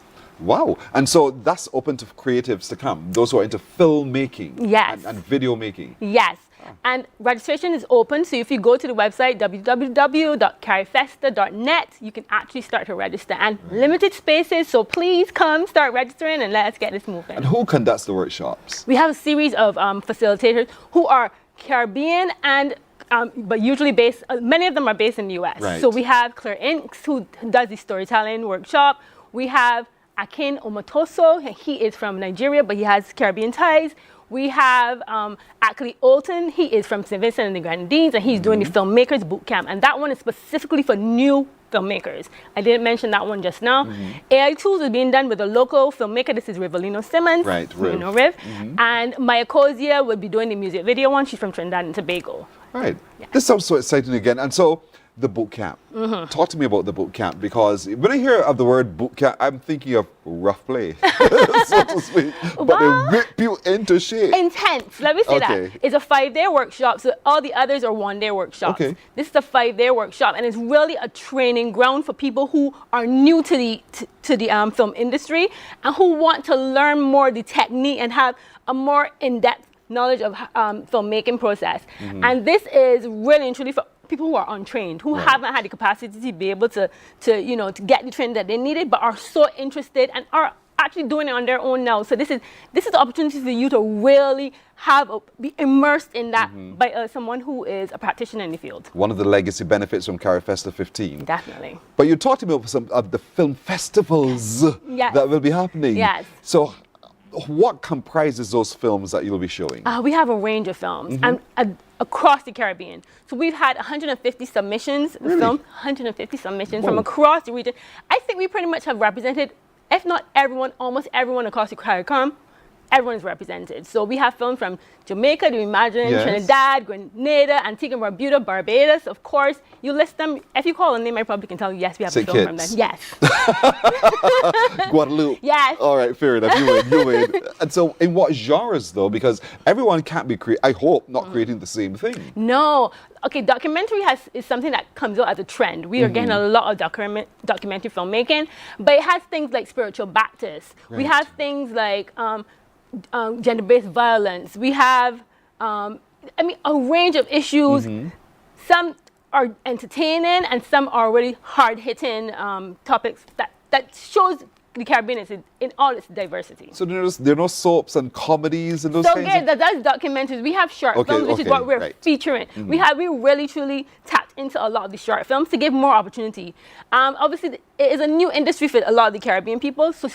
[SPEAKER 2] Wow. And so that's open to creatives to come, those who are into filmmaking and video making.
[SPEAKER 17] Yes. And registration is open, so if you go to the website www.carifesta.net, you can actually start to register. And limited spaces, so please come start registering and let's get this moving.
[SPEAKER 2] And who conducts the workshops?
[SPEAKER 17] We have a series of facilitators who are Caribbean and but usually based, many of them are based in the US.
[SPEAKER 2] Right.
[SPEAKER 17] So we have Claire Inks, who does the storytelling workshop. We have Akin Omotoso, he is from Nigeria, but he has Caribbean ties. We have Ackley Olton, he is from St. Vincent and the Grenadines, and he's doing the Filmmakers Bootcamp, and that one is specifically for new filmmakers. I didn't mention that one just now. AI Tools is being done with a local filmmaker. This is Rivelino Simmons.
[SPEAKER 2] Right,
[SPEAKER 17] Riv. You know Riv. And Maya Kozia will be doing the music video one. She's from Trinidad and Tobago.
[SPEAKER 2] Right. Yeah. This sounds so exciting again. And so the boot camp. Talk to me about the boot camp, because when I hear of the word boot camp, I'm thinking of rough play, so to speak. But they whip you into shape.
[SPEAKER 17] Intense. Let me say that. It's a 5-day workshop, so all the others are 1-day workshops. This is a 5-day workshop, and it's really a training ground for people who are new to the film industry and who want to learn more the technique and have a more in-depth knowledge of filmmaking process. And this is really and truly for people who are untrained, who haven't had the capacity to be able to get the training that they needed, but are so interested and are actually doing it on their own now. So this is the opportunity for you to really be immersed in that by someone who is a practitioner in the field.
[SPEAKER 2] One of the legacy benefits from Carifesta 15.
[SPEAKER 17] Definitely.
[SPEAKER 2] But you talked about some of the film festivals that will be happening.
[SPEAKER 17] Yes.
[SPEAKER 2] So what comprises those films that you'll be showing?
[SPEAKER 17] We have a range of films and across the Caribbean. So we've had 150 submissions, film, 150 submissions from across the region. I think we pretty much have represented, if not everyone, almost everyone across the CARICOM. Everyone is represented. So we have films from Jamaica, do you imagine, Trinidad, Grenada, Antigua and Barbuda, Barbados, of course. You list them. If you call a name, I probably can tell you, yes, we have a film from them. Yes.
[SPEAKER 2] Guadeloupe.
[SPEAKER 17] Yes.
[SPEAKER 2] All right, fair enough. You win. And so in what genres, though? Because everyone can't be, I hope, not creating the same thing.
[SPEAKER 17] No. Okay, documentary is something that comes out as a trend. We are getting a lot of documentary filmmaking, but it has things like spiritual Baptist.
[SPEAKER 2] Right.
[SPEAKER 17] We have things like gender-based violence. We have, a range of issues. Some are entertaining and some are really hard-hitting topics that shows the Caribbean is in all its diversity.
[SPEAKER 2] So there are no soaps and comedies and those
[SPEAKER 17] So
[SPEAKER 2] kinds
[SPEAKER 17] again, that's documentaries. We have short films, which is what we're featuring. We really truly tapped into a lot of the short films to give more opportunity. Obviously, it is a new industry for a lot of the Caribbean people. So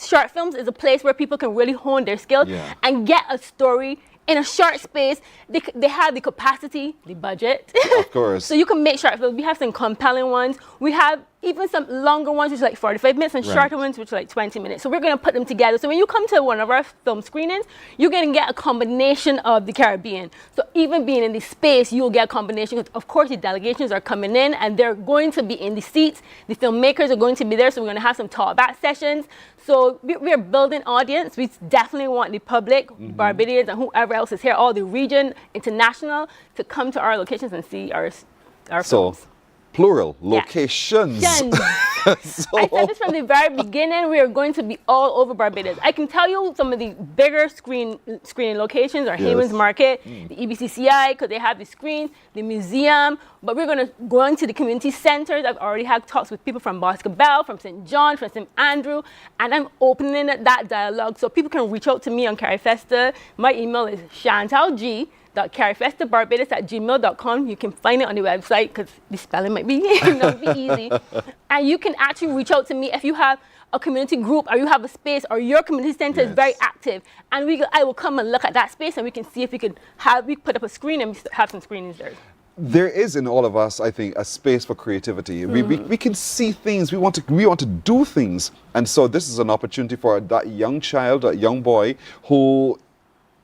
[SPEAKER 17] short films is a place where people can really hone their skills and get a story in a short space. They have the capacity, the budget.
[SPEAKER 2] Of course.
[SPEAKER 17] So you can make short films. We have some compelling ones. We have even some longer ones, which are like 45 minutes, and shorter ones, which are like 20 minutes. So we're going to put them together. So when you come to one of our film screenings, you're going to get a combination of the Caribbean. So even being in the space, you'll get a combination. Of course, the delegations are coming in, and they're going to be in the seats. The filmmakers are going to be there, so we're going to have some talk-back sessions. So we're building audience. We definitely want the public, Barbadians, and whoever else is here, all the region, international, to come to our locations and see our films.
[SPEAKER 2] Plural, locations.
[SPEAKER 17] I said this from the very beginning, we are going to be all over Barbados. I can tell you some of the bigger screening locations are Hayman's Market, the EBCCI, because they have the screens, the museum, but we're going to go into the community centers. I've already had talks with people from Boscobel, from St. John, from St. Andrew, and I'm opening that dialogue so people can reach out to me on Carifesta. My email is chantalg.carifestabarbados@gmail.com. You can find it on the website because the spelling might be, not be easy. And you can actually reach out to me if you have a community group or you have a space or your community center is very active. And I will come and look at that space and we can see if we put up a screen and have some screenings there.
[SPEAKER 2] There is in all of us, I think, a space for creativity. We can see things. We want to do things. And so this is an opportunity for that young child, that young boy who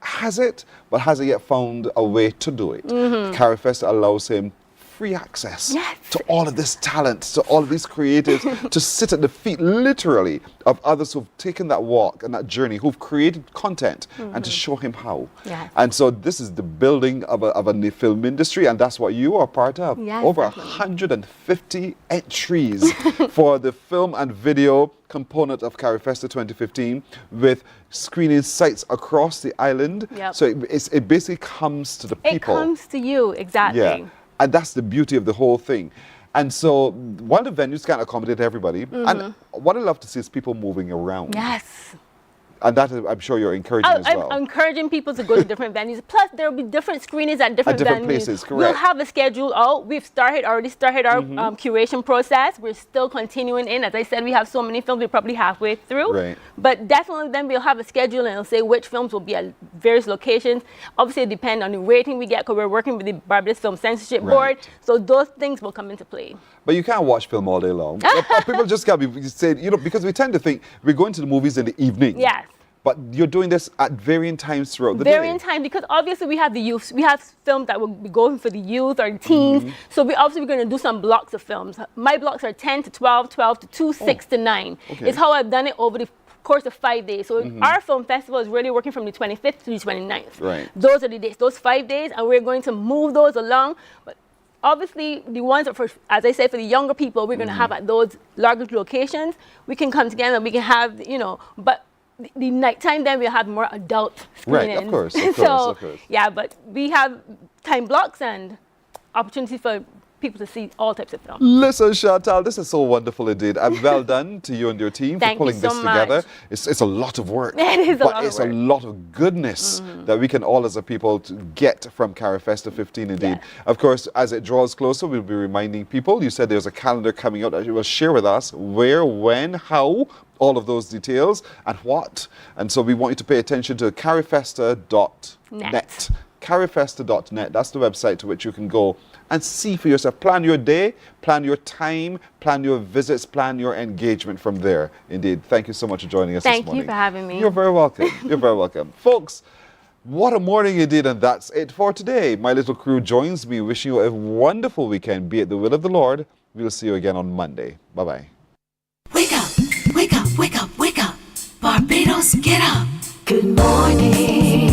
[SPEAKER 2] has it, but hasn't yet found a way to do it. Carifesta allows him free access to all of this talent, to all of these creatives, to sit at the feet, literally, of others who've taken that walk and that journey, who've created content, and to show him how. And so this is the building of a film industry, and that's what you are part of. Over 150 entries for the film and video component of Carifesta 2015, with screening sites across the island. So it basically comes to the people.
[SPEAKER 17] It comes to you, exactly.
[SPEAKER 2] Yeah. And that's the beauty of the whole thing. And so while the venues can't accommodate everybody, and what I love to see is people moving around.
[SPEAKER 17] Yes.
[SPEAKER 2] And that I'm sure you're encouraging as well.
[SPEAKER 17] I'm encouraging people to go to different venues. Plus, there will be different screenings at different venues.
[SPEAKER 2] Places, correct.
[SPEAKER 17] We'll have a schedule out. We've already started our curation process. We're still continuing in. As I said, we have so many films, we're probably halfway through. But definitely then we'll have a schedule and it'll say which films will be at various locations. Obviously, it depends on the rating we get because we're working with the Barbados Film Censorship Board. So those things will come into play.
[SPEAKER 2] But you can't watch film all day long. People just can't be saying, because we tend to think we're going to the movies in the evening.
[SPEAKER 17] Yes.
[SPEAKER 2] But you're doing this at varying times throughout the day.
[SPEAKER 17] Varying times, because obviously we have the youth. We have films that will be going for the youth or the teens. So we're going to do some blocks of films. My blocks are 10 to 12, 12 to 2, 6 to 9. It's how I've done it over the course of 5 days. So our film festival is really working from the 25th to the 29th. Those are the days, those 5 days, and we're going to move those along. But obviously, the ones that, as I said, for the younger people, we're going to have at those larger locations. We can come together and we can have, but the nighttime, then we'll have more adult screenings.
[SPEAKER 2] Right, of course.
[SPEAKER 17] Yeah, but we have time blocks and opportunities for people to see all types of films.
[SPEAKER 2] Listen, Chantal, this is so wonderful indeed. And well done to you and your team
[SPEAKER 17] Thank
[SPEAKER 2] for
[SPEAKER 17] you
[SPEAKER 2] pulling
[SPEAKER 17] so
[SPEAKER 2] this
[SPEAKER 17] much.
[SPEAKER 2] together. It's a lot of work.
[SPEAKER 17] It is a
[SPEAKER 2] but
[SPEAKER 17] lot of
[SPEAKER 2] it's
[SPEAKER 17] work.
[SPEAKER 2] a lot of goodness that we can all as a people to get from Carifesta 15 indeed.
[SPEAKER 17] Yeah.
[SPEAKER 2] Of course, as it draws closer, we'll be reminding people. You said there's a calendar coming out that you will share with us where, when, how, all of those details and what. And so we want you to pay attention to carifesta.net. Carifesta.net. That's the website to which you can go and see for yourself. Plan your day, plan your time, plan your visits, plan your engagement from there. Indeed. Thank you so much for joining us this
[SPEAKER 17] Thank
[SPEAKER 2] morning.
[SPEAKER 17] you for having me.
[SPEAKER 2] You're very welcome. You're very welcome. Folks, what a morning indeed, and that's it for today. My little crew joins me, wishing you a wonderful weekend. Be it the will of the Lord. We'll see you again on Monday. Bye-bye.
[SPEAKER 1] Wake up, wake up, wake up, wake up. Barbados, get up. Good morning.